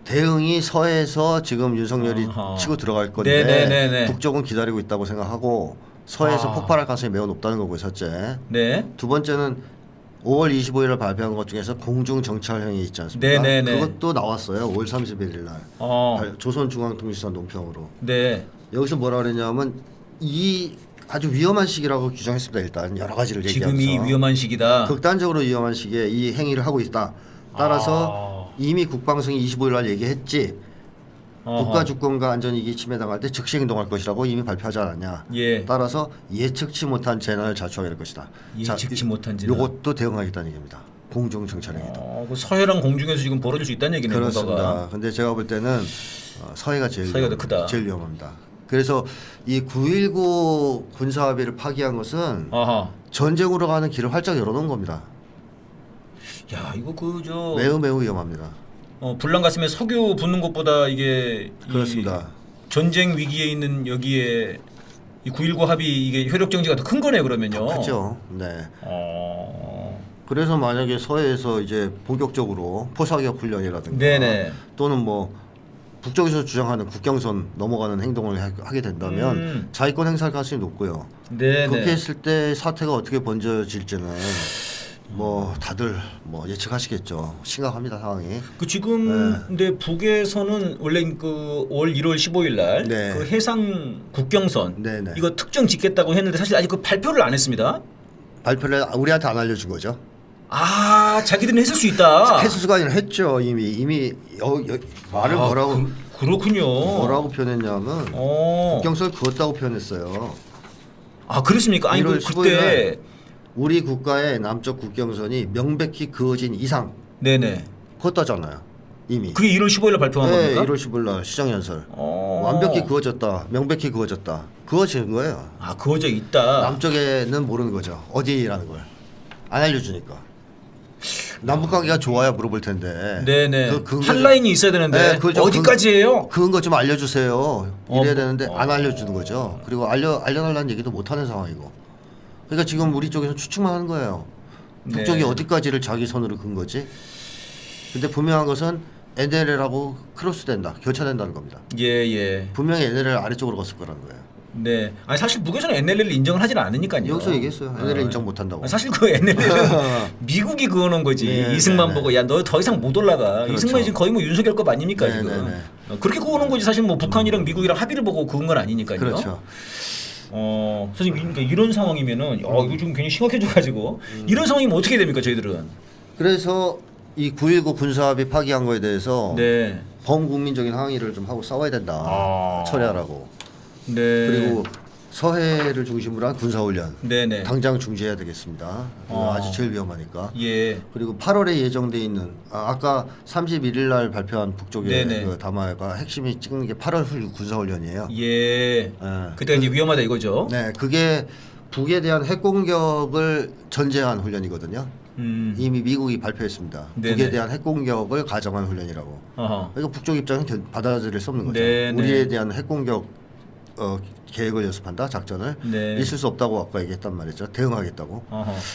대응이 서해에서 지금 윤석열이 치고 들어갈 건데 네네네네. 북쪽은 기다리고 있다고 생각하고 서해에서 폭발할 가능성이 매우 높다는 거고요. 첫째. 네. 두 번째는 5월 25일을 발표한 것 중에서 공중 정찰형이 있지 않습니까? 네네네. 그것도 나왔어요. 5월 31일 날 조선중앙통신사 논평으로. 네. 여기서 뭐라 그랬냐면 이 아주 위험한 시기라고 규정했습니다. 일단 여러 가지를 얘기하면서 지금이 위험한 시기다. 극단적으로 위험한 시기에 이 행위를 하고 있다. 따라서 이미 국방성이 25일 날 얘기했지. 국가 주권과 안전이익이 침해당할 때 즉시 행동할 것이라고 이미 발표하지 않았냐. 예. 따라서 예측치 못한 재난을 자초하게 될 것이다. 예측치 못한 재난. 이것도 대응하겠다는 얘기입니다. 공중 정찰행위도. 그 서해랑 공중에서 지금 벌어질 수 있다는 얘기네요. 그렇습니다. 근데 제가 볼 때는 서해가 서해가 더 크다. 제일 위험합니다. 그래서 이 9.19 군사합의를 파기한 것은 전쟁으로 가는 길을 활짝 열어놓은 겁니다. 야 이거 그저 매우 위험합니다. 불난 가슴에 석유 붓는 것보다 이게 그렇습니다. 전쟁 위기에 있는 여기에 이 9.19 합의 이게 효력 정지가 더 큰 거네 그러면요. 그렇죠. 네. 그래서 만약에 서해에서 이제 본격적으로 포사격 훈련이라든가 네네. 또는 뭐 북쪽에서 주장하는 국경선 넘어가는 행동을 하게 된다면 자위권 행사할 가능성이 높고요. 네네. 그렇게 했을 때 사태가 어떻게 번져질지는 뭐 다들 뭐 예측하시겠죠. 심각합니다 상황이. 그 지금 근데 북에서는 원래 그 올 1월 15일 날 네. 그 해상 국경선 네네. 이거 특정 짓겠다고 했는데 사실 아직 그 발표를 안 했습니다. 발표를 우리한테 안 알려준 거죠. 자기들은 했을 수 있다. 해수수가 아니라 했죠. 이미 말을 그렇군요. 뭐라고 표현했냐면 국경선을 그었다고 표현했어요. 그렇습니까? 아니 1월 그때 15일 우리 국가의 남쪽 국경선이 명백히 그어진 이상 네네. 그었다잖아요. 이미. 그게 1월 15일 날 발표한 네, 겁니까? 1월 15일 날 시정연설. 완벽히 그어졌다. 명백히 그어졌다. 그어진 거예요. 그어져 있다. 남쪽에는 모르는 거죠. 어디라는 걸. 안 알려주니까. 남북 관계가 좋아야 물어볼 텐데. 네네. 한 라인이 있어야 되는데 어디까지예요? 그건 좀 알려주세요. 이래야 되는데 안 알려주는 거죠. 그리고 알려달라는 얘기도 못하는 상황이고. 그러니까 지금 우리 쪽에서 추측만 하는 거예요. 북쪽이 어디까지를 자기 손으로 근 거지? 근데 분명한 것은 NLL하고 크로스된다. 교차된다는 겁니다. 예. 분명히 NLL 아래쪽으로 갔을 거라는 거예요. 네. 아니 사실 북에서는 NLL을 인정을 하진 않으니까요. 여기서 얘기했어요. NLL 인정 못한다고. 사실 그 NLL은 미국이 그어놓은 거지. 네, 이승만 보고 야 너 더 이상 못 올라가. 그렇죠. 이승만이 지금 거의 뭐 윤석열급 아닙니까 네, 지금. 네. 그렇게 그어놓은 거지. 사실 뭐 북한이랑 미국이랑 합의를 보고 그은 건 아니니까요. 그렇죠. 선생님 그러니까 이런 상황이면은 이거 좀 굉장히 심각해져가지고 이런 상황이면 어떻게 됩니까 저희들은? 그래서 이 9.19 군사합의 파기한 거에 대해서 네. 범국민적인 항의를 좀 하고 싸워야 된다. 철회하라고. 네. 그리고 서해를 중심으로 한 군사훈련 네네. 당장 중지해야 되겠습니다. 아주 제일 위험하니까. 예. 그리고 8월에 예정돼 있는 아까 31일 날 발표한 북쪽의 네네. 그 담화가 핵심이 찍는 게 8월 군사훈련이에요. 예. 네. 그때 이제 위험하다 이거죠. 네, 그게 북에 대한 핵 공격을 전제한 훈련이거든요. 이미 미국이 발표했습니다. 네네. 북에 대한 핵 공격을 가정한 훈련이라고. 그러니까 북쪽 입장은 받아들일 수 없는 거죠. 네네. 우리에 대한 핵 공격 계획을 연습한다, 작전을 있을 수 없다고 아까 얘기했단 말이죠. 대응하겠다고.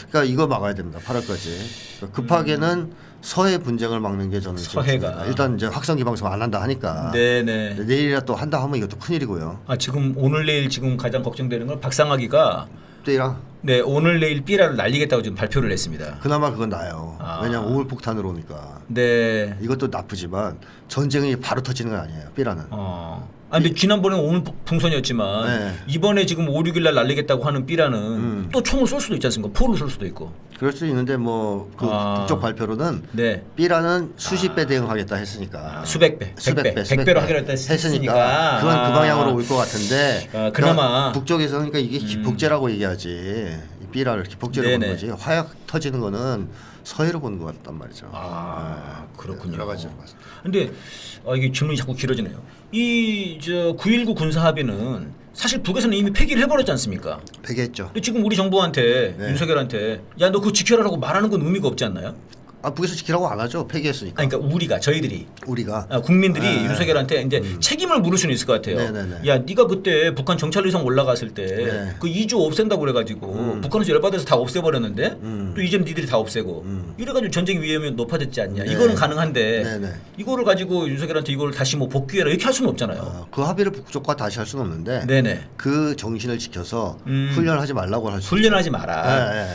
그러니까 이거 막아야 됩니다. 8월까지. 그러니까 급하게는 서해 분쟁을 막는 게 저는 서해가. 좋습니다. 일단 이제 확성 기방송 안 한다 하니까. 네네. 내일이라 또 한다 하면 이것도 큰일이고요. 지금 오늘 내일 지금 가장 걱정되는 건 박상학이가 때랑 네 오늘 내일 삐라를 날리겠다고 지금 발표를 했습니다. 그나마 그건 나아요. 왜냐면 우물 폭탄으로 오니까. 네. 이것도 나쁘지만 전쟁이 바로 터지는 건 아니에요. 삐라는. 근데 지난번에 오물 풍선이었지만 네. 이번에 지금 5, 6일 날 날리겠다고 하는 삐라는 또 총을 쏠 수도 있지 않습니까? 포를 쏠 수도 있고. 그럴 수 있는데 뭐 그 북쪽 발표로는 네. 삐라는 수십 배 대응하겠다 했으니까. 수백 배, 수백 배, 100배로 하기로 했으니까. 그건 그 방향으로 올 것 같은데. 그나마 북쪽에서 그러니까 이게 기폭제라고 얘기하지. 삐라를 기폭제로 보는 거지. 화약 터지는 거는 서해로 보는 것 같단 말이죠. 그렇군요. 여러 가지로 봐서. 근데 이게 질문이 자꾸 길어지네요. 이 9.19 군사 합의는 사실 북에서는 이미 폐기를 해버렸지 않습니까? 폐기했죠. 근데 지금 우리 정부한테 윤석열한테 야 너 그거 지켜라라고 말하는 건 의미가 없지 않나요? 북에서 지키라고 안 하죠. 폐기했으니까. 아니, 그러니까 저희들이 우리가 국민들이 네. 윤석열한테 이제 책임을 물을 수는 있을 것 같아요. 네네네. 야, 네가 그때 북한 정찰 위성 올라갔을 때 네. 그 2조 없앤다고 그래가지고 북한에서 열받아서 다 없애버렸는데 또 이제는 니들이 다 없애고 이래가지고 전쟁 위험이 높아졌지 않냐. 네. 이거는 가능한데 네네. 이거를 가지고 윤석열한테 이걸 다시 뭐 복귀해라 이렇게 할 수는 없잖아요. 그 합의를 북쪽과 다시 할 수는 없는데 네네. 그 정신을 지켜서 훈련하지 말라고 할 수. 훈련하지 마라. 네.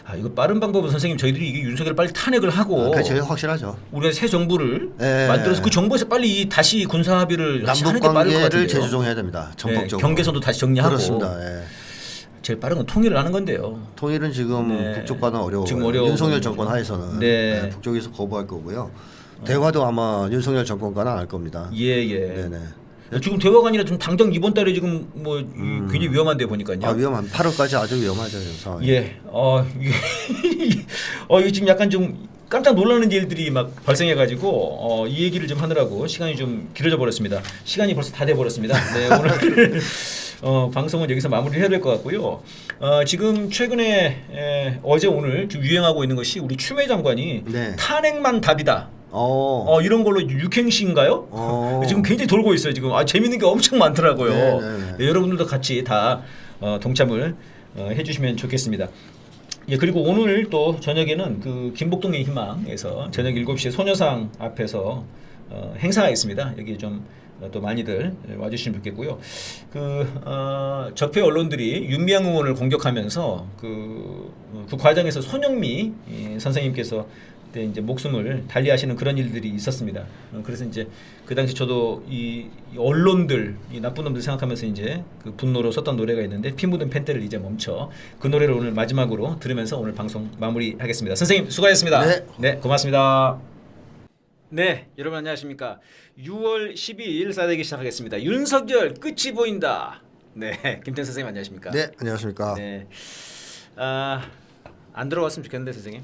아, 이거 빠른 방법은 선생님 저희들이 이게 윤석열 빨리 탄핵을 하고 그게 제일 확실하죠. 우리가 새 정부를 네. 만들어서 그 정부에서 빨리 다시 군사 합의를 다시 하는 남북 게 빠를 것 관계를 같은데요. 재조정해야 됩니다. 전폭적으로. 경계선도 다시 정리하고. 그렇습니다. 예. 제일 빠른 건 통일을 하는 건데요. 통일은 지금 네. 북쪽과는 어려워요. 지금 어려운 윤석열 거죠. 정권 하에서는 네. 북쪽에서 거부할 거고요. 대화도 아마 윤석열 정권과는 안 할 겁니다. 예. 네네. 지금 대화가 아니라 좀 당장 이번 달에 지금 뭐 굉장히 위험한데 보니까요. 위험한 8월까지 아주 위험하죠 상황. 예. 이게 지금 약간 좀 깜짝 놀라는 일들이 막 발생해가지고 이 얘기를 좀 하느라고 시간이 좀 길어져 버렸습니다. 시간이 벌써 다 돼 버렸습니다. 네, 오늘 방송은 여기서 마무리해야 될 것 같고요. 지금 최근에 어제 오늘 좀 유행하고 있는 것이 우리 추미애 장관이 네. 탄핵만 답이다. 이런 걸로 육행시인가요? 지금 굉장히 돌고 있어요. 지금 재밌는 게 엄청 많더라고요. 네, 여러분들도 같이 다 동참을 해주시면 좋겠습니다. 예, 그리고 오늘 또 저녁에는 그 김복동의 희망에서 저녁 7시에 소녀상 앞에서 행사가 있습니다. 여기 좀 또 많이들 와주시면 좋겠고요. 적폐 언론들이 윤미향 의원을 공격하면서 그 과정에서 손영미 선생님께서 그때 이제 목숨을 달리하시는 그런 일들이 있었습니다. 그래서 이제 그 당시 저도 이 언론들, 이 나쁜 놈들 생각하면서 이제 그 분노로 썼던 노래가 있는데 피 묻은 팬테를 이제 멈춰, 그 노래를 오늘 마지막으로 들으면서 오늘 방송 마무리하겠습니다. 선생님 수고하셨습니다. 네, 고맙습니다. 네, 여러분 안녕하십니까. 6월 12일 싸대기 시작하겠습니다. 윤석열 끝이 보인다. 네, 김태현 선생님 안녕하십니까. 네, 안녕하십니까. 네, 안 들어왔으면 좋겠는데 선생님.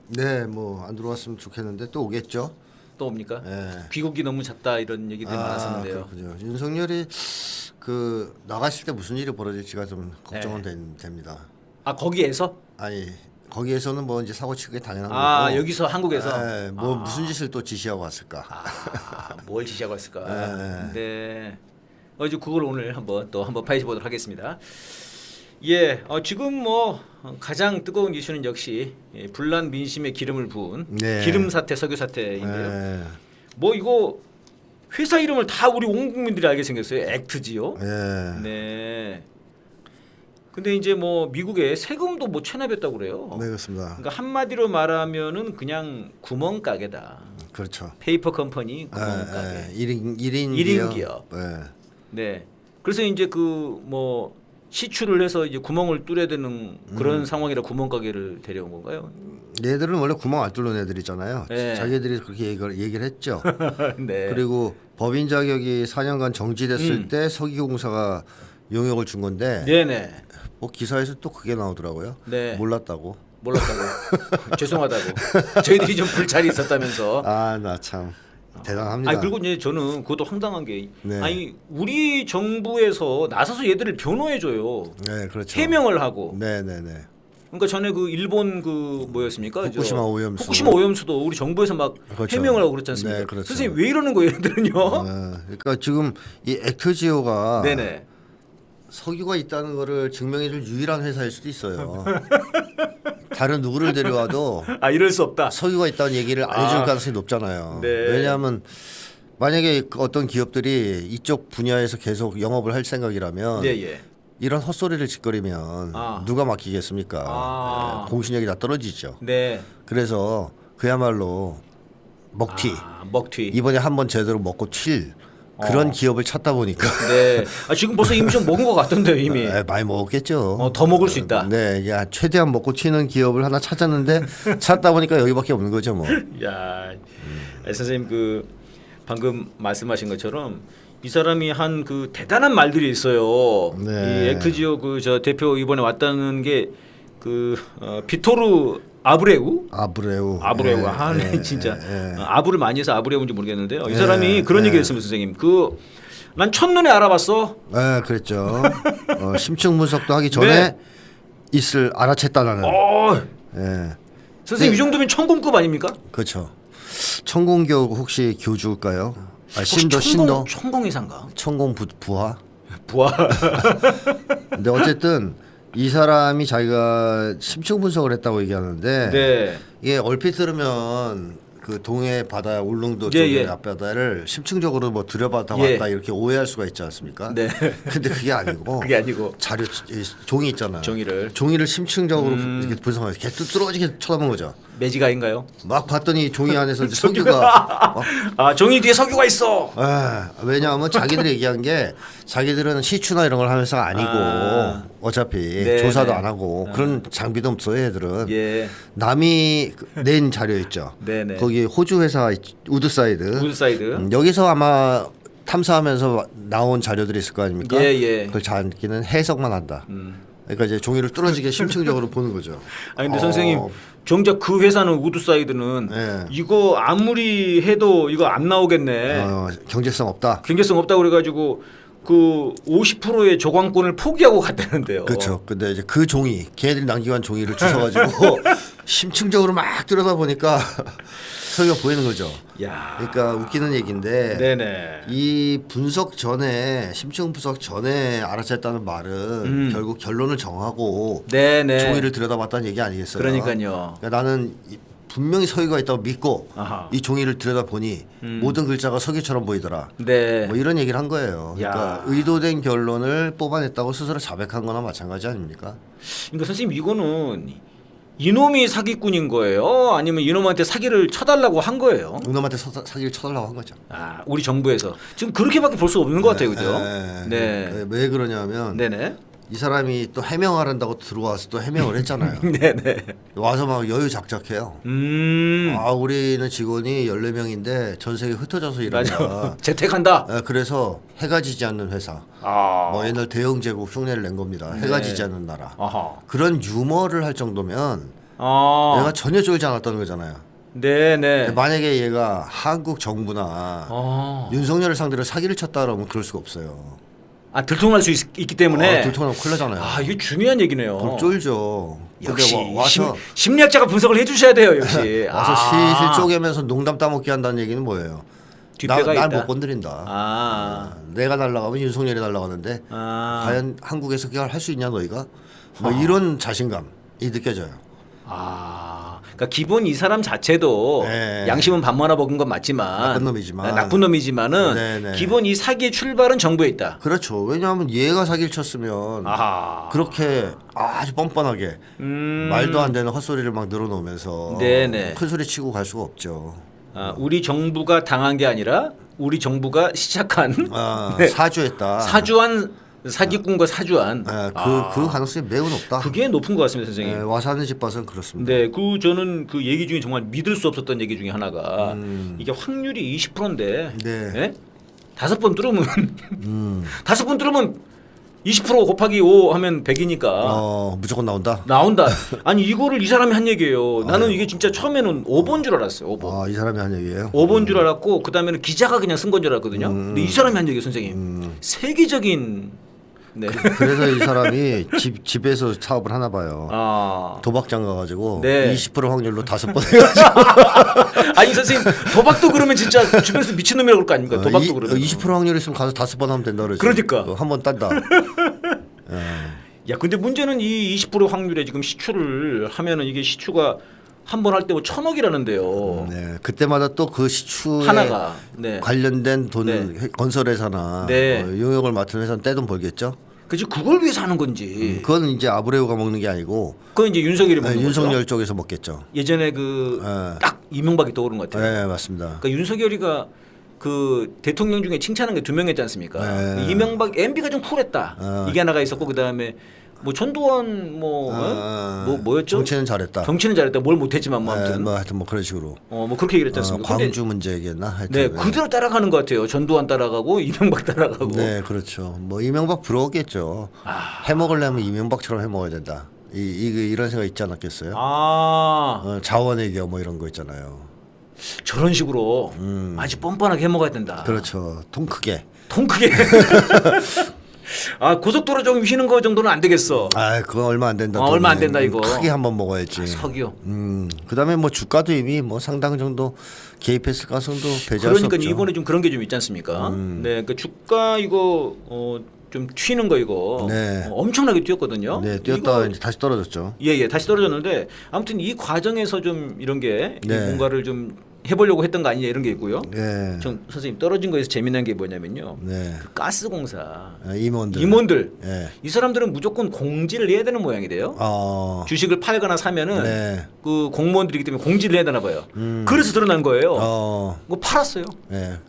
네, 뭐 안 들어왔으면 좋겠는데 또 오겠죠. 또 옵니까? 네. 귀국이 너무 잦다 이런 얘기들이 많았었는데요. 그렇군요. 윤석열이 나가실 때 무슨 일이 벌어질지가 좀 걱정은 됩니다. 거기에서? 아니 거기에서는 뭐 이제 사고 치는 게 당연한 거고. 여기서 한국에서? 네, 뭐 무슨 짓을 또 지시하고 왔을까? 뭘 지시하고 왔을까? 네. 이제 그걸 오늘 한번 파헤쳐 보도록 하겠습니다. 예, 지금 뭐 가장 뜨거운 이슈는 역시 분란 민심에 기름을 부은 기름 사태, 석유 사태인데요. 뭐 이거 회사 이름을 다 우리 온 국민들이 알게 생겼어요. 액트지요. 네. 근데 이제 뭐 미국에 세금도 뭐 체납했다고 그래요. 네, 그렇습니다. 그러니까 한마디로 말하면은 그냥 구멍가게다. 그렇죠. 페이퍼 컴퍼니 구멍가게. 1인 기업. 네. 그래서 이제 그 뭐 시추를 해서 이제 구멍을 뚫어야 되는 그런 상황이라 구멍가게를 데려온 건가요? 얘들은 원래 구멍 안 뚫는 애들이잖아요. 네. 자기들이 그렇게 얘기를 했죠. 네. 그리고 법인 자격이 4년간 정지됐을 때 석유공사가 용역을 준 건데 네네. 뭐 기사에서 또 그게 나오더라고요. 네. 몰랐다고. 죄송하다고. 저희들이 좀 불찰이 있었다면서. 나 참 대단합니다. 그리고 이제 저는 그것도 황당한 게 네. 우리 정부에서 나서서 얘들을 변호해 줘요. 네, 그렇죠. 해명을 하고. 네네네. 그러니까 전에 그 일본 그 뭐였습니까? 후쿠시마 오염수. 후쿠시마 오염수도 우리 정부에서 막 그렇죠. 해명을 하고 그랬지 않습니까? 네, 그렇죠. 선생님 왜 이러는 거예요, 얘들은요? 그러니까 지금 이 액트지오가 네네. 석유가 있다는 거를 증명해줄 유일한 회사일 수도 있어요. 다른 누구를 데려와도 이럴 수 없다. 석유가 있다는 얘기를 안 해줄 가능성이 높잖아요. 네. 왜냐하면 만약에 어떤 기업들이 이쪽 분야에서 계속 영업을 할 생각이라면 예. 이런 헛소리를 짓거리면 누가 맡기겠습니까? 공신력이 다 떨어지죠. 네. 그래서 그야말로 먹튀. 먹튀. 이번에 한번 제대로 먹고 튈 그런 기업을 찾다 보니까 네. 지금 벌써 이미 좀 먹은 것 같던데요, 이미. 많이 먹었겠죠. 더 먹을 수 있다. 네, 최대한 먹고 튀는 기업을 하나 찾았는데 찾다 보니까 여기밖에 없는 거죠, 뭐. 야, 선생님 그 방금 말씀하신 것처럼 이 사람이 한 그 대단한 말들이 있어요. 네. 이 액트지오 그 저 대표 이번에 왔다는 게 그 비토르 아브레우. 진짜 아부를 많이 해서 아브레우인지 모르겠는데요. 이 사람이 그런 얘기했습니다, 선생님. 난 첫눈에 알아봤어. 네, 그랬죠. 심층 분석도 하기 전에 네. 있을 알아챘다라는. 선생님 네. 이 정도면 천공급 아닙니까? 그렇죠. 천공교 혹시 교주일까요? 신도 혹시 신도 천공이상가? 천공 부하. 부하. 근데 어쨌든 이 사람이 자기가 심층 분석을 했다고 얘기하는데 네. 이게 얼핏 들으면 그 동해 바다 울릉도 예, 쪽의 예. 앞바다를 심층적으로 뭐 들여봤다 예. 왔다 이렇게 오해할 수가 있지 않습니까? 네. 근데 그게 아니고 그게 아니고 자료 종이 있잖아요. 종이를 심층적으로 이렇게 분석해서 개 뚫어지게 쳐다본 거죠. 매지가인가요? 막 봤더니 종이 안에서 이제 석유가 아 종이 뒤에 석유가 있어. 왜냐하면 자기들이 얘기한 게 자기들은 시추나 이런 걸 하는 회사가 아니고 어차피 네, 조사도 네. 안 하고 그런 장비도 없어요 얘들은. 예. 남이 낸 자료 있죠. 네네. 거기 호주 회사 우드사이드. 우드사이드. 여기서 아마 탐사하면서 나온 자료들이 있을 거 아닙니까? 예, 예. 그걸 자기는 해석만 한다. 그러니까 이제 종이를 뚫어지게 심층적으로 보는 거죠. 아니 근데 선생님 정작 그 회사는 우드사이드는 네. 이거 아무리 해도 이거 안 나오겠네. 경제성 없다. 경제성 없다고 그래가지고 그 50%의 저광권을 포기하고 갔다는데요. 그렇죠. 근데 이제 그 종이 걔네들이 남기고 한 종이를 주워가지고 심층적으로 막 들여다 보니까 석유가 보이는 거죠. 야. 그러니까 웃기는 얘기인데 네네. 이 분석 전에 심층 분석 전에 알아챘다는 말은 결국 결론을 정하고 네네. 종이를 들여다봤다는 얘기 아니겠어요? 그러니까요. 그러니까 나는 분명히 석유가 있다고 믿고 아하. 이 종이를 들여다보니 모든 글자가 석유처럼 보이더라. 네. 뭐 이런 얘기를 한 거예요. 야. 그러니까 의도된 결론을 뽑아냈다고 스스로 자백한 거나 마찬가지 아닙니까? 그러니까 선생님 이거는 이놈이 사기꾼인 거예요? 아니면 이놈한테 사기를 쳐달라고 한 거예요? 이놈한테 사기를 쳐달라고 한 거죠. 아, 우리 정부에서 지금 그렇게밖에 볼 수 없는 것 같아요, 그죠? 네. 왜 그러냐면 네네. 이 사람이 또 해명하란다고 들어와서 또 해명을 했잖아요. 네네. 와서 막 여유작작해요. 우리는 직원이 14명인데 전 세계 흩어져서 일한다. 맞아. 재택한다. 그래서 해가 지지 않는 회사. 뭐 옛날 대영 제국 흉내를 낸 겁니다. 해가 네. 지지 않는 나라. 아하. 그런 유머를 할 정도면 아. 얘가 전혀 쫄지 않았다는 거잖아요. 네네. 만약에 얘가 한국 정부나 아. 윤석열을 상대로 사기를 쳤다 그러면 그럴 수가 없어요. 아 들통날 수 있기 때문에. 들통나면 큰일 나잖아요. 아 이게 중요한 얘기네요. 그럼 쫄죠. 역시 근데 와서 심리학자가 분석을 해주셔야 돼요, 역시. 와서 실실 쪼개면서 농담 따먹기 한다는 얘기는 뭐예요? 뒷배가 있다. 날 못 건드린다. 아. 내가 날아가면 윤석열이 날아가는데 아. 과연 한국에서 그걸 할 수 있냐 너희가? 뭐 이런 자신감이 느껴져요. 아, 그러니까 기본 이 사람 자체도 네. 양심은 밥 말아 먹은 건 맞지만 나쁜 놈이지만은 네네. 기본 이 사기의 출발은 정부에 있다. 그렇죠. 왜냐하면 얘가 사기를 쳤으면 아하. 그렇게 아주 뻔뻔하게 말도 안 되는 헛소리를 막 늘어놓으면서 네네. 큰 소리 치고 갈 수가 없죠. 아, 우리 정부가 당한 게 아니라 우리 정부가 시작한 네. 사주했다. 사주한 사기꾼과 사주한 그 가능성이 매우 높다. 그게 높은 것 같습니다, 선생님. 와 사는 집 봐서는 그렇습니다. 네, 그 저는 그 얘기 중에 정말 믿을 수 없었던 얘기 중에 하나가 이게 확률이 20%인데 네. 5번 뚫으면 5번 뚫으면 20% 곱하기 5 하면 100이니까 무조건 나온다. 나온다. 아니 이거를 이 사람이 한 얘기예요. 나는 이게 진짜 처음에는 5번 줄 알았어요. 5번. 이 사람이 한 얘기예요. 5번 줄 알았고 그 다음에는 기자가 그냥 쓴 건 줄 알았거든요. 근데 이 사람이 한 얘기예요, 선생님. 세계적인. 네. 그래서 이 사람이 집에서 사업을 하나 봐요. 도박장 가가지고 네. 20% 확률로 5번 해가지고 아니 선생님 도박도 그러면 진짜 주변에서 미친놈이라고 그럴 거 아닙니까? 도박도 그러면 20% 확률 있으면 가서 5번 하면 된다 그러지. 그러니까. 한 번 딴다. 야 근데 문제는 이 20% 확률에 지금 시추를 하면은 이게 시추가 한 번 할 때 뭐 1,000억이라는데요. 네, 그때마다 또 그 시추에 하나가 네. 관련된 돈 네. 건설회사나 네. 용역을 맡은 회사는 떼돈 벌겠죠. 그지 그걸 위해서 하는 건지. 그건 이제 아브레우가 먹는 게 아니고 그건 이제 윤석열이 먹는 거죠. 윤석열 쪽에서 먹겠죠. 예전에 그 딱 이명박이 떠오른 것 같아요. 네, 맞습니다. 그러니까 윤석열이가 그 대통령 중에 칭찬한 게 2명 했지 않습니까? 네. 이명박 MB가 좀 쿨했다. 이게 하나가 있었고 그 다음에 뭐 전두환 뭐였죠? 정치는 잘했다. 정치는 잘했다. 뭘 못했지만 뭐 아무튼 하여튼 뭐 그런 식으로. 뭐 그렇게 얘기를 했지 않습니까? 광주 문제 얘기했나? 하여튼 네, 그대로 따라가는 것 같아요. 전두환 따라가고 이명박 따라가고. 네, 그렇죠. 뭐 이명박 부러웠겠죠. 해먹으려면 이명박처럼 해먹어야 된다. 이런 생각 있지 않았겠어요? 자원의 기업 뭐 이런 거 있잖아요. 저런 식으로 아주 뻔뻔하게 해먹어야 된다. 그렇죠. 통 크게. 통 크게. 아 고속도로 좀 휘는 거 정도는 안 되겠어. 아, 그거 얼마 안 된다. 얼마 안 된다, 이거. 크게 한번 먹어야지. 석유. 그다음에 뭐 주가도 이미 뭐 상당 정도 개입했을 가능성도 배제할 수 그러니까 없죠. 이번에 좀 그런 게 좀 있지 않습니까? 네, 그러니까 주가 이거 좀 튀는 거 이거 네. 엄청나게 뛰었거든요. 네, 뛰었다가 이거 이제 다시 떨어졌죠. 예, 다시 떨어졌는데 아무튼 이 과정에서 좀 이런 게 네. 뭔가를 좀 해보려고 했던 거 아니냐 이런 게 있고요. 네. 전 선생님 떨어진 거에서 재미난 게 뭐냐면요. 네. 그 가스공사 아, 임원들. 예. 예. 이 사람들은 무조건 공지를 해야 되는 모양이래요. 주식을 팔거나 사면은 네. 그 공무원들이기 때문에 공지를 해야 되나 봐요. 그래서 드러난 거예요. 뭐 팔았어요. 예.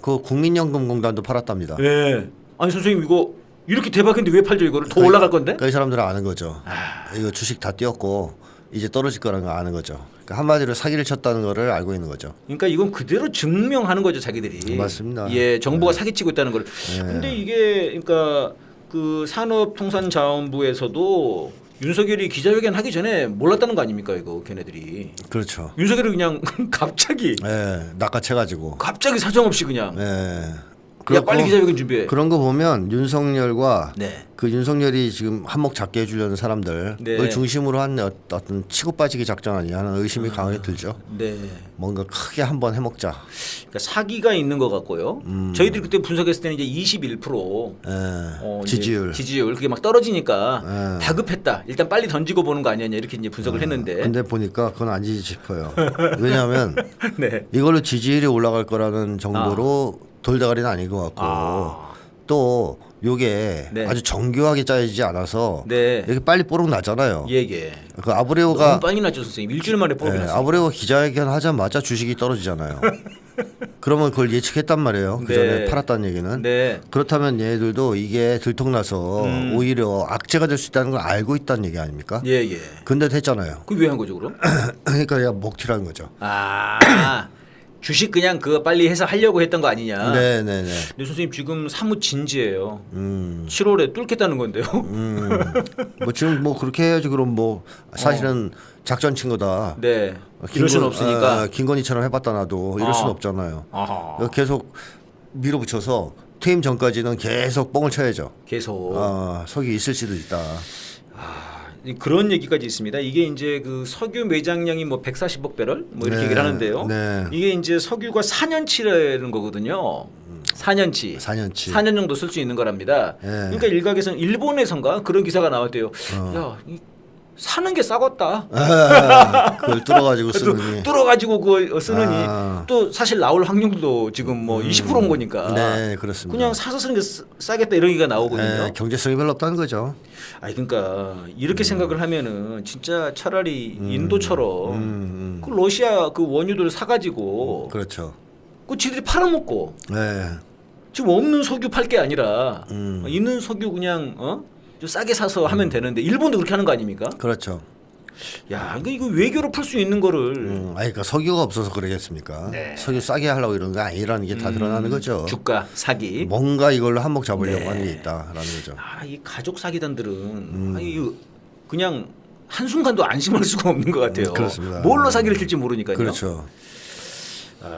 그 국민연금공단도 팔았답니다. 예. 아니 선생님 이거 이렇게 대박인데 왜 팔죠 이거를? 더 올라갈 건데? 그러니까 이 사람들은 아는 거죠. 이거 주식 다 뛰었고 이제 떨어질 거라는 거 아는 거죠. 그러니까 한마디로 사기를 쳤다는 거를 알고 있는 거죠. 그러니까 이건 그대로 증명하는 거죠 자기들이. 맞습니다. 예, 정부가 사기치고 있다는 걸. 근데 이게 그러니까 그 산업통상자원부에서도 윤석열이 기자회견 하기 전에 몰랐다는 거 아닙니까 이거 걔네들이. 그렇죠. 윤석열이 그냥 갑자기 낚아채가지고. 갑자기 사정없이 그냥. 야 빨리 기자회견 준비해. 그런 거 보면 윤석열과 네. 그 윤석열이 지금 한몫 잡게 해주려는 사람들을 네. 중심으로 한 어떤 치고 빠지기 작전 아니냐 하는 의심이 강하게 들죠. 네. 뭔가 크게 한번 해먹자. 그러니까 사기가 있는 것 같고요. 저희들이 그때 분석했을 때는 이제 21% 지지율. 지지율 그게 막 떨어지니까 다급했다. 일단 빨리 던지고 보는 거 아니냐 이렇게 이제 분석을 했는데. 근데 보니까 그건 아니지 싶어요. 왜냐하면 네. 이걸로 지지율이 올라갈 거라는 정도로 돌다가리는 아닌 것 같고 또 요게 네. 아주 정교하게 짜여지지 않아서 네. 이렇게 빨리 뽀록 나잖아요. 예. 그 아브레오가 너무 빨리 났죠 선생님. 일주일 만에 뽑이 났어요. 아브레오가 기자회견 하자마자 주식이 떨어지잖아요. 그러면 그걸 예측했단 말이에요. 그 전에 네. 팔았다는 얘기는. 네. 그렇다면 얘들도 이게 들통나서 오히려 악재가 될 수 있다는 걸 알고 있다는 얘기 아닙니까? 예. 근데도 했잖아요. 그 왜 한 거죠 그럼? 그러니까 얘가 먹튀라는 거죠. 주식 그냥 그거 빨리 해서 하려고 했던 거 아니냐. 네네네. 근데 선생님 지금 사뭇 진지해요. 7월에 뚫겠다는 건데요. 뭐 지금 뭐 그렇게 해야지 그럼 뭐 사실은 작전 친 거다. 네. 이럴 수는 없으니까. 김건희처럼 해봤다 나도 이럴 수는 없잖아요. 계속 밀어붙여서 퇴임 전까지는 계속 뻥을 쳐야죠. 계속. 석유 있을 수도 있다. 그런 얘기까지 있습니다. 이게 이제 그 석유 매장량이 뭐 140억 배럴 뭐 이렇게 얘기를 하는데요. 네. 이게 이제 석유가 4년치라는 거거든요. 4년치. 4년 정도 쓸 수 있는 거랍니다. 네. 그러니까 일각에서는 일본에선가 그런 기사가 나왔대요. 야, 사는 게 싸겠다. 그걸 뚫어가지고 쓰느니. 뚫어가지고 그거 쓰느니 또 사실 나올 확률도 지금 뭐 20%인 거니까. 네, 그렇습니다. 그냥 사서 쓰는 게 싸겠다 이런 얘기가 나오거든요. 네, 경제성이 별로 없다는 거죠. 아니 그러니까 이렇게 생각을 하면은 진짜 차라리 인도처럼 그 러시아 그 원유들 사가지고 그렇죠. 그 지들이 팔아먹고 네. 지금 없는 석유 팔 게 아니라 있는 석유 그냥 좀 싸게 사서 하면 되는데 일본도 그렇게 하는 거 아닙니까? 그렇죠. 야 이거 외교로 풀 수 있는 거를 그러니까 석유가 없어서 그러겠습니까? 네. 석유 싸게 하려고 이러는 거 아니라는 게 다 드러나는 거죠. 주가 사기. 뭔가 이걸로 한몫 잡으려고 네. 하는 게 있다라는 거죠. 이 가족 사기단들은 이거 그냥 한순간도 안심할 수가 없는 것 같아요. 그렇습니다. 뭘로 사기를 칠지 모르니까요. 그렇죠.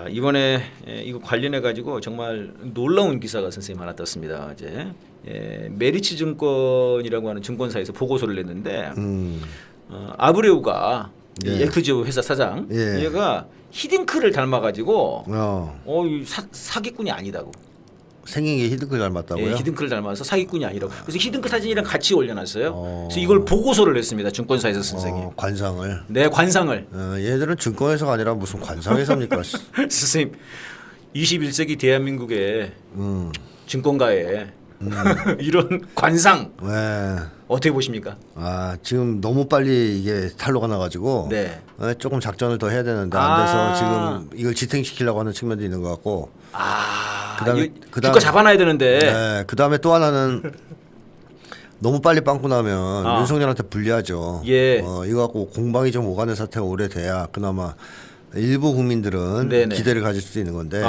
이번에 이거 관련해 가지고 정말 놀라운 기사가 선생님 하나 떴습니다. 이제 메리츠 증권이라고 하는 증권사에서 보고서를 냈는데 아브레우가 엘트지오 회사 사장 얘가 히딩크를 닮아가지고 이 사기꾼이 아니다고. 생긴 게 히딩크를 닮았다고요? 히딩크를 닮아서 사기꾼이 아니라고. 그래서 히딩크 사진이랑 같이 올려놨어요. 그래서 이걸 보고서를 냈습니다. 증권사에서 선생님. 관상을. 네, 관상을. 얘들은 증권회사가 아니라 무슨 관상회사입니까? 선생님, 21세기 대한민국의 증권가에 이런 관상 어떻게 보십니까? 지금 너무 빨리 이게 탄로가 나가지고 조금 작전을 더 해야 되는데 안 돼서 지금 이걸 지탱시키려고 하는 측면도 있는 것 같고. 그다음에 주가 잡아놔야 되는데. 그다음에 또 하나는 너무 빨리 빵꾸 나면 윤석열한테 불리하죠. 이거 갖고 공방이 좀 오가는 사태가 오래돼야 그나마 일부 국민들은 기대를 가질 수도 있는 건데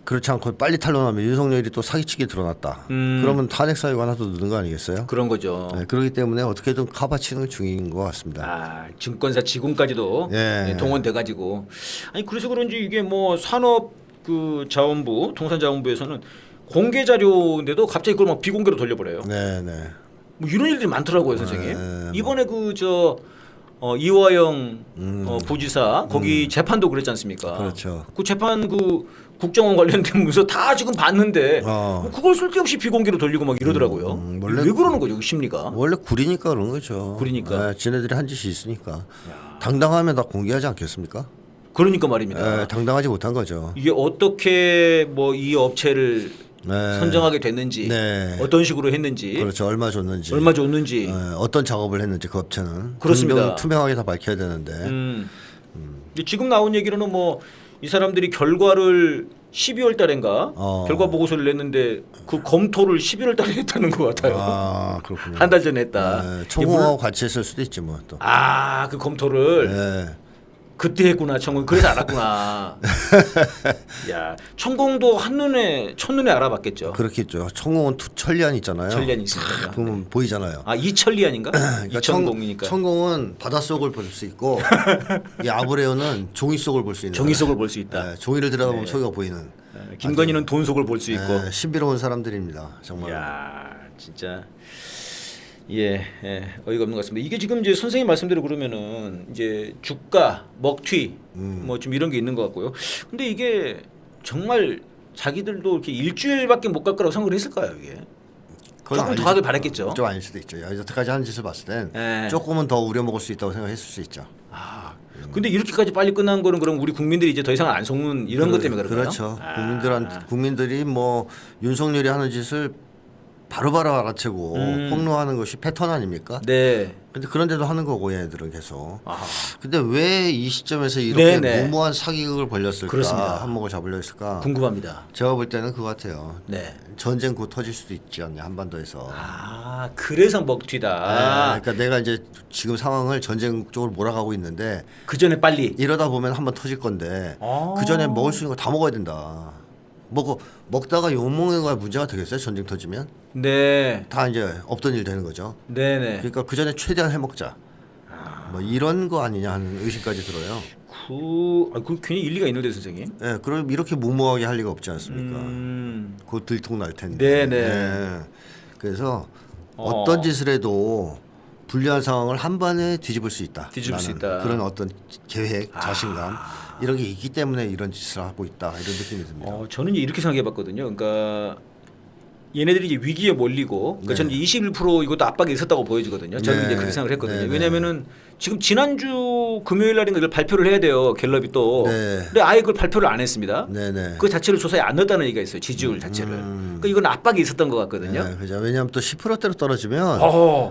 그렇지 않고 빨리 탄로나면 윤석열이 또 사기치기 드러났다. 그러면 탄핵 사유가 하나 더 넣는 거 아니겠어요? 그런 거죠. 그렇기 때문에 어떻게든 카바치는 중인 것 같습니다. 증권사 직원까지도 동원돼 가지고 아니 그래서 그런지 이게 뭐 산업 그 자원부 통산자원부에서는 공개 자료인데도 갑자기 그걸 막 비공개로 돌려버려요. 네, 네. 뭐 이런 일들이 많더라고요, 선생님. 네, 이번에 이화영 부지사 거기 재판도 그랬지 않습니까? 그렇죠. 그 재판 국정원 관련된 문서 다 지금 봤는데 뭐 그걸 쓸데없이 비공개로 돌리고 막 이러더라고요. 원래 왜 그러는 거죠, 그 심리가? 원래 구리니까 그런 거죠. 구리니까. 네, 지네들이 한 짓이 있으니까. 당당하면 다 공개하지 않겠습니까? 그러니까 말입니다. 네, 당당하지 못한 거죠. 이게 어떻게 뭐 이 업체를 네. 선정하게 됐는지, 네. 어떤 식으로 했는지, 그렇죠. 얼마 줬는지, 얼마 줬는지. 네, 어떤 작업을 했는지 그 업체는 그렇습니다. 투명하게 다 밝혀야 되는데. 근데 지금 나온 얘기로는 뭐 이 사람들이 결과를 12월 달인가 결과 보고서를 냈는데 그 검토를 11월 달에 했다는 것 같아요. 아, 그렇군요. 한 달 전에 했다. 네, 총무하고 같이 했을 수도 있지 뭐 또. 그 검토를 네. 그때 했구나. 천공. 그래서 알았구나. 야, 천공도 첫눈에 알아봤겠죠. 그렇겠죠. 천공은 천리안 있잖아요. 천리안이 있으니까요. 그러면 보이잖아요. 이천리안인가? 그러니까 이천공이니까. 천공은 바닷속을 볼 수 있고 이 아브레오는 종이 속을 볼 수 있는 종이 거예요. 속을 볼 수 있다. 네, 종이를 들여다보면 소리가 보이는 김건희는 돈 속을 볼 수 있고. 신비로운 사람들입니다. 정말. 야, 진짜 어이가 없는 것 같습니다. 이게 지금 이제 선생님 말씀대로 그러면은 이제 주가, 먹튀 뭐 좀 이런 게 있는 것 같고요. 근데 이게 정말 자기들도 이렇게 일주일밖에 못 갈 거라고 생각을 했을까요, 이게? 조금 더 하길 바랬겠죠. 좀 아닐 수도 있죠. 여태까지 하는 짓을 봤을 땐 네. 조금은 더 우려먹을 수 있다고 생각했을 수 있죠. 근데 이렇게까지 빨리 끝난 거는 그럼 우리 국민들이 이제 더 이상 안 속는 이런 것 때문에 그런가요? 그렇죠. 국민들이 뭐 윤석열이 하는 짓을 바로바로 알아채고 폭로하는 것이 패턴 아닙니까? 네. 근데 그런데도 하는 거고 얘네들은 계속. 근데 왜 이 시점에서 이렇게 무모한 사기극을 벌였을까? 그렇습니다. 한몫을 잡으려 했을까? 궁금합니다. 제가 볼 때는 그거 같아요. 네. 전쟁 곧 터질 수도 있지 않냐 한반도에서. 그래서 먹튀다. 그러니까 내가 이제 지금 상황을 전쟁 쪽으로 몰아가고 있는데 그 전에 빨리. 이러다 보면 한번 터질 건데 그 전에 먹을 수 있는 거 다 먹어야 된다. 먹다가 욕 먹는 거야 문제가 되겠어요? 전쟁 터지면? 네. 다 이제 없던 일 되는 거죠. 네네. 그러니까 그 전에 최대한 해먹자. 뭐 이런 거 아니냐 하는 의심까지 들어요. 그 괜히 일리가 있는데 선생님. 네, 그럼 이렇게 무모하게 할 리가 없지 않습니까? 곧 들통 날 텐데. 네네. 그래서 어떤 짓을 해도 불리한 상황을 한 번에 뒤집을 수 있다. 뒤집을 수 있다. 그런 어떤 계획, 자신감 이런 게 있기 때문에 이런 짓을 하고 있다. 이런 느낌이 듭니다. 저는 이제 이렇게 생각해봤거든요. 그러니까 얘네들이 이제 위기에 몰리고, 그러니까 저는 21% 이것도 압박이 있었다고 보여지거든요. 저는 이제 그렇게 생각을 했거든요. 왜냐면은 지금 지난주 금요일 날인가 이걸 발표를 해야 돼요. 갤럽이 또. 근데 아예 그걸 발표를 안 했습니다. 그 자체를 조사에 안 넣었다는 얘기가 있어요. 지지율 자체를. 그러니까 이건 압박이 있었던 것 같거든요. 그죠. 왜냐하면 또 10%대로 떨어지면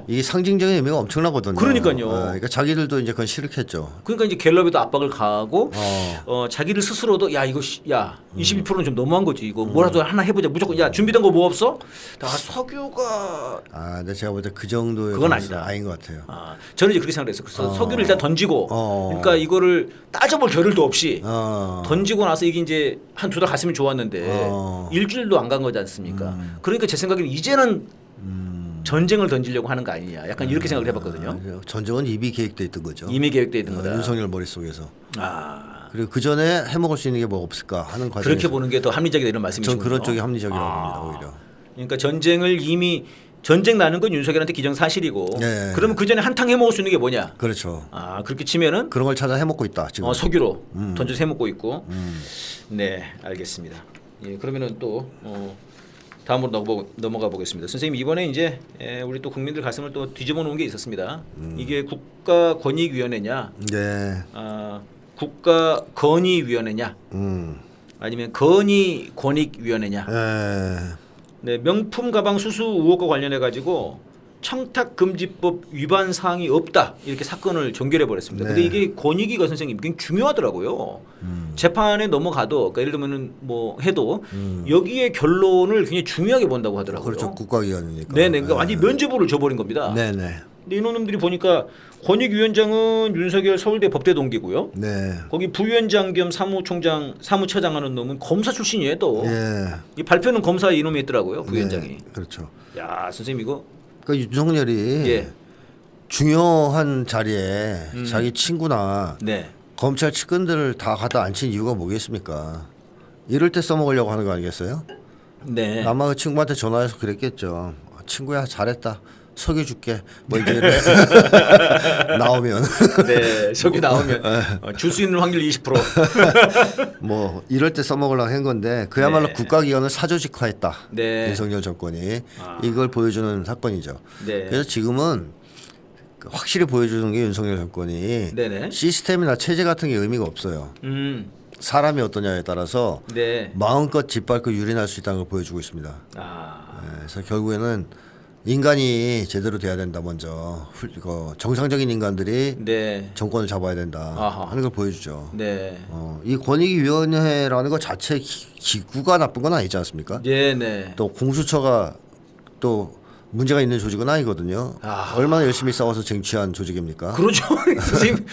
이게 상징적인 의미가 엄청나거든요. 그러니까요. 그러니까 자기들도 이제 그건 싫겠죠. 그러니까 이제 갤럽에도 압박을 가하고 자기들 스스로도 야 이거 22%는 좀 너무한 거지. 이거 뭐라도 하나 해보자. 무조건 야 준비된 거 뭐 없어? 석유가. 근데 제가 볼 때 그 정도의 그건 아니다. 아닌 것 같아요. 저는 이제 그렇게 생각했어요. 그래서 석유를 일단 던지고, 그러니까 이거를 따져볼 겨를도 없이 던지고 나서 이게 이제 한 두 달 갔으면 좋았는데 일주일도 안 간 거지 않습니까? 그러니까 제 생각에는 이제는 전쟁을 던지려고 하는 거 아니냐. 약간 이렇게 생각을 해봤거든요. 전쟁은 이미 계획돼 있던 거죠. 이미 계획돼 있는 거다. 윤석열 머릿속에서. 그리고 그 전에 해먹을 수 있는 게 뭐 없을까 하는 과정에서 그렇게 보는 게 더 합리적이다 이런 말씀이시죠. 전 그런 쪽이 합리적이라고 봅니다. 오히려. 그러니까 전쟁 나는 건 윤석열한테 기정사실이고 그러면 그 전에 한탕 해먹을 수 있는 게 뭐냐? 그렇죠. 그렇게 치면은 그런 걸 찾아 해먹고 있다 지금. 석유로 던져서 해먹고 있고. 네, 알겠습니다. 그러면은 또 다음으로 넘어가 보겠습니다. 선생님 이번에 이제 우리 또 국민들 가슴을 또 뒤집어 놓은 게 있었습니다. 이게 국가권익위원회냐, 국가건의위원회냐, 아니면 건의권익위원회냐. 네, 명품 가방 수수 의혹과 관련해 가지고 청탁금지법 위반 사항이 없다 이렇게 사건을 종결해 버렸습니다. 근데 이게 권익위가 선생님 굉장히 중요하더라고요. 재판에 넘어가도 그러니까 예를 들면은 뭐 해도 여기에 결론을 굉장히 중요하게 본다고 하더라고요. 그렇죠. 국가기관이니까. 네네. 그러니까 완전 면죄부를 줘버린 겁니다. 네네. 근데 이놈들이 보니까 권익위원장은 윤석열 서울대 법대 동기고요. 거기 부위원장 겸 사무처장 하는 놈은 검사 출신이에요 또. 이 발표는 검사 이놈이 했더라고요 부위원장이. 그렇죠. 야 선생님 이거. 그러니까 윤석열이 중요한 자리에 자기 친구나 검찰 측근들을 다 갖다 앉힌 이유가 뭐겠습니까? 이럴 때 써먹으려고 하는 거 아니겠어요? 네. 아마 그 친구한테 전화해서 그랬겠죠. 친구야 잘했다. 석유줄게. 뭐 이제 나오면 네, 저기 나오면 줄 수 있는 확률 20%. 뭐 이럴 때 써먹으려고 한 건데 그야말로 네. 국가기관을 사조직화했다. 네. 윤석열 정권이 이걸 보여주는 사건이죠. 네. 그래서 지금은 확실히 보여주는 게 윤석열 정권이 네네. 시스템이나 체제 같은 게 의미가 없어요. 사람이 어떠냐에 따라서 네. 마음껏 짓밟고 유린할 수 있다는 걸 보여주고 있습니다. 아. 그래서 결국에는 인간이 제대로 돼야 된다. 먼저 정상적인 인간들이 네. 정권을 잡아야 된다 아하. 하는 걸 보여주죠. 네. 이 권익위원회라는 것 자체 기구가 나쁜 건 아니지 않습니까? 네. 또 공수처가 또 문제가 있는 조직은 아니거든요. 아. 얼마나 열심히 싸워서 쟁취한 조직입니까? 그러죠. 선생님.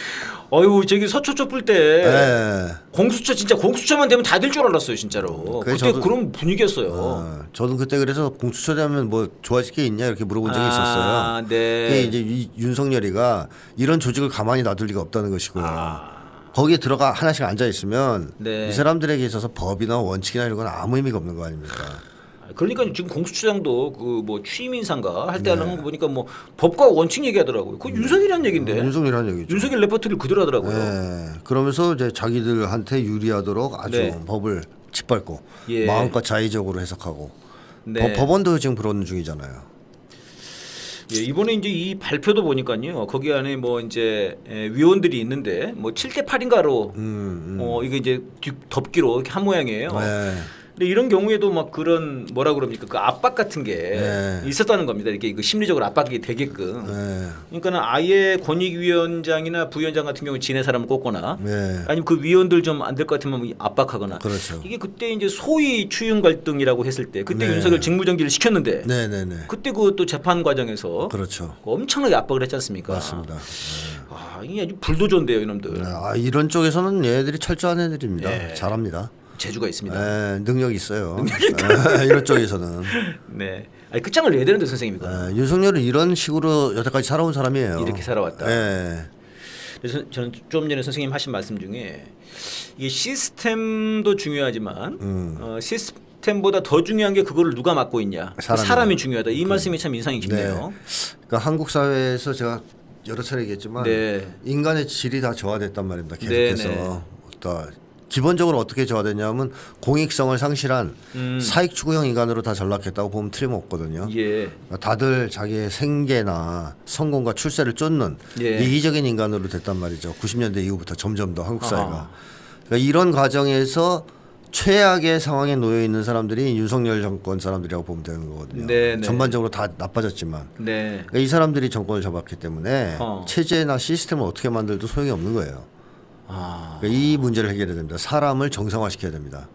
어유 저기 서초초 뿔 때 네. 공수처 진짜 공수처만 되면 다 될 줄 알았어요, 진짜로. 그래서 그때 그런 분위기였어요. 저도 그때 그래서 공수처 되면 뭐 좋아질 게 있냐 이렇게 물어본 적이 있었어요. 아, 네. 그게 이제 윤석열이가 이런 조직을 가만히 놔둘 리가 없다는 것이고요. 거기에 들어가 하나씩 앉아 있으면 네. 이 사람들에게 있어서 법이나 원칙이나 이런 건 아무 의미가 없는 거 아닙니까? 그러니까 지금 공수처장도 그 뭐 취임 인사인가 할 때 하는 거 보니까 뭐 법과 원칙 얘기하더라고요. 그거 윤석열이란 얘긴데. 윤석열이라는 얘기죠. 윤석열 레퍼토리를 그대로 하더라고요. 네. 그러면서 이제 자기들한테 유리하도록 아주 네. 법을 짓밟고 예. 마음껏 자의적으로 해석하고 네. 법원도 지금 그런 중이잖아요. 예, 이번에 이제 이 발표도 보니까요. 거기 안에 뭐 이제 위원들이 있는데 뭐 7대 8인가로 이게 이제 덮기로 이렇게 한 모양이에요. 네. 근데 이런 경우에도 막 그런 뭐라 그럽니까 그 압박 같은 게 네. 있었다는 겁니다. 이렇게 그 심리적으로 압박이 되게끔. 네. 그러니까는 아예 권익위원장이나 부위원장 같은 경우 진의 사람을 꼽거나 네. 아니면 그 위원들 좀 안 될 것 같으면 압박하거나. 그렇죠. 이게 그때 이제 소위 추윤 갈등이라고 했을 때 그때 네. 윤석열 직무정지를 시켰는데 네네네. 그때 그 또 재판 과정에서 그렇죠. 엄청나게 압박을 했지 않습니까? 맞습니다. 아, 이게 아주 불도저인데요, 이놈들. 이런 쪽에서는 얘들이 철저한 애들입니다. 네. 잘합니다. 재주가 있습니다. 네, 능력이 있어요. 이런 쪽에서는. 네. 아니 끝장을 내야 되는데 선생님이가 윤석열은 이런 식으로 여태까지 살아온 사람이에요. 이렇게 살아왔다. 네. 그래서 저는 좀 전에 선생님 하신 말씀 중에 이게 시스템도 중요하지만 시스템보다 더 중요한 게 그거를 누가 맡고 있냐. 사람이 중요하다. 이 말씀이 참 인상이 깊네요. 그러니까 한국 사회에서 제가 여러 차례 얘기했지만 네. 인간의 질이 다 저하됐단 말입니다. 계속해서. 네. 기본적으로 어떻게 저하됐냐면 공익성을 상실한 사익 추구형 인간으로 다 전락했다고 보면 틀림없거든요. 예. 다들 자기의 생계나 성공과 출세를 쫓는 예. 이기적인 인간으로 됐단 말이죠. 90년대 이후부터 점점 더 한국 사회가. 그러니까 이런 과정에서 최악의 상황에 놓여 있는 사람들이 윤석열 정권 사람들이라고 보면 되는 거거든요. 네, 네. 전반적으로 다 나빠졌지만 네. 그러니까 이 사람들이 정권을 잡았기 때문에 체제나 시스템을 어떻게 만들도 소용이 없는 거예요. 그러니까 이 문제를 해결해야 됩니다. 사람을 정상화시켜야 됩니다.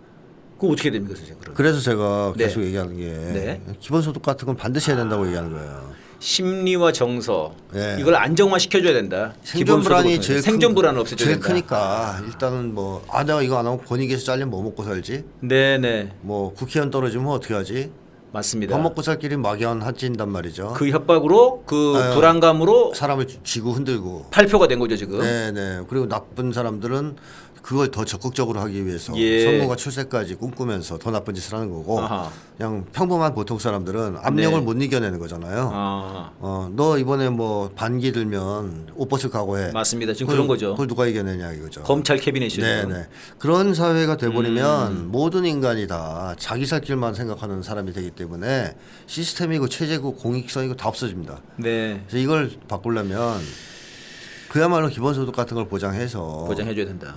그거 어떻게 됩니까, 선생님? 그러면? 그래서 제가 네. 계속 얘기하는 게 네. 기본소득 같은 건 반드시 해야 된다고 얘기하는 거예요. 심리와 정서 네. 이걸 안정화 시켜줘야 된다. 생존 불안이 제일 생존 불안을 없애줘야 제일 된다. 크니까 일단은 뭐 내가 이거 안 하면 권익에서 잘리면 뭐 먹고 살지? 네네 뭐 국회의원 떨어지면 어떻게 하지? 맞습니다. 밥 먹고 살 길이 막연해진단 말이죠. 그 협박으로 그 불안감으로 사람을 쥐고 흔들고. 발표가 된 거죠 지금. 네네. 그리고 나쁜 사람들은 그걸 더 적극적으로 하기 위해서 예. 성공과 출세까지 꿈꾸면서 더 나쁜 짓을 하는 거고 아하. 그냥 평범한 보통 사람들은 압력을 네. 못 이겨내는 거잖아요. 너 이번에 뭐 반기 들면 옷 벗을 각오해. 맞습니다. 지금 그런 거죠. 그걸 누가 이겨내냐 이거죠. 검찰 캐비넷이죠. 네네. 그런 사회가 돼버리면 모든 인간이 다 자기 살 길만 생각하는 사람이 되기 때문에 시스템이고 체제고 공익성이고 다 없어집니다. 네. 그래서 이걸 바꾸려면 그야말로 기본소득 같은 걸 보장해서 보장해줘야 된다.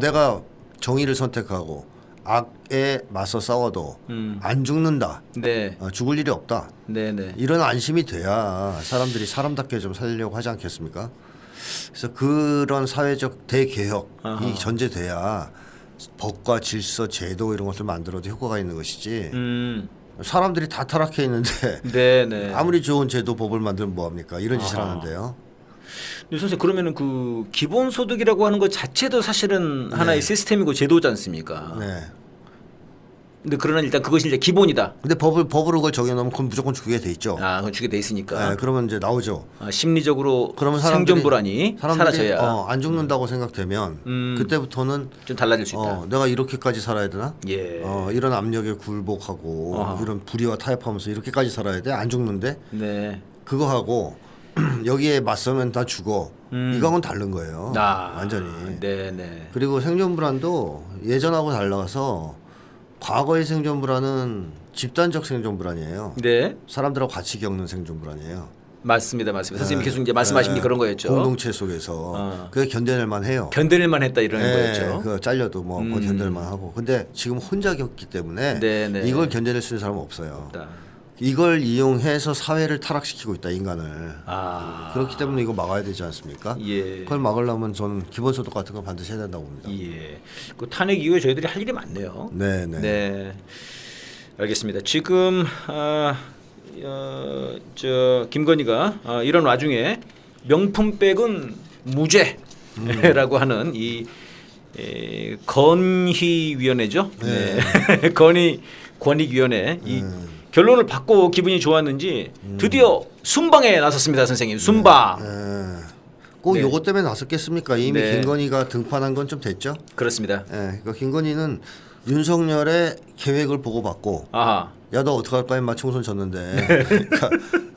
내가 정의를 선택하고 악에 맞서 싸워도 안 죽는다. 네. 죽을 일이 없다. 네네. 이런 안심이 돼야 사람들이 사람답게 좀 살려고 하지 않겠습니까? 그래서 그런 사회적 대개혁이 전제돼야 법과 질서, 제도 이런 것을 만들어도 효과가 있는 것이지. 사람들이 다 타락해 있는데 네네. 아무리 좋은 제도 법을 만들면 뭐합니까? 이런 짓을 하는데요. 근데 선생님 그러면은 그 기본소득이라고 하는 것 자체도 사실은 하나의 시스템이고 제도지 않습니까? 네. 근데 그러나 일단 그것이 이제 기본이다. 근데 법으로 그걸 정해놓으면 그건 무조건 주게 돼 있죠. 아, 그건 주게 돼 있으니까. 네, 그러면 이제 나오죠. 심리적으로 그러면 생존 불안이 사람들이 사라져야 안 죽는다고 생각되면 그때부터는 좀 달라질 수 있다. 내가 이렇게까지 살아야 되나? 예. 이런 압력에 굴복하고 아하. 이런 불의와 타협하면서 이렇게까지 살아야 돼? 안 죽는데? 네. 그거 하고 여기에 맞서면 다 죽어. 이거하고는 다른 거예요. 완전히. 네네. 그리고 생존 불안도 예전하고 달라서 과거의 생존 불안은 집단적 생존 불안이에요. 네. 사람들하고 같이 겪는 생존 불안이에요. 맞습니다. 선생님 계속 이제 말씀하신 게 그런 거였죠. 공동체 속에서 그게 견뎌낼만 해요. 견뎌낼만 했다 이러는 거였죠. 그 잘려도 뭐 견뎌낼만 하고. 근데 지금 혼자 겪기 때문에 네네. 이걸 견뎌낼 수 있는 사람은 없어요. 없다. 이걸 이용해서 사회를 타락시키고 있다 인간을. 아. 그렇기 때문에 이거 막아야 되지 않습니까? 예. 그걸 막으려면 저는 기본소득 같은 거 반드시 해야 된다고 봅니다. 예. 그 탄핵 이후에 저희들이 할 일이 많네요. 네네. 네. 알겠습니다. 지금 저 김건희가 이런 와중에 명품백은 무죄라고 하는 이 건희위원회죠. 네. 건희권익위원회 이 결론을 받고 기분이 좋았는지 드디어 순방에 나섰습니다, 선생님. 순방. 꼭 네. 요것 때문에 나섰겠습니까? 이미 네. 김건희가 등판한 건 좀 됐죠. 그렇습니다. 그러니까 김건희는 윤석열의 계획을 보고받고 아하. 야 너 어떡할 거야 인마 총선 졌는데 그러니까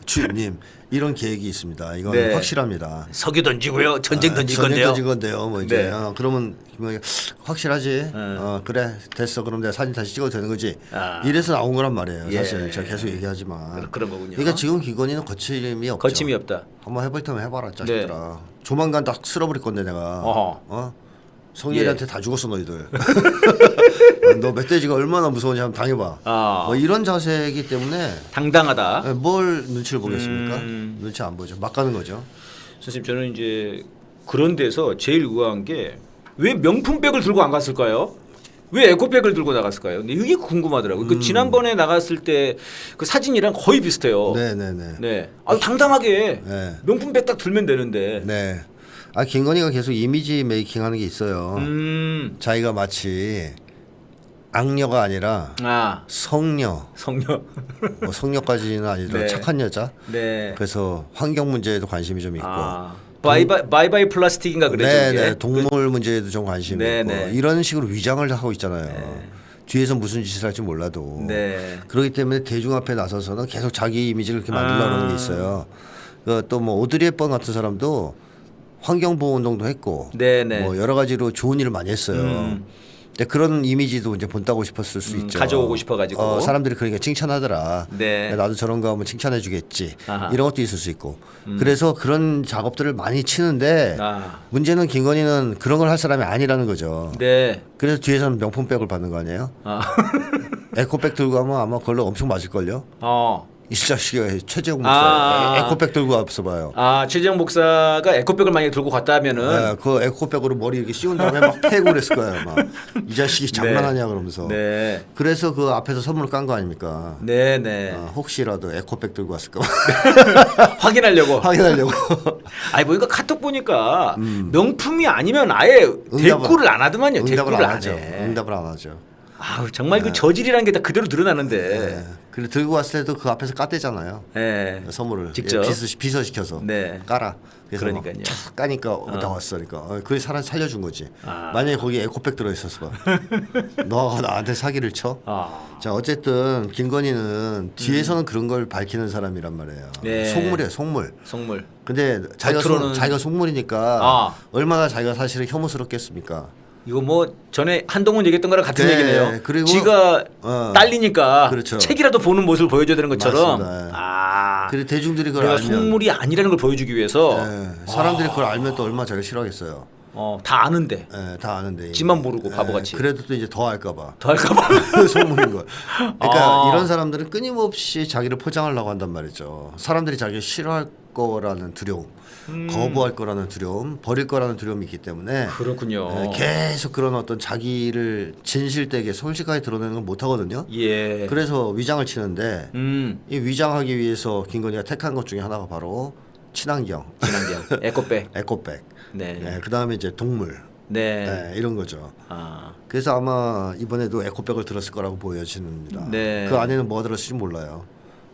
주임님 이런 계획이 있습니다. 이건 네. 확실합니다. 석유 던지고요. 전쟁 던질 전쟁 건데요. 던질 건데요. 뭐 이제 네. 그러면 김건희가 확실하지. 그래 됐어. 그럼 내가 사진 다시 찍어도 되는 거지. 이래서 나온 거란 말이에요. 예. 사실 제가 계속 얘기하지만. 그런 거군요. 그러니까 지금 김건희는 거침이 없죠. 거침이 없다. 한번 해볼 테면 해봐라 자식들아. 조만간 딱 쓸어버릴 건데 내가. 어허. 성렬이한테 다 죽었어 너희들. 너 멧돼지가 얼마나 무서운지 한번 당해봐. 뭐 이런 자세이기 때문에 당당하다. 뭘 눈치를 보겠습니까? 눈치 안 보죠. 막 가는 거죠. 선생님 저는 이제 그런 데서 제일 의아한 게 왜 명품백을 들고 안 갔을까요? 왜 에코백을 들고 나갔을까요? 근데 이게 궁금하더라고요. 그 지난번에 나갔을 때 그 사진이랑 거의 비슷해요. 네네네. 네. 아 당당하게 네. 명품백 딱 들면 되는데. 네. 김건희가 계속 이미지 메이킹하는 게 있어요. 자기가 마치 악녀가 아니라 성녀. 뭐 성녀까지는 아니더라도 네. 착한 여자. 네. 그래서 환경 문제에도 관심이 좀 있고. 바이바이 플라스틱인가 그랬죠. 네네. 동물 문제에도 좀 관심이 네네. 있고. 이런 식으로 위장을 하고 있잖아요. 뒤에서 무슨 짓을 할지 몰라도. 네. 그렇기 때문에 대중 앞에 나서서는 계속 자기 이미지를 이렇게 만들려고 하는 게 있어요. 또 뭐 오드리 헵번 같은 사람도 환경보호 운동도 했고 네네. 뭐 여러 가지로 좋은 일을 많이 했어요. 근데 그런 이미지도 이제 본따고 싶었을 수 있죠. 가져오고 싶어가지고. 사람들이 그러니까 칭찬하더라. 네. 야, 나도 저런 거 하면 칭찬해주겠지. 아하. 이런 것도 있을 수 있고. 그래서 그런 작업들을 많이 치는데 아. 문제는 김건희는 그런 걸 할 사람이 아니라는 거죠. 네. 그래서 뒤에서는 명품백을 받는 거 아니에요? 에코백 들고 가면 아마 그걸로 엄청 맞을걸요? 이 자식이 최재형 목사 에코백 들고 와서 봐요. 최재형 목사가 에코백을 만약에 들고 갔다 하면은 그 에코백으로 머리 이렇게 씌운 다음에 막 패고 그랬을 거예요. 막 이 자식이 장난하냐 그러면서. 네. 그래서 그 앞에서 선물을 깐 거 아닙니까? 네네. 혹시라도 에코백 들고 왔을까 봐 확인하려고. 확인하려고. 아니 보니까 카톡 보니까 명품이 아니면 아예 대꾸를 안 하더만요. 응답을 대꾸를 안 안 하죠. 해. 응답을 안 하죠. 정말 그 저질이라는 게 다 그대로 드러나는데. 네. 그리고 들고 왔을 때도 그 앞에서 깠대잖아요. 네. 선물을 직접 비서시켜서 네. 까라. 그래서 그러니까요. 촥 까니까 나왔어. 그러니까 그게 사람 살려준 거지. 만약에 거기에 에코백 들어있었어. 너가 나한테 사기를 쳐? 자 어쨌든 김건희는 뒤에서는 그런 걸 밝히는 사람이란 말이에요. 네. 속물이에요. 속물. 속물. 근데 자기가 속물이니까 얼마나 자기가 사실은 혐오스럽겠습니까? 이거 뭐 전에 한동훈 얘기했던 거랑 같은 네, 얘기네요. 그리고 지가 딸리니까 그렇죠. 책이라도 보는 모습을 보여줘야 되는 것처럼. 맞습니다. 그리고 대중들이 그걸 내가 알면 속물이 아니라는 걸 보여주기 위해서. 사람들이 그걸 알면 또 얼마나 자기가 싫어하겠어요. 다 아는데. 네, 다 아는데. 지만 모르고 바보같이. 그래도 또 이제 더 할까봐. 더 할까봐. 속물인 걸. 그러니까 이런 사람들은 끊임없이 자기를 포장하려고 한단 말이죠. 사람들이 자기를 싫어할 거라는 두려움, 거부할 거라는 두려움, 버릴 거라는 두려움이 있기 때문에 그렇군요. 계속 그런 어떤 자기를 진실되게 솔직하게 드러내는 걸 못 하거든요. 예. 그래서 위장을 치는데 이 위장하기 위해서 김건희가 택한 것 중에 하나가 바로 친환경, 에코백. 에코백. 네. 그 다음에 이제 동물. 네. 이런 거죠. 그래서 아마 이번에도 에코백을 들었을 거라고 보여집니다. 네. 그 안에는 뭐가 들었을지 몰라요.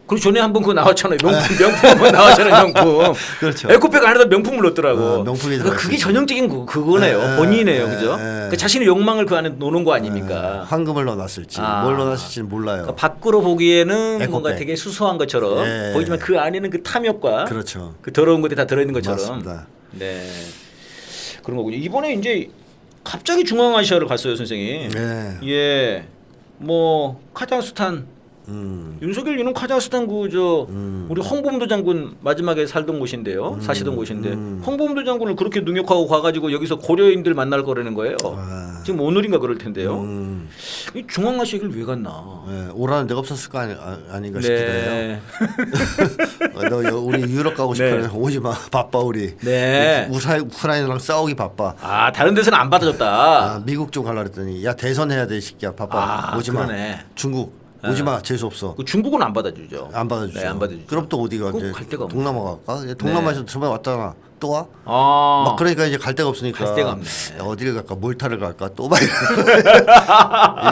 그리고 전에 한번 그거 나왔잖아요. 명품 한번 나왔잖아요. 명품. 그렇죠. 에코백 안에다 명품을 넣었더라고. 명품이 그러니까 그게 들어갔어요. 전형적인 그거네요. 본인이네요, 그죠? 네. 그러니까 자신의 욕망을 그 안에 놓는 거 아닙니까? 황금을 넣어놨을지 아. 뭘 넣어놨을지는 몰라요. 그러니까 밖으로 보기에는 에코백. 뭔가 되게 수수한 것처럼 네. 보이지만 그 안에는 그 탐욕과 그렇죠. 그 더러운 것들이 다 들어있는 것처럼. 맞습니다. 네. 그런 거군요. 이번에 이제 갑자기 중앙아시아를 갔어요, 선생님. 네. 예. 뭐 카자흐스탄 윤석열 이는 카자흐스탄 그저 우리 홍범도 장군 마지막에 살던 곳인데요, 사시던 곳인데 홍범도 장군을 그렇게 능욕하고 가가지고 여기서 고려인들 만날 거라는 거예요. 아. 지금 오늘인가 그럴 텐데요. 이 중앙아시아를 왜 갔나? 네. 오라는 데가 없었을 거 아닌가 싶기도 해요. 네. 너 우리 유럽 가고 싶으면 오지 마. 바빠 우리. 네. 우크라이나랑 싸우기 바빠. 아 다른 데서는 안 받아줬다. 아, 미국 쪽 가려 그랬더니 야 대선 해야 돼 이 새끼야 바빠. 아, 오지 마. 그러네. 중국 오지 마. 재수 없어. 그 중국은 안 받아주죠. 안 받아주죠. 네, 안 받아주죠. 그럼 또 어디가? 꼭갈 데가 없네. 동남아 갈까? 동남아에서 저번에 왔잖아. 또 와? 아. 막 그러니까 이제 갈 데가 없으니까 갈 데가 없네. 야, 어디를 갈까? 몰타를 갈까? 또 봐.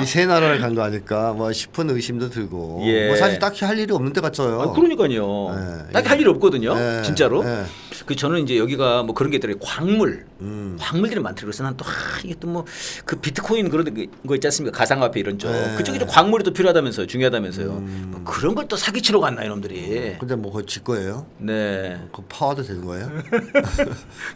이 세 나라를 간 거 아닐까? 뭐 싶은 의심도 들고. 예. 뭐 사실 딱히 할 일이 없는데 갔어요. 아, 그러니까요. 네. 딱히 할 일이 없거든요. 네. 진짜로. 네. 그 저는 이제 여기가 뭐 그런 게 있더라고요. 광물. 광물들이 많더라고요. 그래서 난 또 이게 또 뭐 그 비트코인 그런 거 있지 않습니까? 가상화폐 이런 쪽. 네. 그쪽에 좀 광물이 또 필요하다면서요. 중요하다면서요. 뭐 그런 걸 또 사기치러 갔나 이놈들이. 근데 뭐 그거 지 거예요? 네. 그 파워도 되는 거예요?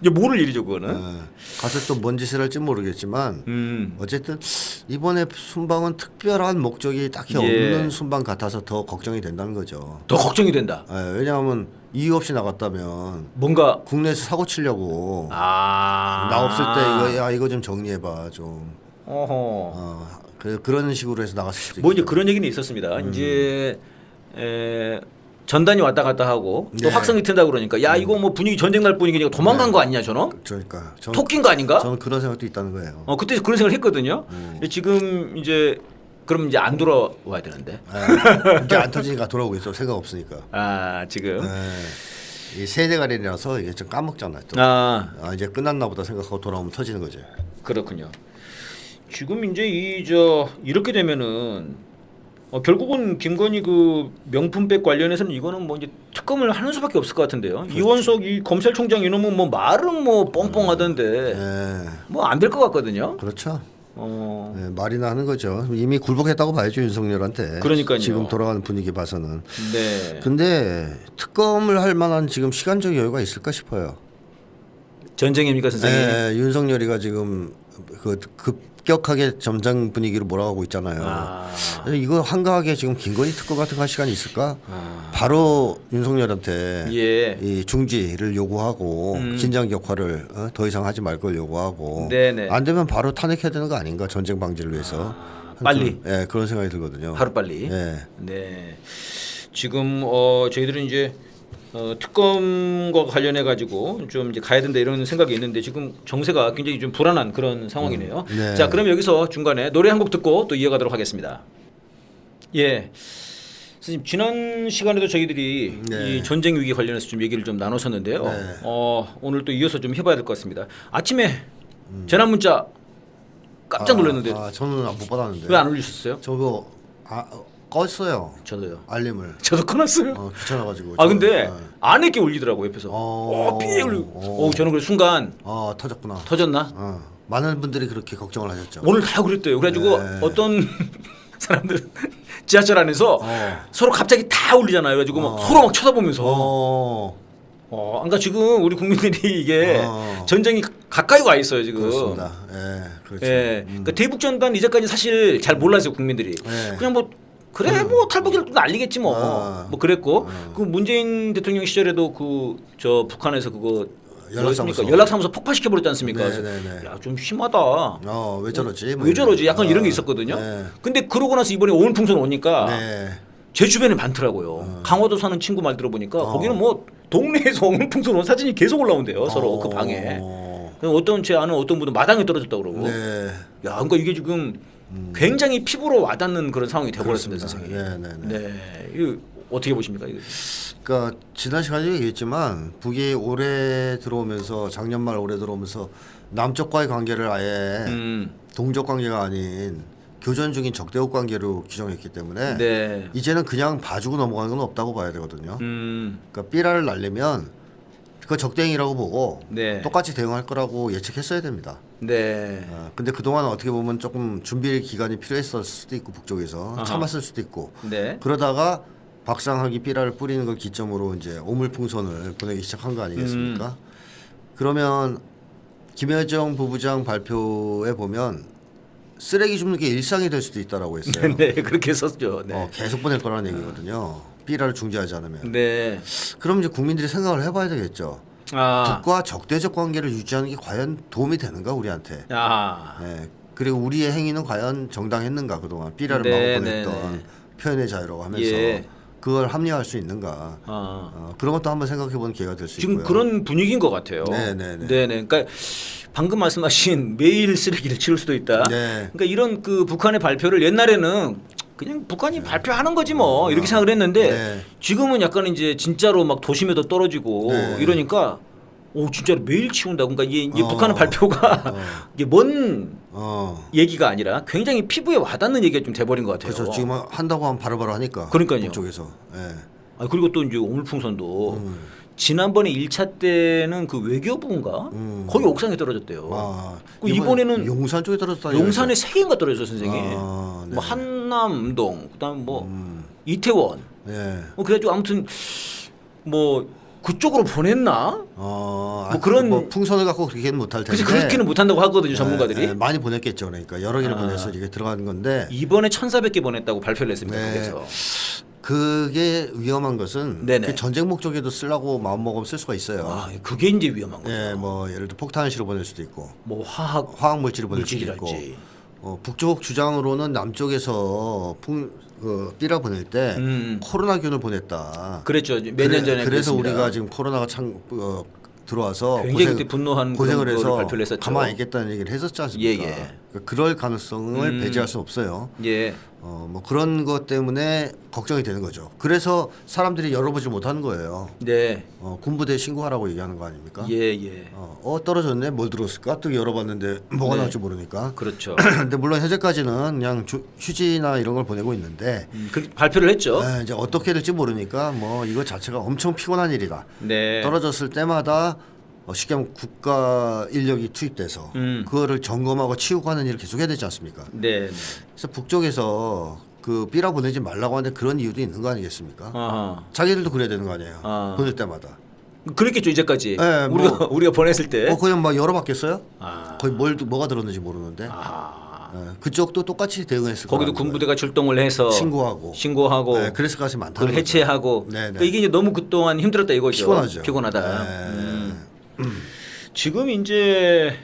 이제 모를 일이죠 그거는. 네. 가서 또 뭔 짓을 할지 모르겠지만 어쨌든 이번에 순방은 특별한 목적이 딱히 예. 없는 순방 같아서 더 걱정이 된다는 거죠. 더 걱정이 된다. 예, 왜냐하면 이유 없이 나갔다면 뭔가 국내에서 사고 치려고 아. 나 없을 때 이거 좀 정리해봐 좀. 어허. 그런 식으로 해서 나갔을 수도 뭐 이제 있겠죠. 그런 얘기는 있었습니다. 이제 전단이 왔다 갔다 하고 또 네. 확성이 튼다 그러니까 야 이거 뭐 분위기 전쟁 날 분위기니까 도망간 거 아니냐 저놈? 그러니까 토끼인 거 아닌가? 저는 그런 생각도 있다는 거예요. 그때 그런 생각을 했거든요. 근데 지금 이제 그럼 이제 안 돌아와야 되는데. 이제 안 터지니까 돌아오고 있어. 생각 없으니까. 아 지금. 이 세대가리라서 이게 좀 까먹잖아요. 또. 아 이제 끝났나 보다 생각하고 돌아오면 터지는 거죠. 그렇군요. 지금 이제 이렇게 되면은 결국은 김건희 그 명품백 관련해서는 이거는 뭐 이제 특검을 하는 수밖에 없을 것 같은데요. 그렇죠. 이원석 이 검찰총장 이놈은 뭐 말은 뭐 뻥뻥하던데 네. 뭐 안 될 것 같거든요. 그렇죠. 어. 네, 말이나 하는 거죠. 이미 굴복했다고 봐야죠 윤석열한테. 그러니까요. 지금 돌아가는 분위기 봐서는. 네. 근데 특검을 할 만한 지금 시간적 여유가 있을까 싶어요. 전쟁입니까 선생님? 네, 윤석열이가 지금 그 급격하게 전장 분위기로 몰아가고 있잖아요. 아. 이거 한가하게 지금 김건희 특검 같은 거 할 시간이 있을까? 바로 윤석열한테 예. 이 중지를 요구하고 긴장 격화를 더 이상 하지 말 걸 요구하고 네네. 안 되면 바로 탄핵해야 되는 거 아닌가 전쟁 방지를 위해서 빨리. 그런 생각이 들거든요. 하루 빨리. 네. 네. 지금 저희들은 이제 특검과 관련해 가지고 좀 이제 가야 된다 이런 생각이 있는데 지금 정세가 굉장히 좀 불안한 그런 상황이네요. 네. 자, 그럼 여기서 중간에 노래 한 곡 듣고 또 이어가도록 하겠습니다. 예. 선생님 지난 시간에도 저희들이 네. 이 전쟁 위기 관련해서 좀 얘기를 좀 나눴었는데요. 네. 오늘 또 이어서 좀 해봐야 될 것 같습니다. 아침에 전화 문자 깜짝 놀랐는데 저는 못 받았는데. 왜 안 올리셨어요? 저거 껐어요. 저도요. 알림을. 저도 끊었어요. 귀찮아가지고. 근데 안 했게 울리더라고 옆에서. 삐 울리. 저는 그 순간 터졌구나. 터졌나? 많은 분들이 그렇게 걱정을 하셨죠. 오늘 다 그랬대요. 그래가지고 네. 어떤 사람들 지하철 안에서 서로 갑자기 다 울리잖아요. 그래가지고 막 서로 막 쳐다보면서. 그러니까 지금 우리 국민들이 이게 전쟁이 가까이 와 있어요 지금. 그렇습니다. 예, 그렇죠. 예. 그러니까 대북전단 이제까지 사실 잘 몰랐어요 국민들이. 네. 그냥 뭐 그래 뭐 탈북이라도 난리겠지 뭐. 뭐 그랬고 그 문재인 대통령 시절에도 그 저 북한에서 그거 연락사무소. 연락사무소 폭파시켜 버렸지 않습니까? 네, 네, 네. 야 좀 심하다. 왜 저러지? 뭐 왜 저러지? 이런. 약간 이런 게 있었거든요. 네. 근데 그러고 나서 이번에 오온풍선 오니까 네. 제 주변에 많더라고요. 강화도 사는 친구 말 들어보니까 거기는 뭐 동네에서 오온풍선 온 사진이 계속 올라온대요. 서로 그 방에. 어떤 제 아는 어떤 분은 마당에 떨어졌다고 그러고. 네. 야, 그러니까 이게 지금 굉장히 피부로 와닿는 그런 상황이 되어버렸습니다, 그렇습니다. 선생님. 네, 네, 네, 이거 어떻게 보십니까? 이거? 그러니까 지난 시간에 얘기했지만 북이 올해 들어오면서 작년 말 올해 들어오면서 남쪽과의 관계를 아예 동족 관계가 아닌 교전 중인 적대국 관계로 규정했기 때문에 네. 이제는 그냥 봐주고 넘어가는 건 없다고 봐야 되거든요. 그러니까 삐라를 날리면 그거 적대행위라고 보고 네. 똑같이 대응할 거라고 예측했어야 됩니다. 네. 근데 그동안 어떻게 보면 조금 준비 기간이 필요했을 수도 있고 북쪽에서 아하. 참았을 수도 있고 네. 그러다가 박상학이 삐라를 뿌리는 걸 기점으로 이제 오물풍선을 보내기 시작한 거 아니겠습니까? 그러면 김여정 부부장 발표에 보면 쓰레기 줍는 게 일상이 될 수도 있다라고 했어요. 네, 그렇게 했었죠. 네. 계속 보낼 거라는 얘기거든요. 삐라를 중지하지 않으면. 네. 그럼 이제 국민들이 생각을 해봐야 되겠죠. 북과 적대적 관계를 유지하는 게 과연 도움이 되는가 우리한테. 아. 그리고 우리의 행위는 과연 정당했는가 그동안 삐라를 네, 마구 보냈던 네. 표현의 자유라고 하면서 예. 그걸 합리화할 수 있는가. 그런 것도 한번 생각해보는 기회가 될 수 있고요. 지금 그런 분위기인 것 같아요. 네네네. 네네. 그러니까 방금 말씀하신 매일 쓰레기를 치울 수도 있다. 네. 그러니까 이런 그 북한의 발표를 옛날에는 그냥 북한이 발표하는 거지 뭐 이렇게 생각을 했는데 네. 지금은 약간 이제 진짜로 막 도심에도 떨어지고 네. 이러니까 오 진짜로 매일 치운다. 그러니까 이게 북한의 발표가 이게 먼 얘기가 아니라 굉장히 피부에 와닿는 얘기가 좀 돼버린 것 같아요. 그렇죠. 지금 한다고 하면 바로바로 하니까. 그러니까요. 북쪽에서. 예. 아 그리고 또 이제 오물풍선도 지난번에 1차 때는 그 외교부인가 거기 옥상에 떨어졌대요. 그 이번에는 용산 쪽에 떨어졌다. 용산에 3개인가 떨어졌어 선생님. 네. 뭐 한남동, 그다음 뭐 이태원. 예. 그래가지고 아무튼 뭐 그쪽으로 보냈나? 그런 뭐 풍선을 갖고 그렇게는 못할 텐데. 그래서 그렇게는 못한다고 하거든요 전문가들이. 네, 많이 보냈겠죠. 그러니까 여러 개를 보내서 이게 들어가는 건데. 이번에 1,400개 보냈다고 발표를 했습니다. 네. 그래서 그게 위험한 것은 네네. 그 전쟁 목적에도 쓰려고 마음 먹으면 쓸 수가 있어요. 아 그게 이제 위험한 거예요. 예, 뭐 예를 들어 폭탄을 실어 보낼 수도 있고, 뭐 화학 화학 물질을 보낼 수도 있고. 물질이랄지. 북쪽 주장으로는 남쪽에서 삐라 보낼 때 코로나균을 보냈다. 그랬죠. 몇 년 전에 그래서 그랬습니다. 우리가 지금 코로나가 들어와서 굉장히 그때 분노한 고생을 그런 해서 거를 발표를 했었죠. 가만히 있겠다는 얘기를 했었지 않습니까? 예. 그러니까 그럴 가능성을 배제할 수 없어요. 예. 뭐 그런 것 때문에 걱정이 되는 거죠. 그래서 사람들이 열어보지 못하는 거예요. 네. 군부대 신고하라고 얘기하는 거 아닙니까? 예. 떨어졌네. 뭘 들었을까? 또 열어봤는데 뭐가 네. 나올지 모르니까. 그렇죠. 근데 물론 현재까지는 그냥 휴지나 이런 걸 보내고 있는데 그렇게 발표를 했죠. 이제 어떻게 될지 모르니까 뭐 이거 자체가 엄청 피곤한 일이다. 네. 떨어졌을 때마다 쉽게 하면 국가 인력이 투입돼서 그거를 점검하고 치우고 하는 일을 계속 해야 되지 않습니까? 네. 그래서 북쪽에서 그 삐라 보내지 말라고 하는데 그런 이유도 있는 거 아니겠습니까? 아하. 자기들도 그래야 되는 거 아니에요. 보낼 때마다. 그랬겠죠 이제까지. 네, 우리가 보냈을 때. 그냥 막 열어봤겠어요? 아. 거의 뭐가 들었는지 모르는데. 그쪽도 똑같이 대응했을 거예요. 거기도 군부대가 출동을 해서 신고하고 네, 그래서 가시 많다는 그걸 해체하고. 네, 네. 그러니까 이게 이제 너무 그동안 힘들었다 이거죠. 피곤하죠. 피곤하다. 네. 지금 이제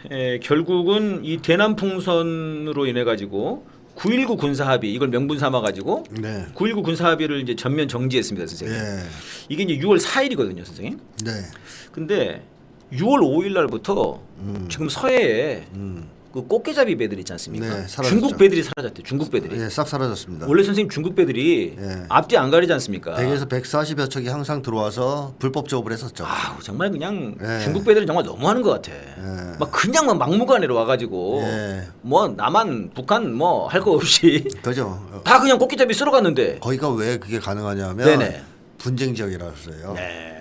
결국은 이 대남풍선으로 인해 가지고 9.19 군사합의 이걸 명분 삼아 가지고 네. 9.19 군사합의를 이제 전면 정지했습니다, 선생님. 네. 이게 이제 6월 4일이거든요, 선생님. 네. 근데 6월 5일 날부터 지금 서해에 그 꽃게잡이 배들 있지 않습니까? 네, 사라졌죠. 중국 배들이 사라졌대요. 중국 배들이. 예, 싹 사라졌습니다. 원래 선생님 중국 배들이 예. 앞뒤 안 가리지 않습니까? 100에서 140여 척이 항상 들어와서 불법 조업을 했었죠. 아우, 정말 그냥 예. 중국 배들은 정말 너무하는 것 같아. 막 그냥 막 막무가내로 와가지고 예. 뭐 남한 북한 뭐 할 거 없이 그죠. 다 그냥 꽃게잡이 쓸어 갔는데. 거기가 왜 그게 가능하냐면 네네. 분쟁 지역이라서 해요. 네.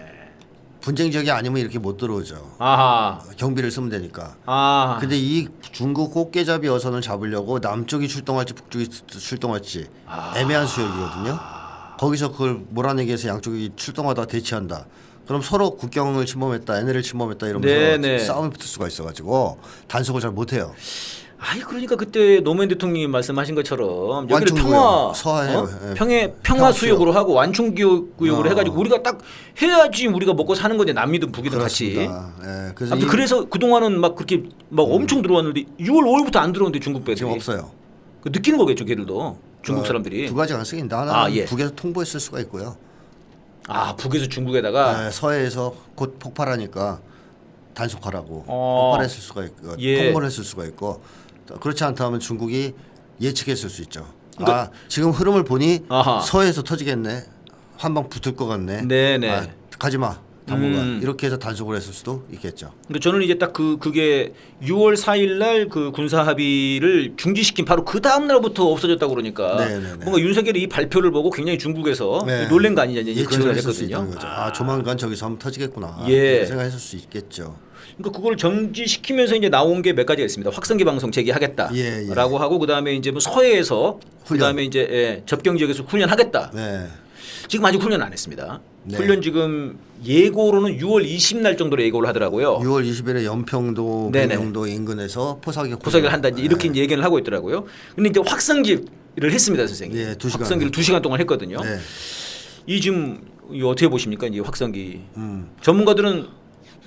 분쟁 지역이 아니면 이렇게 못 들어오죠. 아하. 경비를 쓰면 되니까. 아. 근데 이 중국 꽃게잡이 어선을 잡으려고 남쪽이 출동할지 북쪽이 출동할지 애매한 수역이거든요. 거기서 그걸 몰아내기 위해서 양쪽이 출동하다가 대치한다. 그럼 서로 국경을 침범했다, NL을 침범했다 이러면서 네네. 싸움이 붙을 수가 있어가지고 단속을 잘 못해요. 아이 그러니까 그때 노무현 대통령이 말씀하신 것처럼 여기를 완충구역, 평화 서해요. 예. 평화 수역으로 하고 완충 구역으로 해가지고 우리가 딱 해야지 우리가 먹고 사는 건데 남이든 북이든 같이. 그렇습니다. 예. 그래서 아무튼 그래서 그 동안은 막 그렇게 막 엄청 들어왔는데 6월 5일부터 안 들어오는데 중국 배들이 지금 없어요. 그 느끼는 거겠죠, 걔들도 중국 사람들이. 두 가지 가능성이 있는데 하나는 예. 북에서 통보했을 수가 있고요. 북에서 중국에다가. 서해에서 곧 폭발하니까 단속하라고 폭발했을 수가 있고 예. 통보를 했을 수가 있고 그렇지 않다면 중국이 예측했을 수 있죠. 그러니까 지금 흐름을 보니 아하. 서해에서 터지겠네. 한 방 붙을 것 같네. 네네. 가지 마. 당분간 이렇게 해서 단속을 했을 수도 있겠죠. 그러니까 저는 이제 딱 그게 6월 4일 날 그 군사 합의를 중지시킨 바로 그 다음 날부터 없어졌다고 그러니까 네네네. 뭔가 윤석열이 이 발표를 보고 굉장히 중국에서 네. 놀란 거 아니냐 이제 그런 예측을 생각을 했을 수 했거든요. 있다는 거죠. 아, 조만간 저기서 한번 터지겠구나. 예. 이렇게 생각했을 수 있겠죠. 그러니까 그걸 정지시키면서 이제 나온 게 몇 가지가 있습니다. 확성기 방송 재개하겠다라고 예, 예. 하고 그다음에 이제 뭐 서해에서 그다음에 이제 접경 지역에서 훈련하겠다. 네. 지금 아직 훈련 안 했습니다. 네. 훈련 지금 예고로는 6월 20날 정도로 예고를 하더라고요. 6월 20일에 연평도, 네네. 백령도 인근에서 포사격 포사기를 한다 이렇게 이제 얘기를 하고 있더라고요. 근데 이제 확성기를 했습니다, 선생님. 예, 2시간. 확성기를 2시간 동안 했거든요. 네. 이 지금 이 어떻게 보십니까? 이 확성기. 전문가들은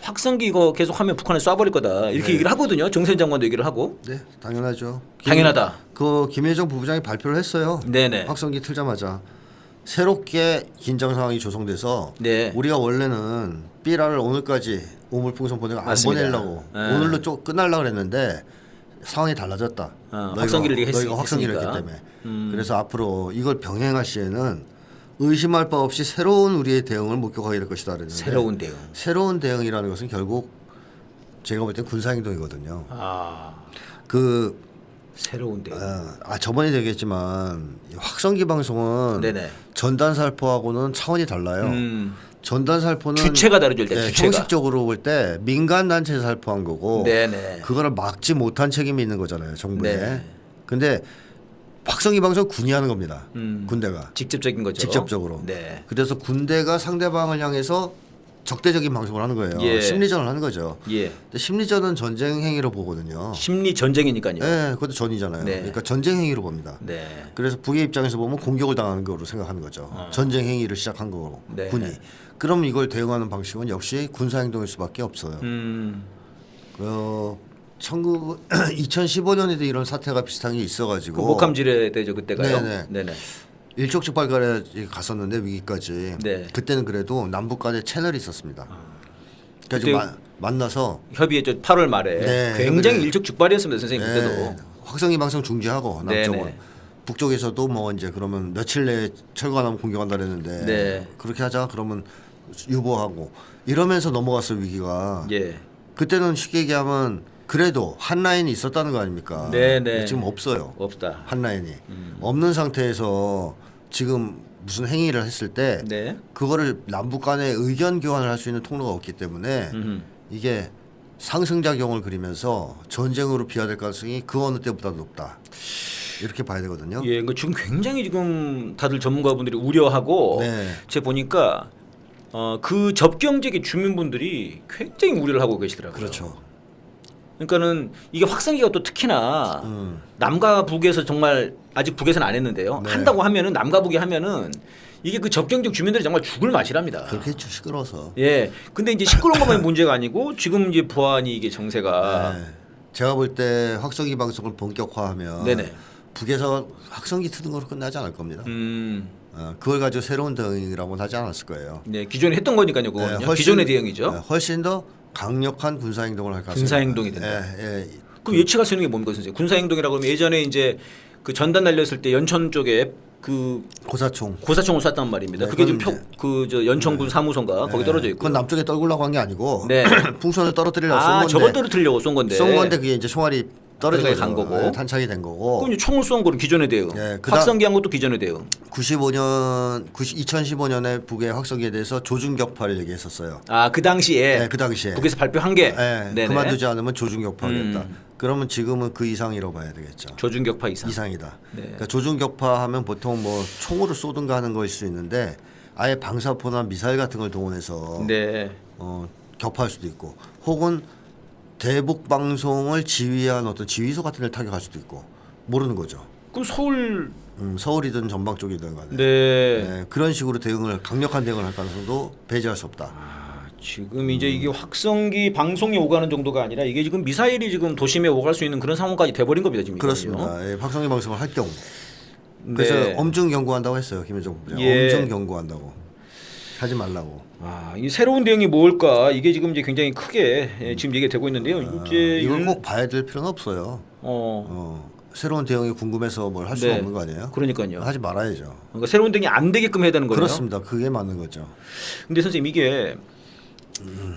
확성기 이거 계속하면 북한에 쏴버릴 거다 이렇게 얘기를 하거든요. 정세현 장관도 얘기를 하고. 네, 당연하죠. 당연하다. 그 김여정 부부장이 발표를 했어요. 네네. 확성기 틀자마자 새롭게 긴장 상황이 조성돼서 네. 우리가 원래는 삐라를 오늘까지 우물풍선 보내고 안 맞습니다. 보내려고 네. 오늘로 좀 끝날라 그랬는데 상황이 달라졌다. 확성기를 너희가 확성기를 했기 했으니까. 때문에. 그래서 앞으로 이걸 병행할 시에는 의심할 바 없이 새로운 우리의 대응을 목격하게 될 것이다 그랬는데 새로운 대응. 새로운 대응이라는 것은 결국 제가 볼 땐 군사행동이거든요. 아 그 새로운 대응. 저번에 얘기했지만 이 확성기 방송은 네네. 전단 살포하고는 차원이 달라요. 전단 살포는 주체가 다르죠, 일단 주체가. 형식적으로 볼 때 민간 단체에서 살포한 거고 네네. 그거를 막지 못한 책임이 있는 거잖아요, 정부에. 네. 근데 확성기 방송 군이 하는 겁니다. 군대가 직접적인 거죠. 직접적으로. 네. 그래서 군대가 상대방을 향해서 적대적인 방송을 하는 거예요. 예. 심리전을 하는 거죠. 예. 근데 심리전은 전쟁 행위로 보거든요. 심리 전쟁이니까요. 네, 그것도 전이잖아요. 네. 그러니까 전쟁 행위로 봅니다. 네. 그래서 북의 입장에서 보면 공격을 당하는 거로 생각하는 거죠. 전쟁 행위를 시작한 거고 네. 군이. 그럼 이걸 대응하는 방식은 역시 군사 행동일 수밖에 없어요. 2015년에도 이런 사태가 비슷한 게 그 있어가지고 목함질에 대죠 그때가요. 네네. 네네. 일촉즉발까지 갔었는데 위기까지. 네. 그때는 그래도 남북 간에 채널이 있었습니다. 그때 그래서 만나서 협의했죠. 8월 말에 네, 굉장히 협의를- 일촉즉발이었습니다, 선생님 네, 그때도. 확성기 방송 중지하고 남쪽은 네네. 북쪽에서도 뭐 이제 그러면 며칠 내에 철거 안 하면 공격한다 그랬는데 네. 그렇게 하자 그러면 유보하고 이러면서 넘어갔어 위기가. 예. 그때는 쉽게 얘기하면 그래도 한 라인이 있었다는 거 아닙니까? 네네. 지금 없어요. 없다. 한 라인이 없는 상태에서 지금 무슨 행위를 했을 때 네. 그거를 남북 간에 의견 교환을 할 수 있는 통로가 없기 때문에 이게 상승작용을 그리면서 전쟁으로 비화될 가능성이 그 어느 때보다 높다. 이렇게 봐야 되거든요. 예, 그 지금 굉장히 지금 다들 전문가분들이 우려하고 네. 제가 보니까 그 접경 지역의 주민분들이 굉장히 우려를 하고 계시더라고요. 그렇죠. 그러니까는 이게 확성기가 또 특히나 남과 북에서 정말 아직 북에서는 안 했는데요. 네. 한다고 하면은 남과 북이 하면은 이게 그 접경 지역 주민들이 정말 죽을 맛이랍니다. 그렇게 시끄러워서. 예. 근데 이제 시끄러운 것만이 문제가 아니고 지금 이제 부안이 이게 정세가 네. 제가 볼 때 확성기 방송을 본격화하면 네네. 북에서 확성기 트는 거로 끝나지 않을 겁니다. 그걸 가지고 새로운 대응이라고는 하지 않았을 거예요. 네, 기존에 했던 거니까요, 그거는요. 훨씬- 기존의 대응이죠. 네, 훨씬 더 강력한 군사 행동을 할 가능성이 군사 행동이 있다. 된다. 예, 예. 그럼 예측할 수 있는 게 뭡니까, 선생님? 군사 행동이라고 하면 예전에 이제 그 전단 날렸을 때 연천 쪽에 그 고사총. 고사총을 쐈단 말입니다. 네, 그게 지금 그건 그저 연천군 사무소인가 거기 떨어져 있고. 그건 남쪽에 떨구려고 한 게 아니고 네. 풍선을 떨어뜨리려고 쏜 아, 건데. 저걸 떨어뜨리려고 쏜 건데. 쏜 건데 그게 이제 총알이 떨어진 거기까지 거죠. 간 거고. 네, 탄착이 된 거고. 그럼 이제 총을 쏜 거는 기존의 대응. 네, 확성기 한 것도 기존의 대응. 2015년에 북의 확성기에 대해서 조준격파를 얘기했었어요. 아, 그 당시에 네, 그 당시에. 북에서 발표한 게 네, 네네. 그만두지 않으면 조준격파하겠다. 그러면 지금은 그 이상이라고 봐야 되겠죠. 조준격파 이상. 이상이다. 네. 그러니까 조준격파하면 보통 뭐 총으로 쏘든가 하는 거일 수 있는데 아예 방사포나 미사일 같은 걸 동원해서 네. 격파할 수도 있고 혹은 대북 방송을 지휘한 어떤 지휘소 같은 데를 타격할 수도 있고 모르는 거죠. 그럼 서울 서울이든 전방 쪽이든 간에 네. 네, 그런 식으로 강력한 대응을 할 가능성도 배제할 수 없다. 지금 이제 이게 확성기 방송이 오가는 정도가 아니라 이게 지금 미사일이 지금 도심에 오갈 수 있는 그런 상황까지 돼버린 겁니다 지금. 그렇습니다. 예, 확성기 방송을 할 경우 그래서 네. 엄중 경고한다고 했어요. 김여정 부부장. 예. 엄중 경고한다고 하지 말라고. 아, 이 새로운 대응이 뭘까? 이게 지금 이제 굉장히 크게 지금 얘기가 되고 있는데요. 이제 이걸 꼭 봐야 될 필요는 없어요. 어, 새로운 대응이 궁금해서 뭘 할 수가 네. 없는 거 아니에요? 그러니까요. 하지 말아야죠. 그러니까 새로운 대응이 안 되게끔 해야 되는 거예요. 그렇습니다. 그게 맞는 거죠. 근데 선생님 이게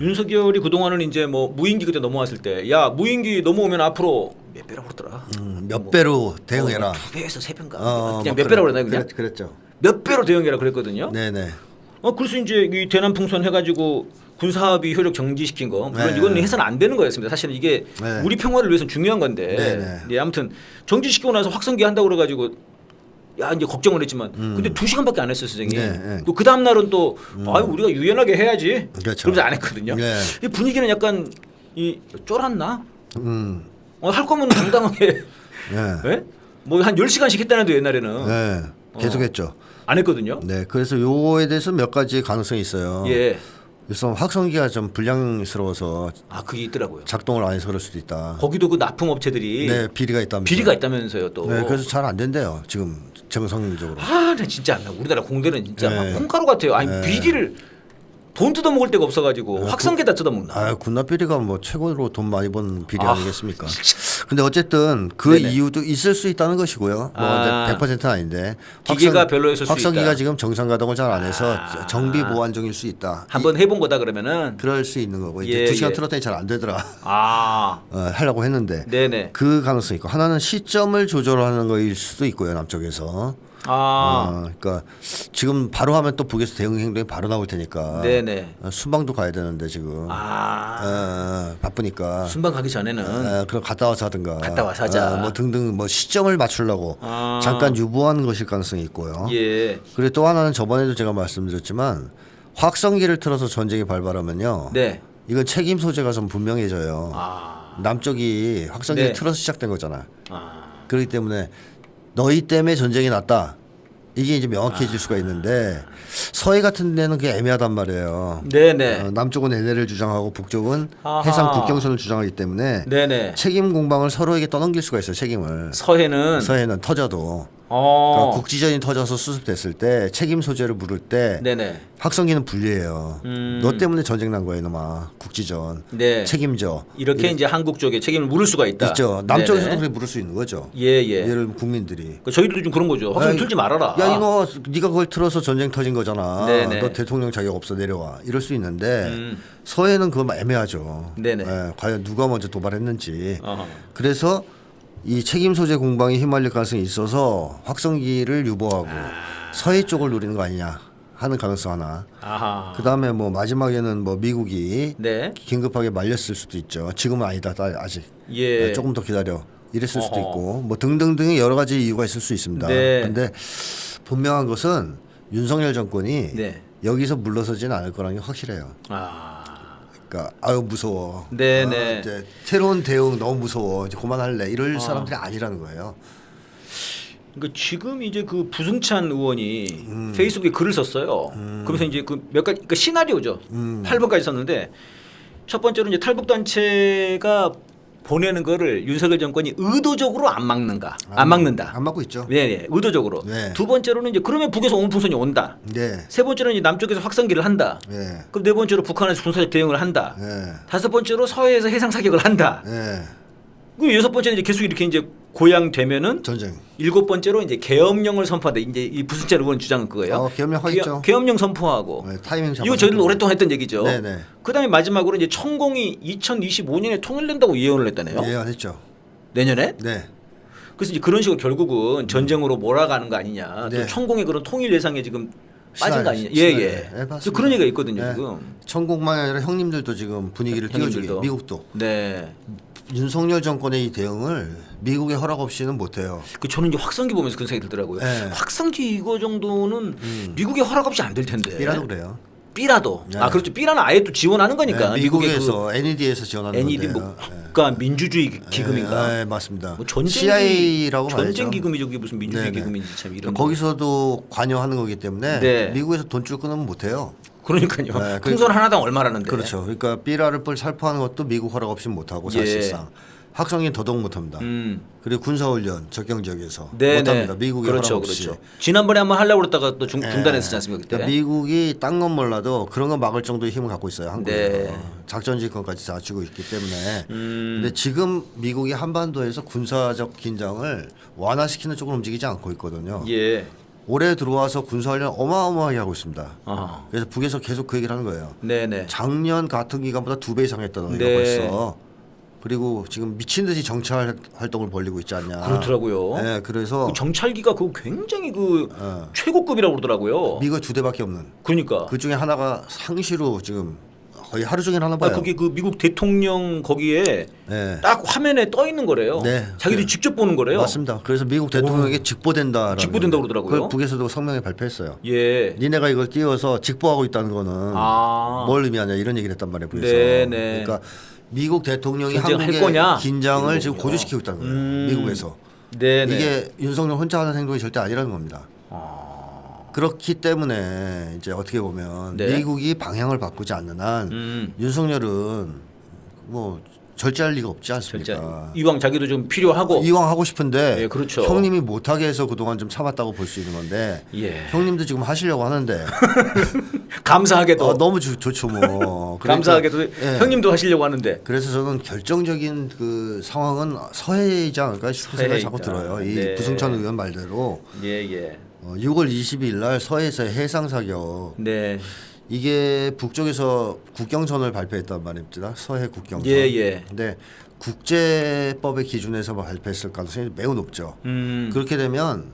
윤석열이 그동안은 이제 뭐 무인기 그때 넘어왔을 때 야 무인기 넘어오면 앞으로 몇 배라고 그러더라. 몇 배로 대응해라. 2배에서 3배인가. 뭐 그냥 몇 배라고 그러나 그냥. 그랬죠. 몇 배로 대응해라 그랬거든요. 네네. 그래서 이제 이 대남풍선 해가지고 군사합의 효력 정지시킨 거 물론 네. 이건 해서는 안 되는 거였습니다. 사실은 이게 네. 우리 평화를 위해서는 중요한 건데 네. 예, 아무튼 정지시키고 나서 확성기 한다고 그래가지고 야 이제 걱정을 했지만 근데 2시간밖에 안 했어요 선생님. 네, 네. 또 그 다음 날은 또 아유 우리가 유연하게 해야지. 그렇죠. 그러면서 안 했거든요. 네. 이 분위기는 약간 이 쫄았나? 음. 할 거면 당당하게 네. 예? 뭐 한 10시간씩 했다는데 옛날에는 네. 계속했죠. 안 했거든요. 네. 그래서 요거에 대해서 몇 가지 가능성이 있어요. 예. 그래서 확성기가 좀 불량스러워서 그게 있더라고요. 작동을 안 해서 그럴 수도 있다. 거기도 그 납품업체들이 네, 비리가 있다면서요. 비리가 있다면서요 또. 네, 그래서 잘 안 된대요. 지금 정상적으로. 나 진짜 안 나. 우리나라 공대는 진짜 네. 막 콩가루 같아요. 아니 비리를 돈 뜯어먹을 데가 없어가지고 확성기다 뜯어먹나. 군납 비리가 뭐 최고로 돈 많이 번 비리 아, 아니겠습니까? 근데 어쨌든 그 네네. 이유도 있을 수 있다는 것이고요. 뭐 100%는 아닌데 기계가 별로였을 수 확성기가 있다. 지금 정상 가동을 잘 안 해서 정비 보완중일 수 있다. 한번 해본 거다 그러면은. 그럴 수 있는 거고 예, 이제 2시간 예. 틀었더니 잘 안 되더라. 아, 하려고 했는데 네네. 그 가능성이 있고 하나는 시점을 조절하는 거일 수도 있고요. 남쪽에서. 그러니까 지금 바로 하면 또 북에서 대응 행동이 바로 나올 테니까. 네네. 순방도 가야 되는데 지금. 바쁘니까. 순방 가기 전에는 그럼 갔다 와서 하든가. 갔다 와서 하자. 뭐 등등 뭐 시점을 맞추려고 잠깐 유보하는 것일 가능성이 있고요. 예. 그리고 또 하나는 저번에도 제가 말씀드렸지만 확성기를 틀어서 전쟁이 발발하면요. 네. 이건 책임 소재가 좀 분명해져요. 남쪽이 확성기를 네. 틀어서 시작된 거잖아. 그렇기 때문에 너희 때문에 전쟁이 났다. 이게 이제 명확해질 수가 있는데 서해 같은 데는 그게 애매하단 말이에요. 네네. 남쪽은 LL을 주장하고 북쪽은 아하. 해상 국경선을 주장하기 때문에 네네. 책임 공방을 서로에게 떠넘길 수가 있어요. 책임을. 서해는 터져도 그러니까 국지전이 터져서 수습됐을 때 책임 소재를 물을 때 네네. 확성기는 불리해요. 너 때문에 전쟁 난 거야 이놈아. 국지전. 네. 책임져. 이렇게 이제 한국 쪽에 책임을 물을 수가 있다. 있죠. 남쪽에서도 네네. 그렇게 물을 수 있는 거죠. 예. 예를 들면 국민들이. 그러니까 저희들도 좀 그런 거죠. 확성 틀지 말아라. 야 이거 네가 그걸 틀어서 전쟁 터진 거잖아. 네네. 너 대통령 자격 없어 내려와. 이럴 수 있는데 서해는 그거 애매하죠. 네네. 과연 누가 먼저 도발했는지. 어허. 그래서 이 책임 소재 공방에 휘말릴 가능성이 있어서 확성기를 유보하고 서해 쪽을 노리는 거 아니냐 하는 가능성 하나. 아하. 그 다음에 뭐 마지막에는 뭐 미국이 네. 긴급하게 말렸을 수도 있죠. 지금은 아니다. 아직. 예. 조금 더 기다려. 이랬을 수도 어허. 있고 뭐 등등등의 여러 가지 이유가 있을 수 있습니다. 네. 근데 분명한 것은 윤석열 정권이 네. 여기서 물러서지는 않을 거라는 게 확실해요. 그러니까 아유 무서워. 네네. 이제 새로운 대응 너무 무서워. 이제 그만할래. 이럴 사람들이 아니라는 거예요. 그러니까 지금 이제 그 부승찬 의원이 페이스북에 글을 썼어요. 그러면서 이제 그 몇 가지 그러니까 시나리오죠. 8번까지 썼는데 첫 번째로 이제 탈북 단체가 보내는 거를 윤석열 정권이 의도적으로 안 막는가? 안 막는다. 안 막고 있죠. 네, 의도적으로. 네. 두 번째로는 이제 그러면 북에서 온풍선이 온다. 네. 세 번째로는 이제 남쪽에서 확성기를 한다. 네. 그럼 네 번째로 북한에서 군사적 대응을 한다. 네. 다섯 번째로 서해에서 해상 사격을 한다. 네. 그리고 여섯 번째는 이제 계속 이렇게 이제 고양되면은 전쟁. 일곱 번째로 이제 계엄령을 선포한다. 이제 이 부승찬 의원 주장은 그거예요. 계엄령 하겠죠. 계엄령 선포하고. 네, 타이밍 잡아. 이거 저희도 오랫동안 했던 얘기죠. 네네. 그다음에 마지막으로 이제 천공이 2025년에 통일된다고 예언을 했다네요. 예언했죠. 내년에? 네. 그래서 이제 그런 식으로 결국은 전쟁으로 몰아가는 거 아니냐. 네. 또 천공의 그런 통일 예상에 지금 빠진 거 아니냐. 시나리오. 예예. 네, 맞습니다. 그런 얘기가 있거든요 네. 지금. 천국만 아니라 형님들도 지금 분위기를 띄워주기. 형님들도. 미국도. 네. 윤석열 정권의 이 대응을 미국의 허락 없이는 못해요. 그 저는 이제 확성기 보면서 그런 생각이 들더라고요. 네. 확성기 이거 정도는 미국의 허락 없이 안 될 텐데. B라도 그래요. B라도. 네. 그렇죠. B라는 아예 또 지원하는 거니까. 네, 미국의 미국에서 NED에서 지원하는 NED 건데요. 뭐 국가 민주주의 기금인가. 네, 맞습니다. 뭐 전쟁 CIA라고 전쟁 말하죠. 기금이죠. 그게 무슨 민주주의 네네. 기금인지 참 이런. 거기서도 관여하는 거기 때문에 네. 미국에서 돈 줄 끊으면 못해요. 그러니까요. 네, 풍선 하나당 얼마라는데. 그렇죠. 그러니까 B라를 뻘 살포하는 것도 미국 허락 없이 못하고 예. 사실상 확성기는 더더욱 못합니다. 그리고 군사훈련 적경 지역에서 네, 못합니다. 네. 미국의 그렇죠, 허락 없이. 그렇죠. 지난번에 한번 하려고 그랬다가 또 네. 중단했었지 않습니까 그때. 그러니까 미국이 딴 건 몰라도 그런 거 막을 정도의 힘을 갖고 있어요. 한국에 네. 작전지휘권까지 다 쥐고 있기 때문에. 근데 지금 미국이 한반도에서 군사적 긴장을 완화시키는 쪽으로 움직이지 않고 있거든요. 예. 올해 들어와서 군사훈련 어마어마하게 하고 있습니다. 아. 그래서 북에서 계속 그 얘기를 하는 거예요. 네네. 작년 같은 기간보다 2배 이상 했다 너희가 네. 벌써. 그리고 지금 미친 듯이 정찰 활동을 벌리고 있지 않냐. 그렇더라고요. 네, 그래서 그 정찰기가 그 굉장히 그 어. 최고급이라고 그러더라고요. 미국 2대밖에 없는. 그러니까. 그 중에 하나가 상시로 지금 거의 하루 종일 하나 봐요. 거기 그 미국 대통령 거기에 네. 딱 화면에 떠 있는 거래요. 네. 자기들이 직접 보는 거래요. 맞습니다. 그래서 미국 대통령에게 직보된다라는. 직보된다고 그러더라고요. 그걸 북에서도 성명에 발표했어요. 예. 니네가 이걸 띄워서 직보하고 있다는 거는 아. 뭘 의미하냐 이런 얘기를 했단 말이에요. 북에서. 네네. 그러니까 미국 대통령이 전쟁할 한국의 거냐? 긴장을 지금 이거군요. 고조시키고 있다는 거예요. 미국에서. 네네. 이게 윤석열 혼자 하는 행동이 절대 아니라는 겁니다. 그렇기 때문에 이제 어떻게 보면 네. 미국이 방향을 바꾸지 않는 한 윤석열은 뭐 절제할 리가 없지 진짜 않습니까? 이왕 자기도 좀 필요하고. 이왕 하고 싶은데 예, 그렇죠. 형님이 못하게 해서 그동안 좀 참았다고 볼 수 있는 건데 예. 형님도 지금 하시려고 하는데 감사하게도 너무 좋죠 뭐. 그러니까, 감사하게도 예. 형님도 하시려고 하는데. 그래서 저는 결정적인 그 상황은 서해이지 않을까 싶은 생각이 자꾸 서해이다. 들어요. 이 네. 부승찬 의원 말대로 예예. 6월 20일 날 서해에서 해상 사격 네. 이게 북쪽에서 국경선을 발표했단 말입니다. 서해 국경선. 예예. 근데 국제법의 기준에서 발표했을 가능성이 매우 높죠. 그렇게 되면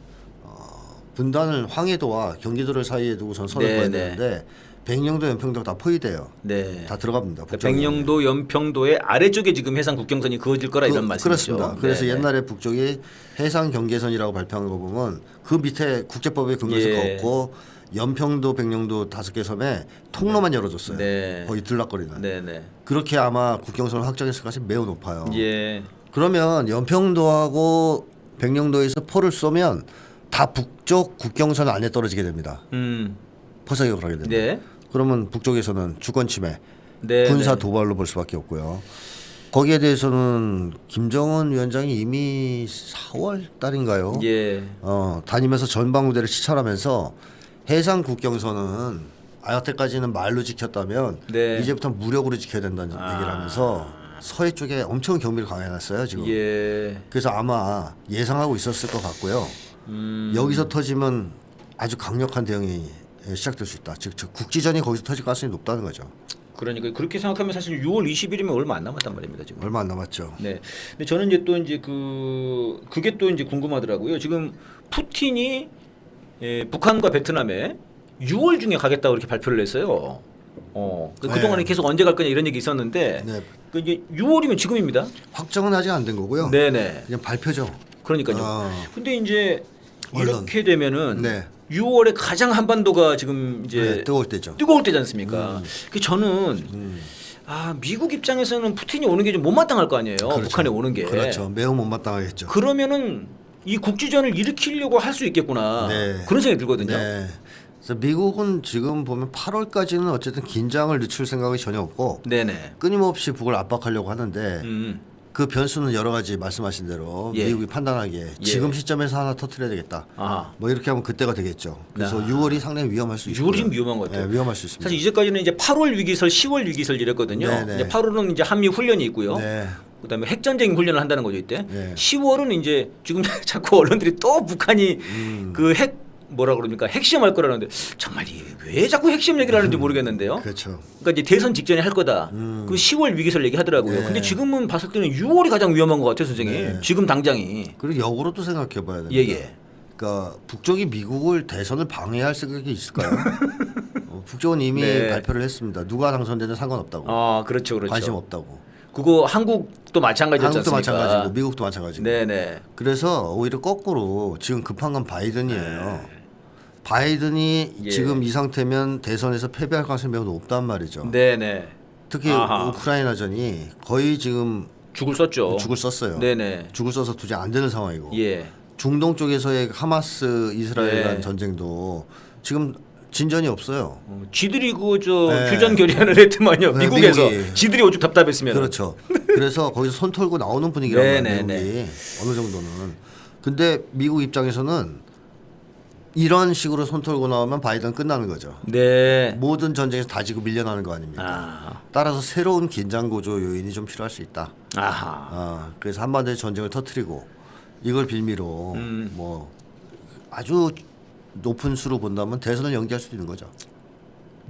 분단을 황해도와 경기도를 사이에 두고선 선을 네, 그어야 네. 되는데 백령도 연평도가 다 포위돼요. 네. 다 들어갑니다. 그러니까 북쪽에. 백령도 연평도의 아래쪽에 지금 해상 국경선이 그어질 거라 이런 말씀이죠. 그렇습니다. 그래서 네, 네. 옛날에 북쪽이 해상 경계선이라고 발표한 거 보면 그 밑에 국제법에 근거해서 예. 걷고 연평도, 백령도 5개 섬에 통로만 열어줬어요. 네. 거기 들락거리는. 네네. 그렇게 아마 국경선을 확정했을 가능성이 매우 높아요. 예. 그러면 연평도하고 백령도에서 포를 쏘면 다 북쪽 국경선 안에 떨어지게 됩니다. 포사격을 하게 됩니다. 네. 그러면 북쪽에서는 주권 침해, 네. 군사 네. 도발로 볼 수밖에 없고요. 거기에 대해서는 김정은 위원장이 이미 4월 달인가요? 예. 다니면서 전방부대를 시찰하면서 해상 국경선은 여태까지는 말로 지켰다면 네. 이제부터 무력으로 지켜야 된다는 얘기를 하면서 서해 쪽에 엄청 경비를 강화해놨어요 지금. 예. 그래서 아마 예상하고 있었을 것 같고요. 여기서 터지면 아주 강력한 대응이 시작될 수 있다. 즉 국지전이 거기서 터질 가능성이 높다는 거죠. 그러니까 그렇게 생각하면 사실 6월 20일이면 얼마 안 남았단 말입니다 지금. 얼마 안 남았죠. 네. 근데 저는 이제 또 이제 그게 또 이제 궁금하더라고요. 지금 푸틴이 북한과 베트남에 6월 중에 가겠다고 이렇게 발표를 했어요. 그동안에 네. 계속 언제 갈 거냐 이런 얘기 있었는데 네. 그 이제 6월이면 지금입니다. 확정은 아직 안 된 거고요. 네네. 그냥 발표죠. 그러니까요. 근데 이제 언론. 이렇게 되면은 네. 6월에 가장 한반도가 지금 이제 네, 뜨거울 때죠. 뜨거울 때지 않습니까? 그 저는 미국 입장에서는 푸틴이 오는 게 좀 못마땅할 거 아니에요. 그렇죠. 북한에 오는 게. 그렇죠. 매우 못마땅하겠죠. 그러면은 이 국지전을 일으키려고 할 수 있겠구나. 네. 그런 생각이 들거든요. 네. 그래서 미국은 지금 보면 8월까지는 어쨌든 긴장을 늦출 생각이 전혀 없고 네네. 끊임없이 북을 압박하려고 하는데 음. 그 변수는 여러 가지 말씀하신 대로 예. 미국이 판단하기에 지금 시점에서 하나 터트려야 되겠다. 아하. 뭐 이렇게 하면 그때가 되겠죠. 그래서 6월이 상당히 위험할 수 있고. 6월이 지금 위험한 것 같아요. 네, 위험할 수 있습니다. 사실 이제까지는 이제 8월 위기설, 10월 위기설 이랬거든요. 네네. 이제 8월은 이제 한미 훈련이 있고요. 네. 그다음에 핵전쟁 훈련을 한다는 거죠 이때. 네. 10월은 이제 지금 자꾸 언론들이 또 북한이 그 핵 뭐라 그럽니까 핵시험할 거라는데 정말 왜 자꾸 핵시험 얘기를 하는지 모르겠는데요. 그렇죠. 그러니까 이제 대선 직전에 할 거다. 그 10월 위기설 얘기하더라고요. 네. 근데 지금은 봤을 때는 6월이 가장 위험한 것 같아요, 선생님. 네. 지금 당장이. 그리고 역으로도 생각해 봐야 됩니다. 예예. 그러니까 북쪽이 미국을 대선을 방해할 생각이 있을까요? 북쪽은 이미 네. 발표를 했습니다. 누가 당선되든 상관없다고. 아 그렇죠, 그렇죠. 관심 없다고. 그거 한국도 마찬가지였지 한국도 않습니까? 마찬가지고 미국도 마찬가지고. 네네. 그래서 오히려 거꾸로 지금 급한 건 바이든이에요. 바이든이 예. 지금 이 상태면 대선에서 패배할 가능성이 매우 높단 말이죠. 네네. 특히 아하. 우크라이나전이 거의 지금 죽을 썼죠. 죽을 썼어요. 네네. 죽을 써서 도저히 안 되는 상황이고. 예. 중동 쪽에서의 하마스 이스라엘 간 네. 전쟁도 지금 진전이 없어요. 지들이 그저 네. 휴전 결의안을 했더만요. 네, 미국에서 미국이. 지들이 오죽 답답했으면. 그렇죠. 그래서 거기서 손 털고 나오는 분위기란 네, 말이에요. 네, 미국이 어느 정도는. 근데 미국 입장에서는 이런 식으로 손 털고 나오면 바이든 끝나는 거죠. 네. 모든 전쟁에서 다지고 밀려나는 거 아닙니까? 아. 따라서 새로운 긴장 고조 요인이 좀 필요할 수 있다. 아하. 그래서 한반도의 전쟁을 터뜨리고 이걸 빌미로 뭐 아주 높은 수로 본다면 대선을 연기할 수도 있는 거죠.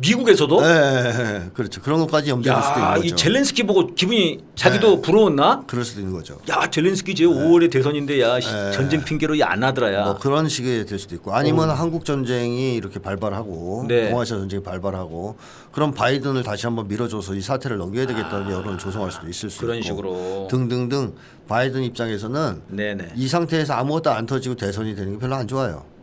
미국에서도? 네, 그렇죠. 그런 것까지 염두할 수도 있는 야, 거죠. 이 젤렌스키 보고 기분이 자기도 부러웠나? 그럴 수도 있는 거죠. 야, 젤렌스키 이제 5월에 대선인데 야 전쟁 핑계로 안 하더라 야. 뭐 그런 식이 될 수도 있고 아니면 한국 전쟁이 이렇게 발발하고 네. 동아시아 전쟁이 발발하고 그럼 바이든을 다시 한번 밀어줘서 이 사태를 넘겨야 되겠다는 여론을 조성할 수도 있을 수 그런 있고 식으로. 등등등 바이든 입장에서는 네네. 이 상태에서 아무것도 안 터지고 대선이 되는 게 별로 안 좋아요.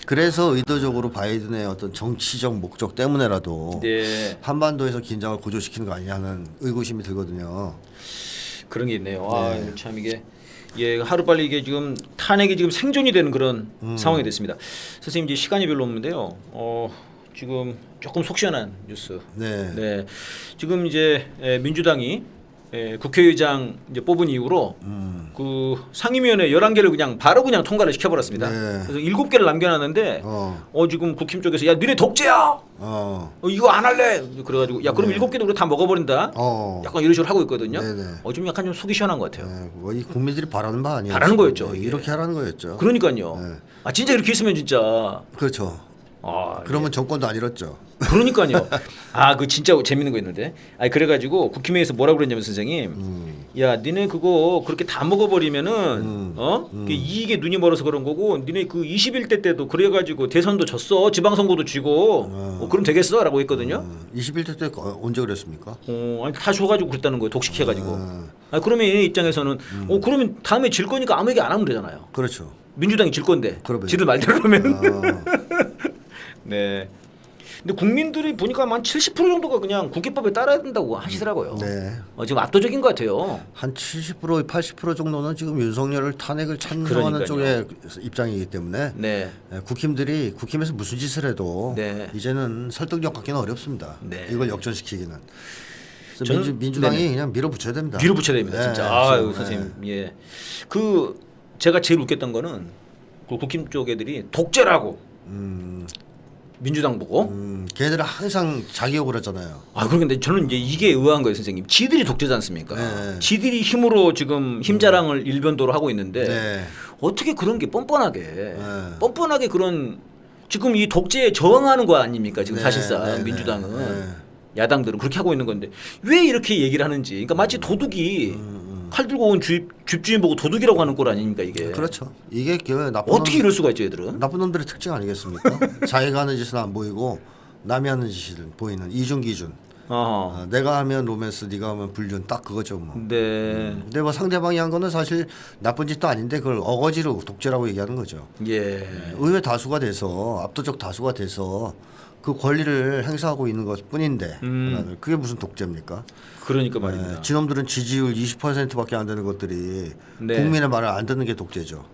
그래서 의도적으로 바이든의 어떤 정치적 목적 때문에라도 네. 한반도에서 긴장을 고조시키는 거 아니냐 하는 의구심이 들거든요. 그런 게 있네요. 아, 참 이게 예, 하루빨리 이게 지금 탄핵이 지금 생존이 되는 그런 상황이 됐습니다. 선생님 이제 시간이 별로 없는데요. 지금 조금 속 시원한 뉴스. 네. 네. 지금 이제 민주당이 국회의장 이제 뽑은 이후로 그 상임위원회 11개를 그냥 바로 그냥 통과를 시켜버렸습니다. 네. 그래서 7개를 남겨놨는데 지금 국힘 쪽에서 야 니네 독재야. 이거 안 할래. 그래가지고 야 그럼 7개도 우리 다 먹어버린다. 약간 이런 식으로 하고 있거든요. 네네. 좀 약간 좀 속이 시원한 것 같아요. 네, 뭐이 국민들이 바라는 바 아니에요. 바라는 거였죠, 네, 이게. 이렇게 하라는 거였죠. 그러니까요. 네. 아 진짜 이렇게 있으면 진짜. 그렇죠. 아, 그러면 정권도 안 잃었죠. 그러니까요. 아, 그 진짜 재밌는 거 있는데. 아, 그래가지고 국힘회에서 뭐라고 그랬냐면 선생님, 야, 니네 그거 그렇게 다 먹어버리면은 그 이익에 눈이 멀어서 그런 거고, 니네 그 21대 때도 그래가지고 대선도 졌어, 지방선거도 지고, 그럼 되겠어라고 했거든요. 21대 때 언제 그랬습니까? 아니 다 줘가지고 그랬다는 거예요, 독식해가지고. 아, 그러면 얘네 입장에서는, 그러면 다음에 질 거니까 아무 얘기 안 하면 되잖아요. 그렇죠. 민주당이 질 건데, 그러면. 지들 말대로 하면. 네. 근데 국민들이 보니까 한 70% 정도가 그냥 국회법에 따라야 된다고 하시더라고요. 네. 지금 압도적인 것 같아요. 한 70% 80% 정도는 지금 윤석열을 탄핵을 찬성하는 그러니까요. 쪽의 입장이기 때문에 네. 국힘에서 무슨 짓을 해도 네. 이제는 설득력 갖기는 어렵습니다. 네. 이걸 역전시키기는. 그래서 민주당이 네네. 그냥 밀어붙여야 됩니다. 밀어붙여야 됩니다, 네, 진짜. 아유, 그렇죠. 선생님, 예. 그 제가 제일 웃겼던 거는 그 국힘 쪽 애들이 독재라고 민주당 보고. 걔들은 항상 자기 욕을 하잖아요. 아, 그런데 저는 이제 이게 의아한 거예요, 선생님. 지들이 독재지 않습니까? 네. 지들이 힘으로 지금 힘자랑을 일변도로 하고 있는데 네. 어떻게 그런 게 뻔뻔하게 그런 지금 이 독재에 저항하는 거 아닙니까? 지금 네, 사실상 네, 민주당은 네. 야당들은 그렇게 하고 있는 건데 왜 이렇게 얘기를 하는지. 그러니까 마치 도둑이 칼 들고 온 집주인 보고 도둑이라고 하는 꼴 아닙니까 이게? 그렇죠. 이게 어떻게 이럴 수가 있죠, 얘들은? 나쁜 놈들의 특징 아니겠습니까? 자기가 하는 짓은 안 보이고 남이 하는 짓이 보이는 이중 기준. 내가 하면 로맨스, 네가 하면 불륜, 딱 그거죠 뭐. 네. 근데 뭐 상대방이 한 거는 사실 나쁜 짓도 아닌데 그걸 어거지로 독재라고 얘기하는 거죠. 예. 의회 다수가 돼서 압도적 다수가 돼서 그 권리를 행사하고 있는 것뿐인데 그게 무슨 독재입니까? 그러니까 말입니다. 지놈들은 지지율 20%밖에 안 되는 것들이 네. 국민의 말을 안 듣는 게 독재죠.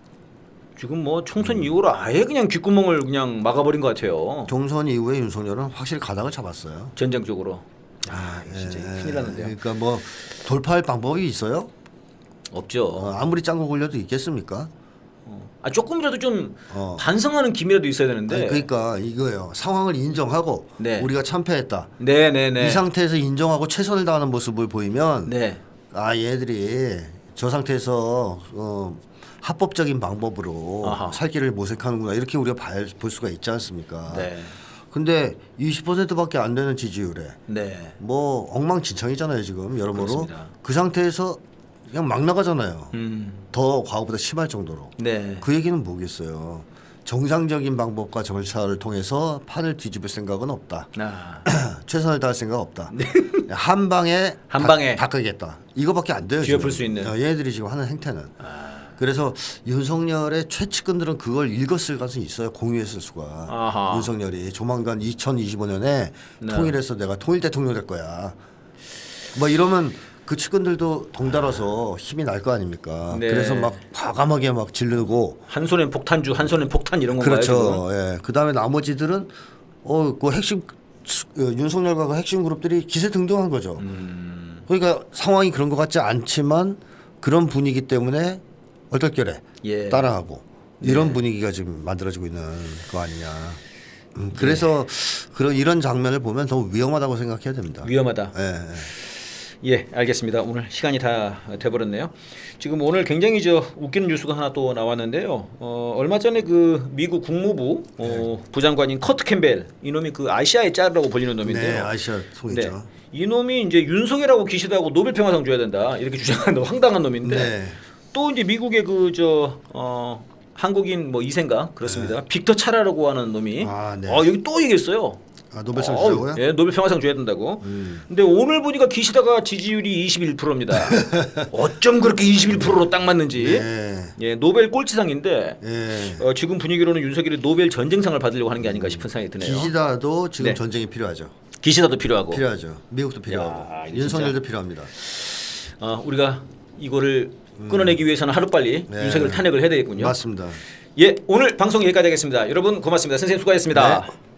지금 뭐 총선 이후로 아예 그냥 귓구멍을 그냥 막아버린 것 같아요. 총선 이후에 윤석열은 확실히 가닥을 잡았어요. 전쟁적으로. 아, 진짜 큰일 났는데요. 그러니까 뭐 돌파할 방법이 있어요? 없죠. 아무리 짱구 굴려도 있겠습니까? 조금이라도 좀 반성하는 기미라도 있어야 되는데. 아니, 그러니까 이거예요. 상황을 인정하고 네. 우리가 참패했다. 네네네. 이 상태에서 인정하고 최선을 다하는 모습을 보이면 네. 얘들이 저 상태에서 합법적인 방법으로 아하. 살 길을 모색하는구나 이렇게 우리가 볼 수가 있지 않습니까? 네. 근데 20%밖에 안 되는 지지율에 네. 뭐 엉망진창이잖아요 지금 여러모로. 그렇습니다. 그 상태에서 그냥 막 나가잖아요. 더 과거보다 심할 정도로. 네. 그 얘기는 뭐겠어요. 정상적인 방법과 절차를 통해서 판을 뒤집을 생각은 없다. 최선을 다할 생각 없다. 한 방에 닦아겠다. 이거밖에 안 돼요. 뒤엎을 수 있는. 얘네들이 지금 하는 행태는. 그래서 윤석열의 최측근들은 그걸 읽었을 가능성이 있어요. 공유했을 수가. 아하. 윤석열이 조만간 2025년에 통일해서 내가 통일 대통령 될 거야. 뭐 이러면 그 측근들도 동달아서 힘이 날 거 아닙니까? 네. 그래서 막 과감하게 막 지르고 한 손엔 폭탄주, 한 손엔 폭탄 이런 건가요? 그렇죠. 예. 그다음에 나머지들은 그 핵심 윤석열과 그 핵심 그룹들이 기세등등한 거죠. 그러니까 상황이 그런 것 같지 않지만 그런 분위기 때문에 얼떨결에 예. 따라하고 이런 분위기가 지금 만들어지고 있는 거 아니냐. 그래서 이런 장면을 보면 더 위험하다고 생각해야 됩니다. 위험하다. 예. 예, 알겠습니다. 오늘 시간이 다 돼버렸네요. 지금 오늘 굉장히 웃기는 뉴스가 하나 또 나왔는데요. 얼마 전에 그 미국 국무부 부장관인 커트 캠벨 이놈이 그 아시아의 짤이라고 불리는 놈인데요. 네, 아시아 통이죠. 이놈이 이제 윤석열하고 기시다하고 노벨 평화상 줘야 된다 이렇게 주장하는 황당한 놈인데 네. 또 이제 미국의 한국인 뭐 이생가 그렇습니다. 빅터 차라라고 하는 놈이 네. 여기 또 얘기했어요. 노벨상 주자고요? 예, 노벨 평화상 줘야 된다고. 근데 오늘 보니까 기시다가 지지율이 21%입니다. 어쩜 그렇게 21%로 딱 맞는지. 네. 예, 노벨 꼴찌상인데 네. 지금 분위기로는 윤석열이 노벨 전쟁상을 받으려고 하는 게 아닌가 싶은 생각이 드네요. 기시다도 지금 네. 전쟁이 필요하죠. 기시다도 필요하고. 필요하죠. 미국도 필요하고. 야, 윤석열도 필요합니다. 우리가 이거를 끊어내기 위해서는 하루빨리 네. 윤석열 탄핵을 해야 되겠군요. 맞습니다. 예, 오늘 방송 여기까지 하겠습니다. 여러분 고맙습니다. 선생님 수고하셨습니다. 네.